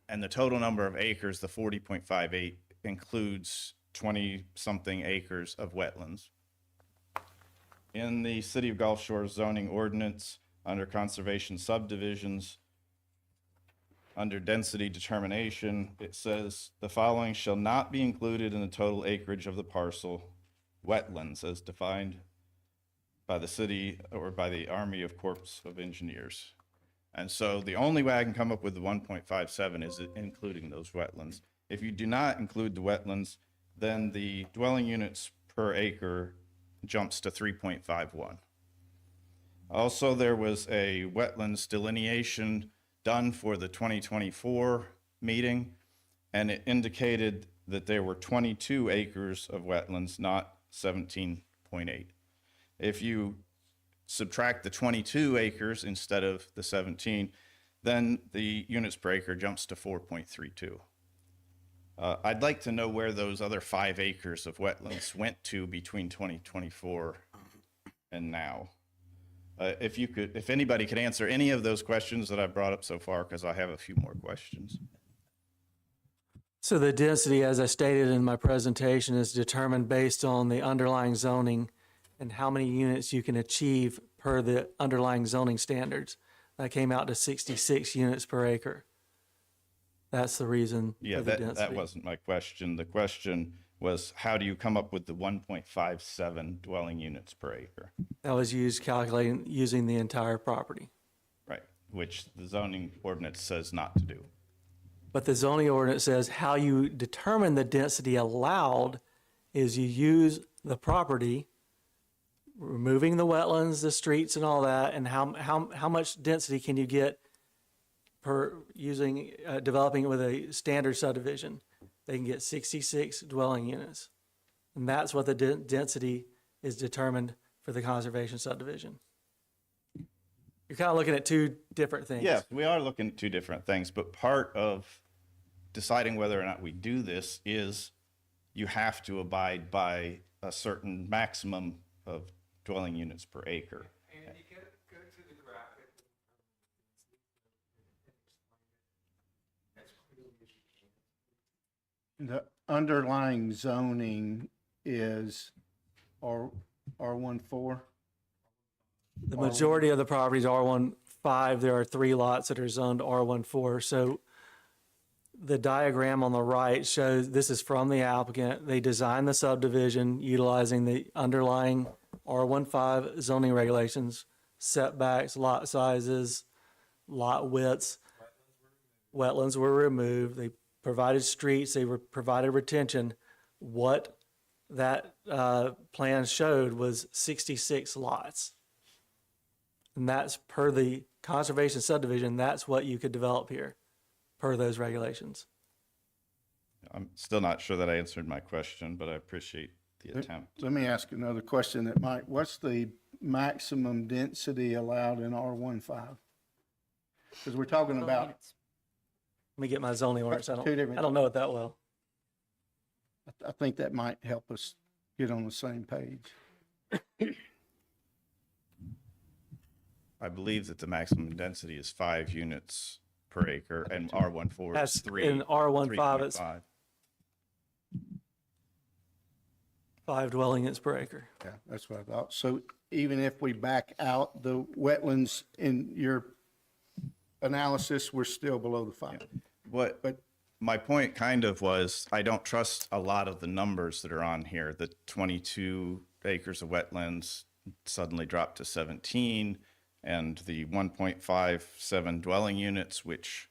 the total number of acres, the 40.58, includes 20-something acres of wetlands. In the City of Gulf Shores zoning ordinance, under conservation subdivisions, under density determination, it says the following shall not be included in the total acreage of the parcel: wetlands as defined by the city or by the Army of Corps of Engineers. And so the only way I can come up with the 1.57 is including those wetlands. If you do not include the wetlands, then the dwelling units per acre jumps to 3.51. Also, there was a wetlands delineation done for the 2024 meeting, and it indicated that there were 22 acres of wetlands, not 17.8. If you subtract the 22 acres instead of the 17, then the units per acre jumps to 4.32. I'd like to know where those other 5 acres of wetlands went to between 2024 and now. If anybody could answer any of those questions that I've brought up so far, because I have a few more questions. So the density, as I stated in my presentation, is determined based on the underlying zoning and how many units you can achieve per the underlying zoning standards. That came out to 66 units per acre. That's the reason Yeah, for the density. that wasn't my question. The question was, how do you come up with the 1.57 dwelling units per acre? That was used calculating using the entire property. Right, which the zoning ordinance says not to do. But the zoning ordinance says how you determine the density allowed is you use the property, removing the wetlands, the streets and all that, and how much density can you get per using, developing it with a standard subdivision. They can get 66 dwelling units. And that's what the density is determined for the conservation subdivision. You're kind of looking at two different things. Yeah, we are looking at two different things, but part of deciding whether or not we do this is you have to abide by a certain maximum of dwelling units per acre. Andy, go to the graphic. The underlying zoning is R14? The majority of the properties are R15. There are 3 lots that are zoned R14. So the diagram on the right shows, this is from the applicant. They designed the subdivision utilizing the underlying R15 zoning regulations, setbacks, lot sizes, lot widths. Wetlands were removed. They provided streets. They provided retention. What that plan showed was 66 lots. And that's per the conservation subdivision. That's what you could develop here per those regulations. I'm still not sure that I answered my question, but I appreciate the attempt. Let me ask another question that might, what's the maximum density allowed in R15? Because we're talking about, Let me get my zoning ordinance. I Two different- don't know it that well. I think that might help us get on the same page. I believe that the maximum density is 5 units per acre, and R14 That's is 3. in R15, it's 3.5. 5 dwelling units per acre. Yeah, that's what I thought. So even if we back out the wetlands in your analysis, we're still below the 5. But my point kind of was, I don't trust a lot of the numbers that are on here. The 22 acres of wetlands suddenly dropped to 17, and the 1.57 dwelling units, which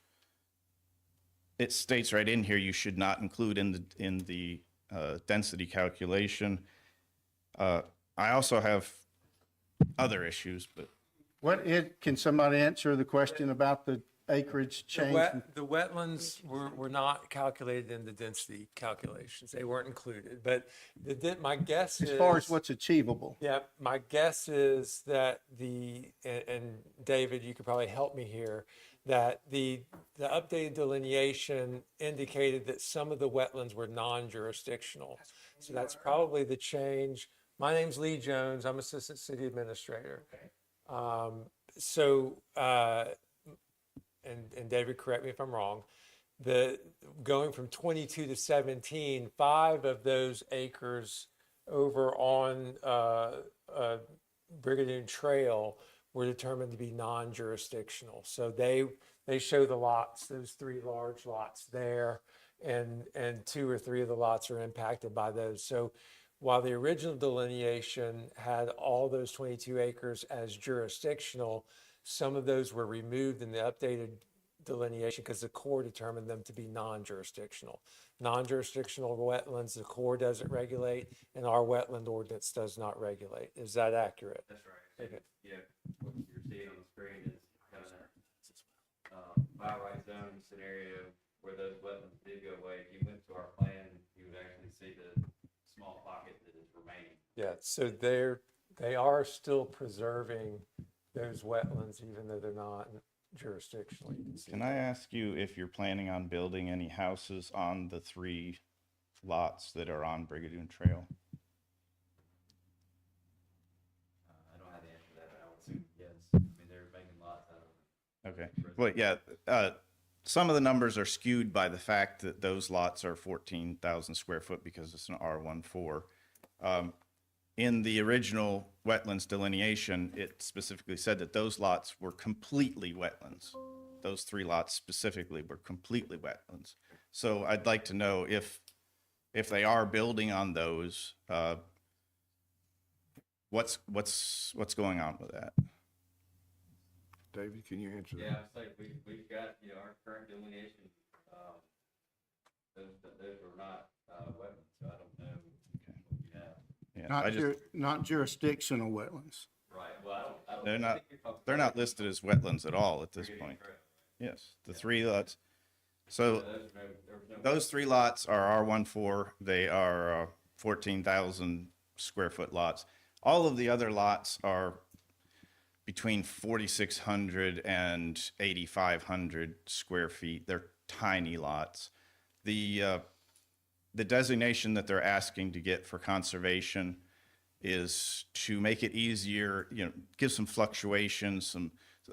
it states right in here you should not include in the density calculation. I also have other issues, but Can somebody answer the question about the acreage The change? the wetlands were not calculated in the density calculations. They weren't included, but my guess is. As far as what's achievable? Yeah, my guess is that and David, you could probably help me here, that the updated delineation indicated that some of the wetlands were non-jurisdictional. So that's probably the change. My name's Lee Jones. I'm Assistant City Administrator. And David, correct me if I'm wrong, going from 22 to 17, 5 of those acres over on Brigadoon Trail were determined to be non-jurisdictional. So they show the lots, those 3 large lots there, and 2 or 3 of the lots are impacted by those. So while the original delineation had all those 22 acres as jurisdictional, some of those were removed in the updated delineation because the Corps determined them to be non-jurisdictional. Non-jurisdictional wetlands, the Corps doesn't regulate, and our wetland ordinance does not regulate. Is that accurate? That's right. Okay. Yeah, what you're seeing on the screen is kind of by right zone scenario where those wetlands did go away. If you went to our plan, you would actually see the small pocket that is remaining. Yeah, so they are still preserving those wetlands even though they're not jurisdictional. You can see Can I ask you if you're planning on building any houses on the 3 lots that are on Brigadoon Trail? I don't have the answer to that, but I would assume yes. I mean, they're making lots out of it. Okay, well, yeah, some of the numbers are skewed by the fact that those lots are 14,000 square foot because it's an R14. In the original wetlands delineation, it specifically said that those lots were completely wetlands. Those 3 lots specifically were completely wetlands. So I'd like to know if they are building on those, what's going on with that? David, can you answer that? Yeah, it's like we've got, our current delineation, those were not wetlands, so I don't know what you have. Yeah, Not jurisdictional wetlands. Right, well, I don't. they're not listed as wetlands at all at this point. Yes, the 3 lots. So those 3 lots are R14. They are 14,000 square foot lots. All of the other lots are between 4,600 and 8,500 square feet. They're tiny lots. The designation that they're asking to get for conservation is to make it easier, give some fluctuation,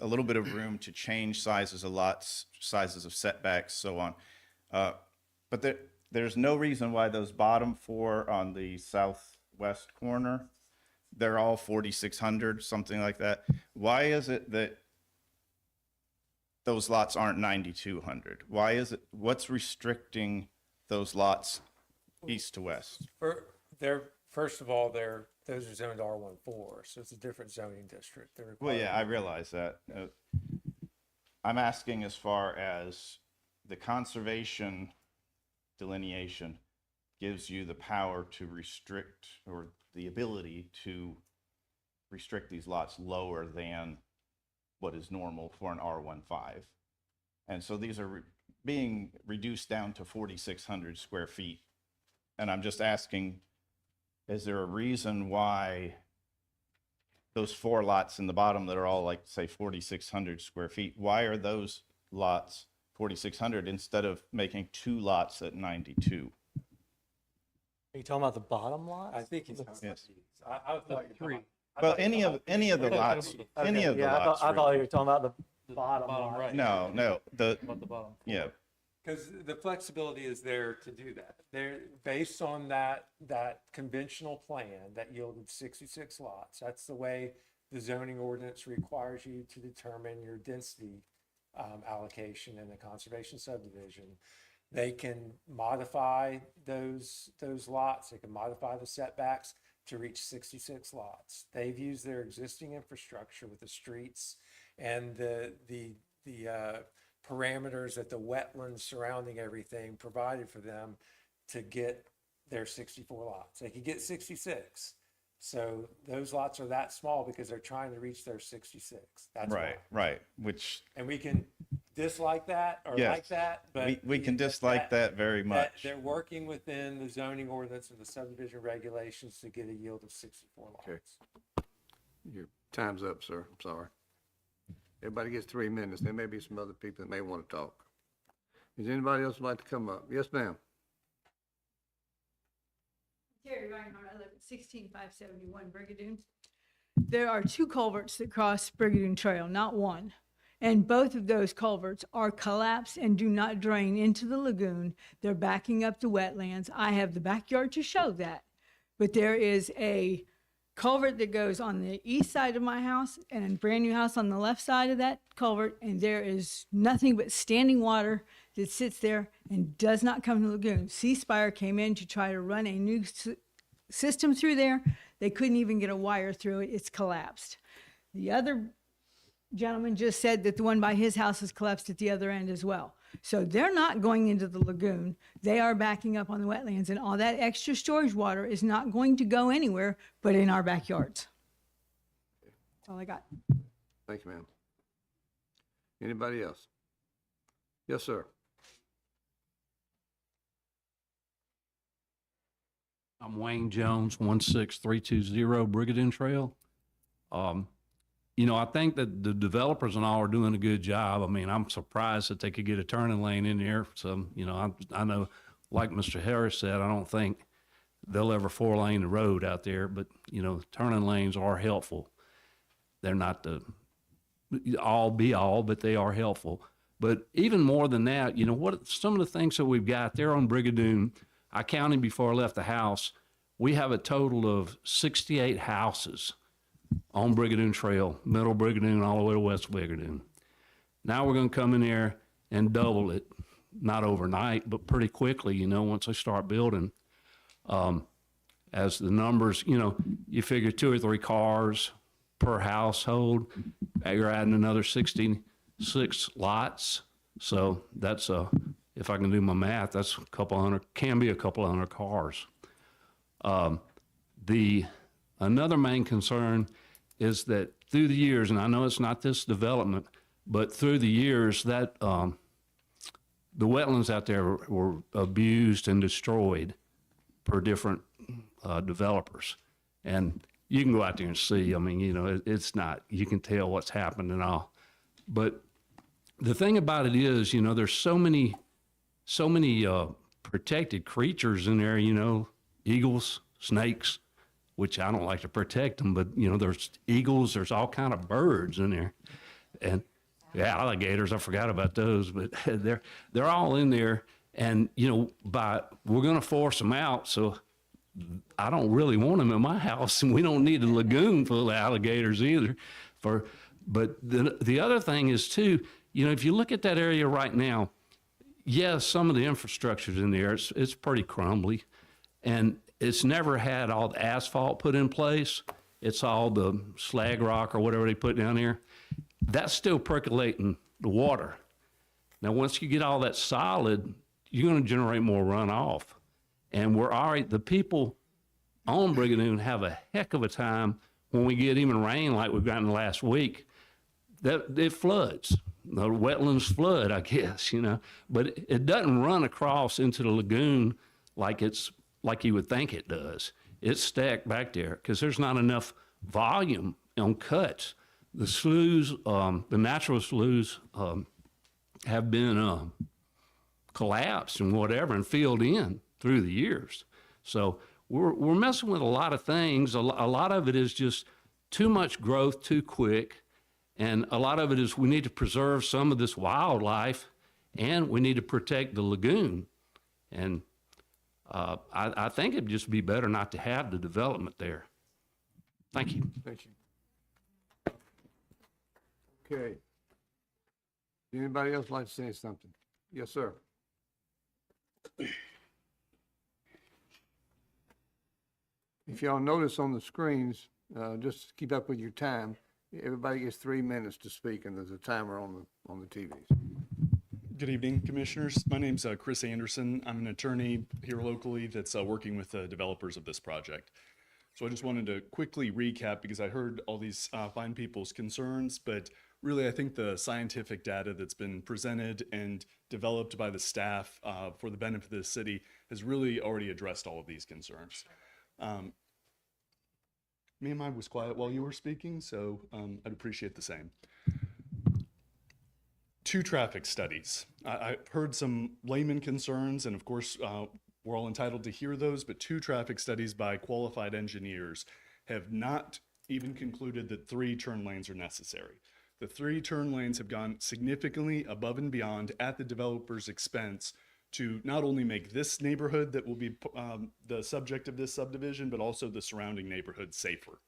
a little bit of room to change sizes of lots, sizes of setbacks, so on. But there's no reason why those bottom 4 on the southwest corner, they're all 4,600, something like that. Why is it that those lots aren't 9,200? Why is it, what's restricting those lots east to west? First of all, those are zoned R14, so it's a different zoning district. Well, yeah, I realize that. I'm asking as far as the conservation delineation gives you the power to restrict, or the ability to restrict these lots lower than what is normal for an R15. And so these are being reduced down to 4,600 square feet. And I'm just asking, is there a reason why those 4 lots in the bottom that are all like, say, 4,600 square feet, why are those lots 4,600 instead of making 2 lots at 92? Are you talking about the bottom lots? I think he's. Yes. I thought 3. Well, any of the lots, any of the lots. I thought you were talking about the Bottom bottom right. lot. No, About the bottom. yeah. Because the flexibility is there to do that. They're based on that conventional plan that yielded 66 lots. That's the way the zoning ordinance requires you to determine your density allocation in the conservation subdivision. They can modify those lots. They can modify the setbacks to reach 66 lots. They've used their existing infrastructure with the streets and the parameters that the wetlands surrounding everything provided for them to get their 64 lots. They could get 66. So those lots are that small because they're trying to reach their 66. That's Right, why. right. Which, And we can dislike that or Yes. like that, but. We can dislike that very that much. They're working within the zoning ordinance and the subdivision regulations to get a yield of 64 lots. Okay. Your time's up, sir. I'm sorry. Everybody gets 3 minutes. There may be some other people that may want to talk. Is anybody else like to come up? Yes, ma'am. Terry Reinhardt, I live at 16571 Brigadoon. There are 2 culverts that cross Brigadoon Trail, not one. And both of those culverts are collapsed and do not drain into the lagoon. They're backing up the wetlands. I have the backyard to show that. But there is a culvert that goes on the east side of my house and a brand new house on the left side of that culvert. And there is nothing but standing water that sits there and does not come to the lagoon. C-Spire came in to try to run a new system through there. They couldn't even get a wire through it. It's collapsed. The other gentleman just said that the one by his house is collapsed at the other end as well. So they're not going into the lagoon. They are backing up on the wetlands, and all that extra storage water is not going to go anywhere but in our backyards. That's all I got. Thank you, ma'am. Anybody else? Yes, sir. I'm Wayne Jones, 16320 Brigadoon Trail. You know, I think that the developers and all are doing a good job. I mean, I'm surprised that they could get a turning lane in there. So, you know, I know, like Mr. Harris said, I don't think they'll ever 4-lane the road out there, but, you know, turning lanes are helpful. They're not the all be all, but they are helpful. But even more than that, you know, what some of the things that we've got there on Brigadoon, I counted before I left the house, we have a total of 68 houses on Brigadoon Trail, Middle Brigadoon all the way to West Brigadoon. Now we're going to come in there and double it, not overnight, but pretty quickly, you know, once they start building. As the numbers, you know, you figure 2 or 3 cars per household, you're adding another 66 lots. So that's if I can do my math, that's a couple hundred, can be a couple hundred cars. Another main concern is that through the years, and I know it's not this development, but through the years that the wetlands out there were abused and destroyed per different developers. And you can go out there and see, I mean, you know, it's not, you can tell what's happened and all. But the thing about it is, you know, there's so many protected creatures in there, you know, eagles, snakes, which I don't like to protect them, but, you know, there's eagles, there's all kind of birds in there. And yeah, alligators, I forgot about those, but they're all in there. And, you know, we're going to force them out. So I don't really want them in my house, and we don't need a lagoon full of alligators either. But the other thing is too, you know, if you look at that area right now, yes, some of the infrastructure's in there, it's pretty crumbly, and it's never had all the asphalt put in place. It's all the slag rock or whatever they put down there. That's still percolating the water. Now, once you get all that solid, you're going to generate more runoff. And the people on Brigadoon have a heck of a time when we get even rain like we've gotten last week. It floods. The wetlands flood, I guess, you know. But it doesn't run across into the lagoon like you would think it does. It's stacked back there because there's not enough volume on cuts. The sloughs, the natural sloughs have been collapsed and whatever and filled in through the years. So we're messing with a lot of things. A lot of it is just too much growth too quick. And a lot of it is we need to preserve some of this wildlife, and we need to protect the lagoon. And I think it'd just be better not to have the development there. Thank you. Thank you. Okay. Anybody else like to say something? Yes, sir. If y'all notice on the screens, just to keep up with your time, everybody gets 3 minutes to speak, and there's a timer on the TVs. Good evening, Commissioners. My name's Chris Anderson. I'm an attorney here locally that's working with the developers of this project. So I just wanted to quickly recap because I heard all these fine people's concerns, but really, I think the scientific data that's been presented and developed by the staff for the benefit of the city has really already addressed all of these concerns. Ma'am, I was quiet while you were speaking, so I'd appreciate the same. 2 traffic studies. I've heard some layman concerns, and of course, we're all entitled to hear those, but 2 traffic studies by qualified engineers have not even concluded that 3 turn lanes are necessary. The 3 turn lanes have gone significantly above and beyond at the developer's expense to not only make this neighborhood that will be the subject of this subdivision, but also the surrounding neighborhood safer.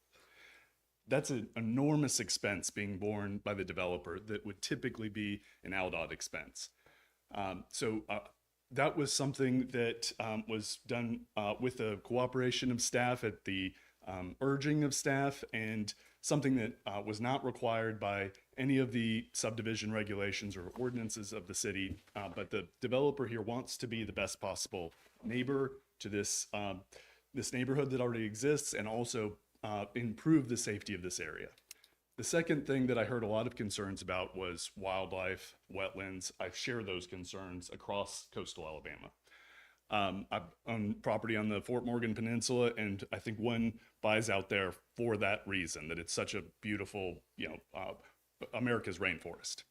That's an enormous expense being borne by the developer that would typically be an ALDOT expense. That was something that was done with the cooperation of staff at the urging of staff, and something that was not required by any of the subdivision regulations or ordinances of the city. But the developer here wants to be the best possible neighbor to this neighborhood that already exists, and also improve the safety of this area. The second thing that I heard a lot of concerns about was wildlife, wetlands. I share those concerns across coastal Alabama. I own property on the Fort Morgan Peninsula, and I think one buys out there for that reason, that it's such a beautiful, America's rainforest.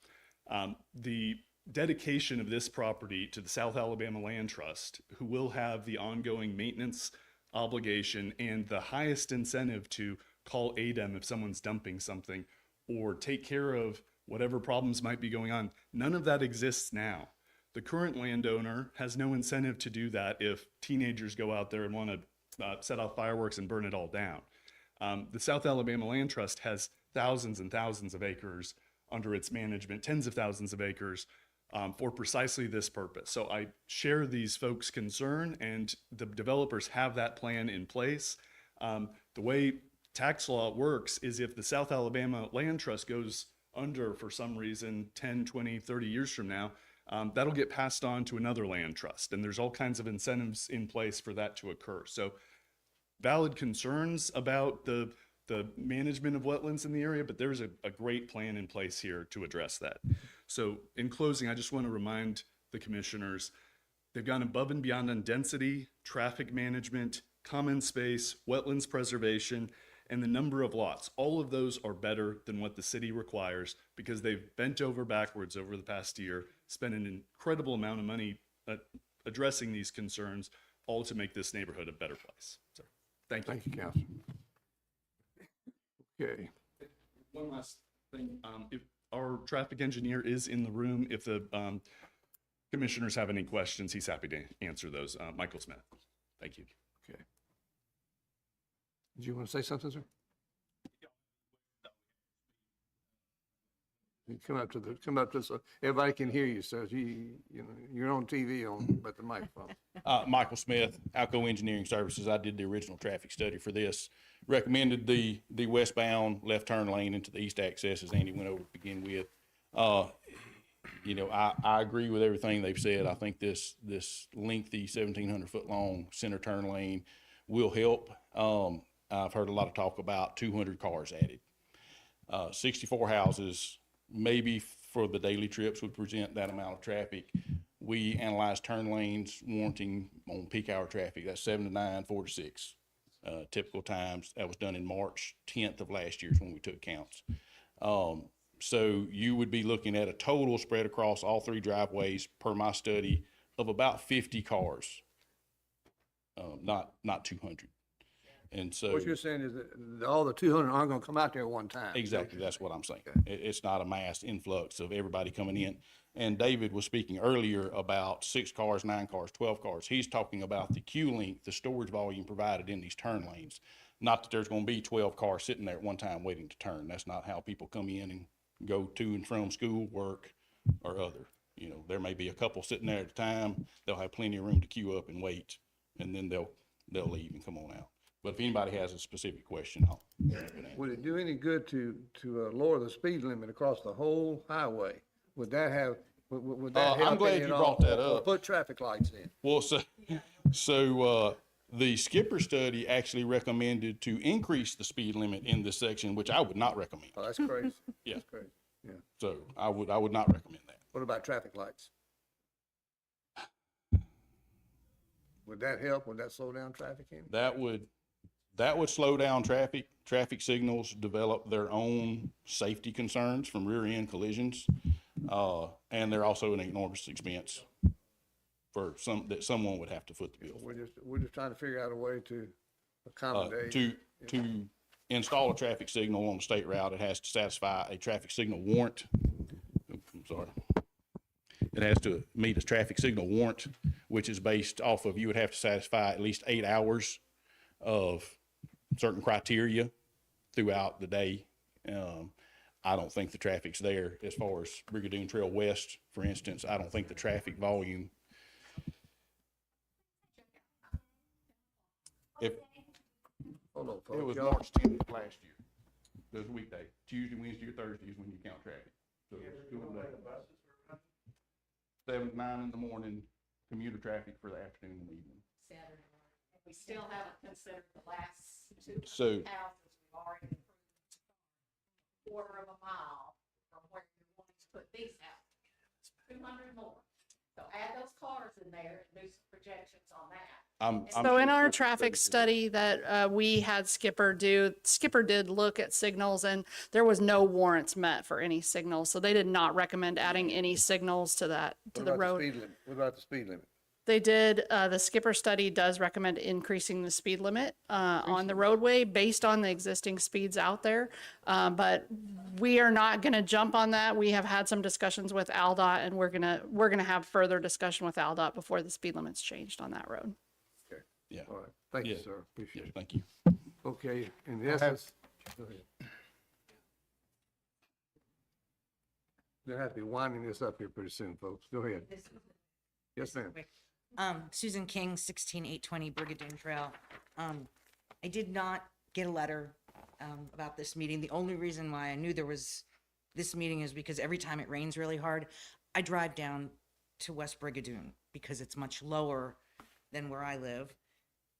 The dedication of this property to the South Alabama Land Trust, who will have the ongoing maintenance obligation and the highest incentive to call ADEM if someone's dumping something or take care of whatever problems might be going on. None of that exists now. The current landowner has no incentive to do that if teenagers go out there and want to set off fireworks and burn it all down. The South Alabama Land Trust has thousands and thousands of acres under its management, tens of thousands of acres for precisely this purpose. So I share these folks' concern, and the developers have that plan in place. The way tax law works is if the South Alabama Land Trust goes under for some reason 10, 20, 30 years from now, that'll get passed on to another land trust, and there's all kinds of incentives in place for that to occur. So valid concerns about the management of wetlands in the area, but there's a great plan in place here to address that. So in closing, I just want to remind the commissioners, they've gone above and beyond on density, traffic management, common space, wetlands preservation, and the number of lots. All of those are better than what the city requires because they've bent over backwards over the past year, spent an incredible amount of money addressing these concerns, all to make this neighborhood a better place. So, thank you. Thank you, Council. Okay. One last thing. If our traffic engineer is in the room, if the commissioners have any questions, he's happy to answer those. Michael Smith. Thank you. Okay. Did you want to say something, sir? You come up to so everybody can hear you, so you're on TV but the microphone. Michael Smith, Alco Engineering Services. I did the original traffic study for this. Recommended the westbound left turn lane into the east access, as Andy went over to begin with. I agree with everything they've said. I think this lengthy 1,700 foot long center turn lane will help. I've heard a lot of talk about 200 cars added. 64 houses, maybe for the daily trips would present that amount of traffic. We analyzed turn lanes warranting on peak hour traffic. That's 7 to 9, 4 to 6 typical times. That was done in March 10th of last year when we took counts. So you would be looking at a total spread across all 3 driveways per my study of about 50 cars, not 200. And so What you're saying is that all the 200 aren't going to come out there at one time. exactly, that's what I'm saying. It's not a mass influx of everybody coming in. And David was speaking earlier about 6 cars, 9 cars, 12 cars. He's talking about the queue length, the storage volume provided in these turn lanes. Not that there's going to be 12 cars sitting there at one time waiting to turn. That's not how people come in and go to and from school, work, or other. There may be a couple sitting there at a time. They'll have plenty of room to queue up and wait, and then they'll leave and come on out. But if anybody has a specific question, I'll Would it do any good to lower the speed limit across the whole highway? Would that have, would that help? I'm glad you brought that up. Put traffic lights in. Well, so the Skipper study actually recommended to increase the speed limit in this section, which I would not recommend. Oh, that's crazy. Yeah. That's crazy. Yeah. So I would not recommend that. What about traffic lights? Would that help? Would that slow down traffic any? That would slow down traffic. Traffic signals develop their own safety concerns from rear end collisions. And they're also an enormous expense for that someone would have to foot the bill. We're just trying to figure out a way to accommodate. To install a traffic signal on a state route, it has to satisfy a traffic signal warrant. I'm sorry. It has to meet a traffic signal warrant, which is based off of, you would have to satisfy at least 8 hours of certain criteria throughout the day. I don't think the traffic's there as far as Brigadoon Trail West, for instance. I don't think the traffic volume. Hold on, It folks. was Y'all- March 10th last year. It was a weekday. Tuesday, Wednesday, or Thursday is when you count traffic. So it's school day. 7 to 9 in the morning, commuter traffic for the afternoon and evening. Saturday morning. We still haven't considered the last two So- houses. We've already approved a quarter of a mile from where you're wanting to put these houses. 200 more. So add those cars in there and do some projections on that. So in our traffic study that we had Skipper do, Skipper did look at signals and there was no warrants met for any signals. So they did not recommend adding any signals to that, to the road. What about the speed limit? They did, the Skipper study does recommend increasing the speed limit on the roadway based on the existing speeds out there. But we are not gonna jump on that. We have had some discussions with AlDOT and we're gonna have further discussion with AlDOT before the speed limit's changed on that road. Okay. Yeah. All right. Thank you, Yeah. sir. Appreciate Yeah, it. thank you. Okay, in the essence, go ahead. They'll have to be winding this up here pretty soon, folks. Go ahead. Yes, ma'am. Susan King, 16820 Brigadoon Trail. I did not get a letter about this meeting. The only reason why I knew there was this meeting is because every time it rains really hard, I drive down to West Brigadoon because it's much lower than where I live.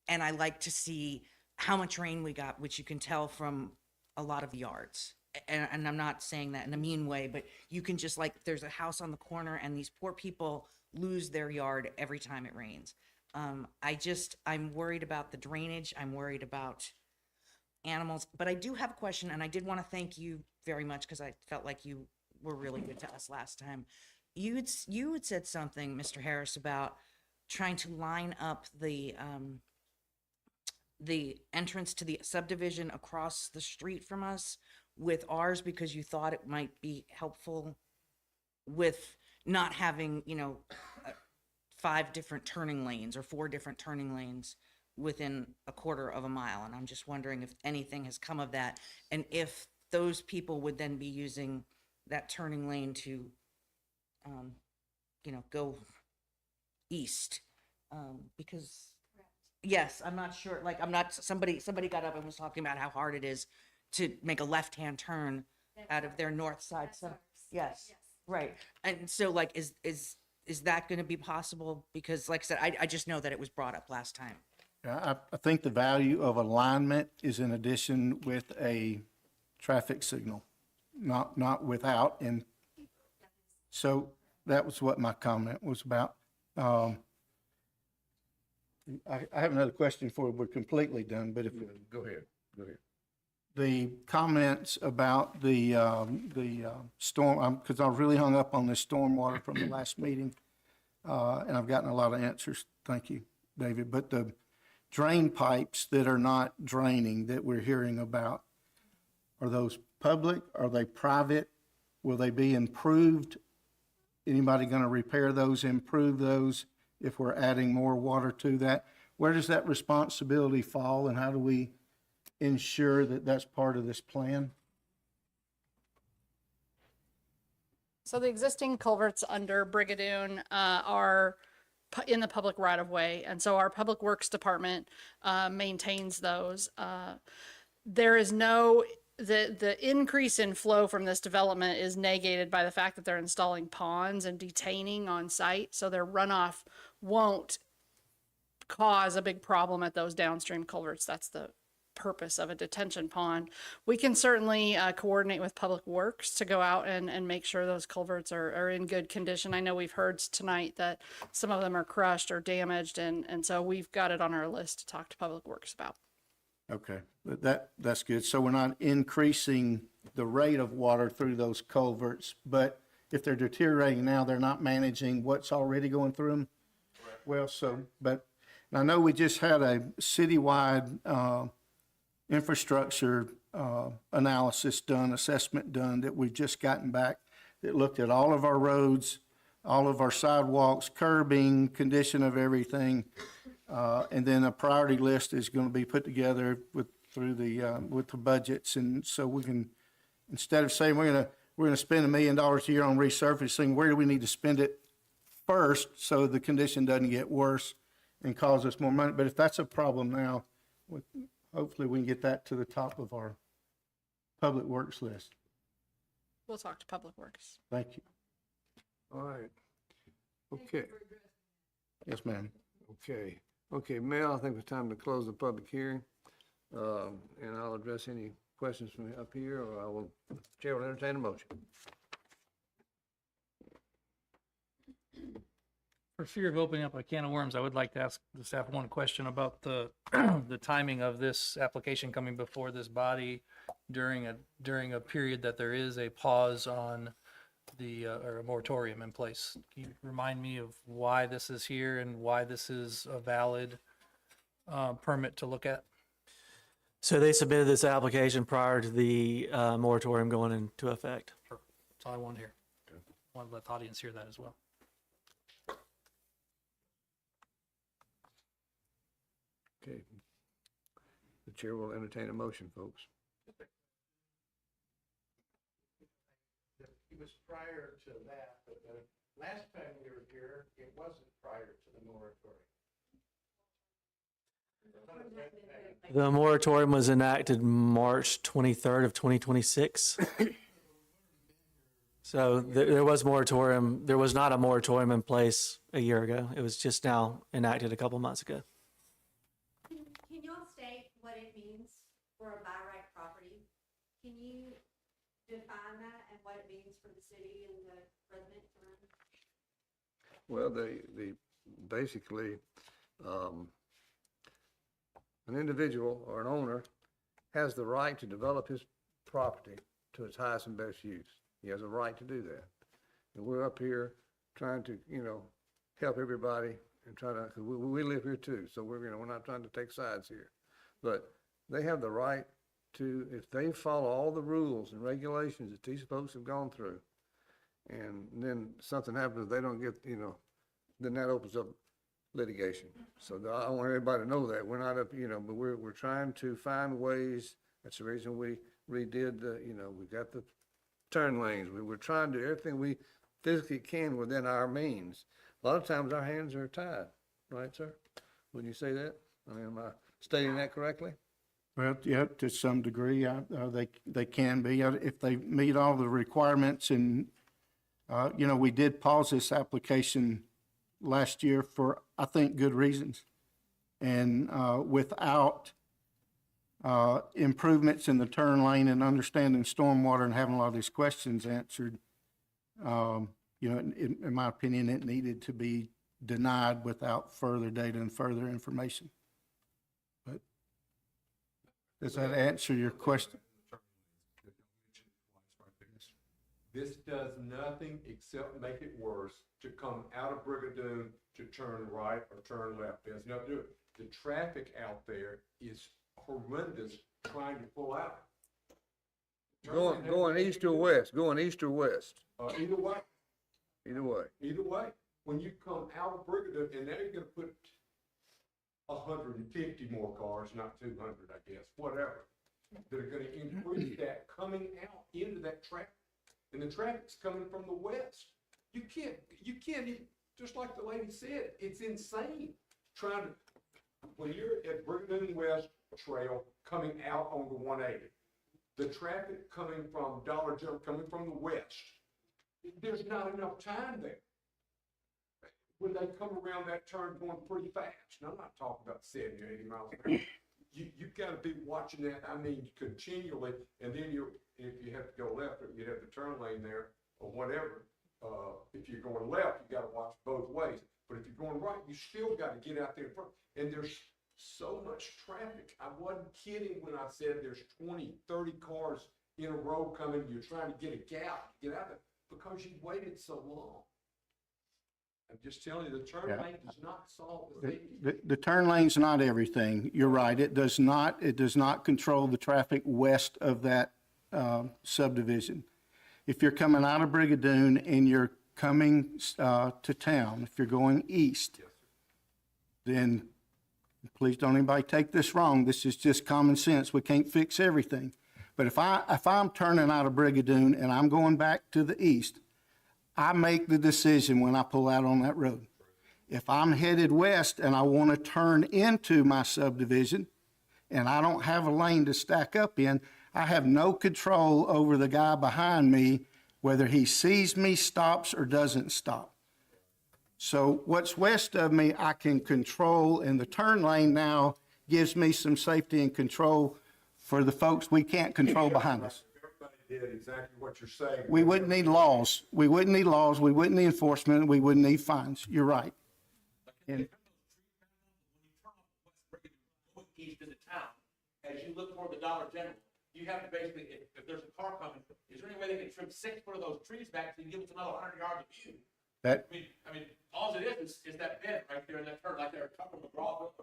And I like to see how much rain we got, which you can tell from a lot of yards. And I'm not saying that in a mean way, but you can just like, there's a house on the corner and these poor people lose their yard every time it rains. I'm worried about the drainage. I'm worried about animals, but I do have a question, and I did want to thank you very much because I felt like you were really good to us last time. You had said something, Mr. Harris, about trying to line up the entrance to the subdivision across the street from us with ours because you thought it might be helpful with not having, 5 different turning lanes or 4 different turning lanes within a quarter of a mile. And I'm just wondering if anything has come of that and if those people would then be using that turning lane to, go east. Because, yes, I'm not sure, somebody got up and was talking about how hard it is to make a left-hand turn out of their north side. Yes, right. And so is that going to be possible? Because like I said, I just know that it was brought up last time. Yeah, I think the value of alignment is in addition with a traffic signal, not without. And so that was what my comment was about. I have another question before we're completely done, but if Go ahead. the comments about the storm, because I was really hung up on this stormwater from the last meeting, and I've gotten a lot of answers. Thank you, David. But the drain pipes that are not draining that we're hearing about, are those public? Are they private? Will they be improved? Anybody going to repair those, improve those if we're adding more water to that? Where does that responsibility fall, and how do we ensure that that's part of this plan? So the existing culverts under Brigadoon are in the public right of way. And so our Public Works Department maintains those. There is the increase in flow from this development is negated by the fact that they're installing ponds and detaining on site. So their runoff won't cause a big problem at those downstream culverts. That's the purpose of a detention pond. We can certainly coordinate with Public Works to go out and make sure those culverts are in good condition. I know we've heard tonight that some of them are crushed or damaged, and so we've got it on our list to talk to Public Works about. Okay, but that's good. So we're not increasing the rate of water through those culverts, but if they're deteriorating now, they're not managing what's already going through them? Well, so, but I know we just had a citywide infrastructure analysis done, assessment done, that we've just gotten back, that looked at all of our roads, all of our sidewalks, curbing, condition of everything. And then a priority list is going to be put together with the budgets. And so we can, instead of saying we're going to spend $1 million a year on resurfacing, where do we need to spend it first so the condition doesn't get worse and cause us more money? But if that's a problem now, hopefully we can get that to the top of our public works list. We'll talk to Public Works. Thank you. All right. Okay. Yes, ma'am. Okay. Okay, Mel, I think it's time to close the public hearing. And I'll address any questions from up here, or I will, Chair will entertain a motion. For fear of opening up a can of worms, I would like to ask the staff one question about the the timing of this application coming before this body during a period that there is a pause on the or a moratorium in place. Can you remind me of why this is here and why this is a valid permit to look at? So they submitted this application prior to the moratorium going into effect. That's all I want to hear. I want to let the audience hear that as well. Okay. The chair will entertain a motion, folks. It was prior to that, but the last time we were here, it wasn't prior to the moratorium. The moratorium was enacted March 23rd of 2026. So there was moratorium. There was not a moratorium in place a year ago. It was just now enacted a couple months ago. Can you all state what it means for a by right property? Can you define that and what it means for the city and the residents around? Well, basically, an individual or an owner has the right to develop his property to its highest and best use. He has a right to do that. And we're up here trying to, help everybody and try to, because we live here too, so we're not trying to take sides here. But they have the right to, if they follow all the rules and regulations that these folks have gone through, and then something happens, they don't get, then that opens up litigation. So I want everybody to know that we're not up, but we're trying to find ways. That's the reason we redid we got the turn lanes. We're trying to do everything we physically can within our means. A lot of times our hands are tied, right, sir? Wouldn't you say that? Am I stating that correctly? Well, yeah, to some degree, they can be, if they meet all the requirements. And, we did pause this application last year for, I think, good reasons. And without improvements in the turn lane and understanding stormwater and having a lot of these questions answered, in my opinion, it needed to be denied without further data and further information. But does that answer your question? This does nothing except make it worse to come out of Brigadoon to turn right or turn left. There's nothing to do it. The traffic out there is horrendous trying to pull out. Going east or west, going east or west. Either way. Either way. Either way. When you come out of Brigadoon, and now you're gonna put 150 more cars, not 200, I guess, whatever, that are gonna increase that coming out into that traffic. And the traffic's coming from the west. You can't even, just like the lady said, it's insane trying to, when you're at Brigadoon West Trail coming out on the 180, the traffic coming from Dollar General, coming from the west, there's not enough time there. When they come around that turn going pretty fast, now I'm not talking about 70 or 80 miles an hour, you've got to be watching that, I mean, continually, and then if you have to go left, or you have the turn lane there, or whatever, if you're going left, you gotta watch both ways, but if you're going right, you still gotta get out there in front, and there's so much traffic. I wasn't kidding when I said there's 20, 30 cars in a row coming, you're trying to get a gap, get out there, because you waited so long. I'm just telling you, the turn Yeah. lane does not solve the safety. The turn lane's not everything. You're right. It does not control the traffic west of that subdivision. If you're coming out of Brigadoon and you're coming to town, if you're going east, then please don't anybody take this wrong. This is just common sense. We can't fix everything. But if I'm turning out of Brigadoon and I'm going back to the east, I make the decision when I pull out on that road. If I'm headed west and I want to turn into my subdivision and I don't have a lane to stack up in, I have no control over the guy behind me, whether he sees me, stops, or doesn't stop. So what's west of me, I can control, and the turn lane now gives me some safety and control for the folks we can't control behind us. Did exactly what you're saying. We wouldn't need laws. We wouldn't need laws. We wouldn't need enforcement. We wouldn't need fines. You're right. And East into town, as you look toward the Dollar General, you have to basically, if there's a car coming, is there any way they can trim 6 foot of those trees back so you can give us another 100 yards of view? that, I mean, all it is that bed right there in that turn, like there, Tucker McGraw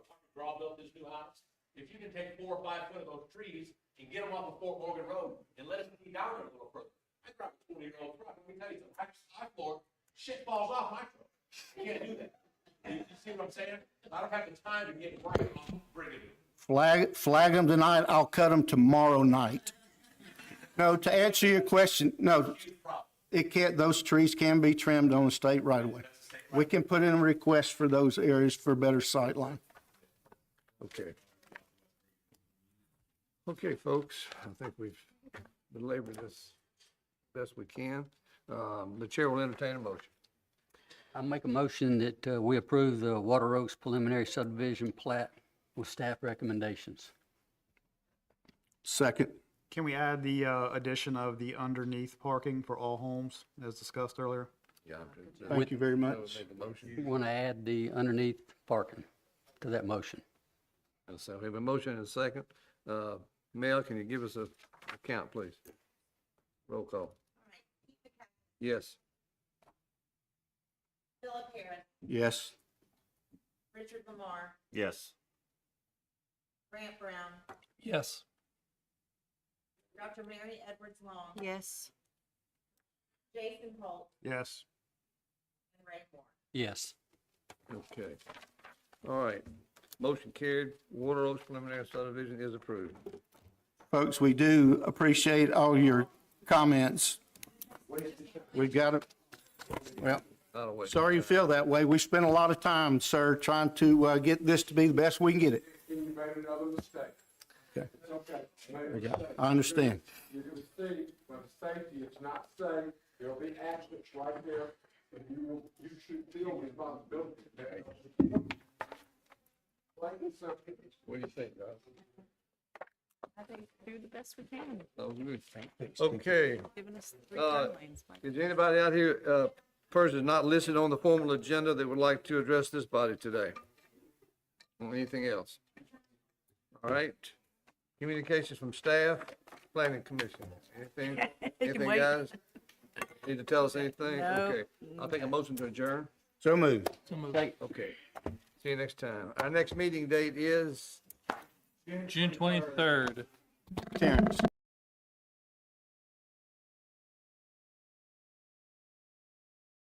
built this new house. If you can take 4 or 5 foot of those trees and get them off of Fort Morgan Road and let us be down there a little further. I drive a 20-year-old truck. Let me tell you something. I floor, shit falls off my truck. You can't do that. You see what I'm saying? I don't have the time to get right on Brigadoon. flag them tonight. I'll cut them tomorrow night. No, to answer your question, no, it can't, those trees can be trimmed on the state right away. We can put in a request for those areas for better sightline. Okay. Okay, folks, I think we've belabored this best we can. The chair will entertain a motion. I make a motion that we approve the Water Oaks preliminary subdivision plat with staff recommendations. Second. Can we add the addition of the underneath parking for all homes as discussed earlier? Yeah. Thank you very much. We want to add the underneath parking to that motion. And so we have a motion and a second. Mel, can you give us a count, please? Roll call. Yes. Philip Heron, Yes. Richard Lamar, Yes. Grant Brown, Yes. Dr. Mary Edwards Long, Yes. Jason Holt, Yes. and Ray Moore. Yes. Okay. All right. Motion carried. Water Oaks preliminary subdivision is approved. Folks, we do appreciate all your comments. We've got to, well, Not a waste. sorry you feel that way. We spent a lot of time, sir, trying to get this to be the best we can get it. You made another mistake. Okay. It's okay. You made a mistake. I understand. You're gonna see, when it's safety, it's not safe, there'll be accidents right there, and you should feel responsibility. What do you think, Doc? I think do the best we can. Oh, good. Okay. Giving us 3 turn lanes. Is there anybody out here, person not listed on the formal agenda that would like to address this body today? Or anything else? All right. Communications from staff, planning commission. Anything, guys? Need to tell us anything? No. Okay. I'll take a motion to adjourn. So moved. Okay. See you next time. Our next meeting date is June 23rd. Terrence.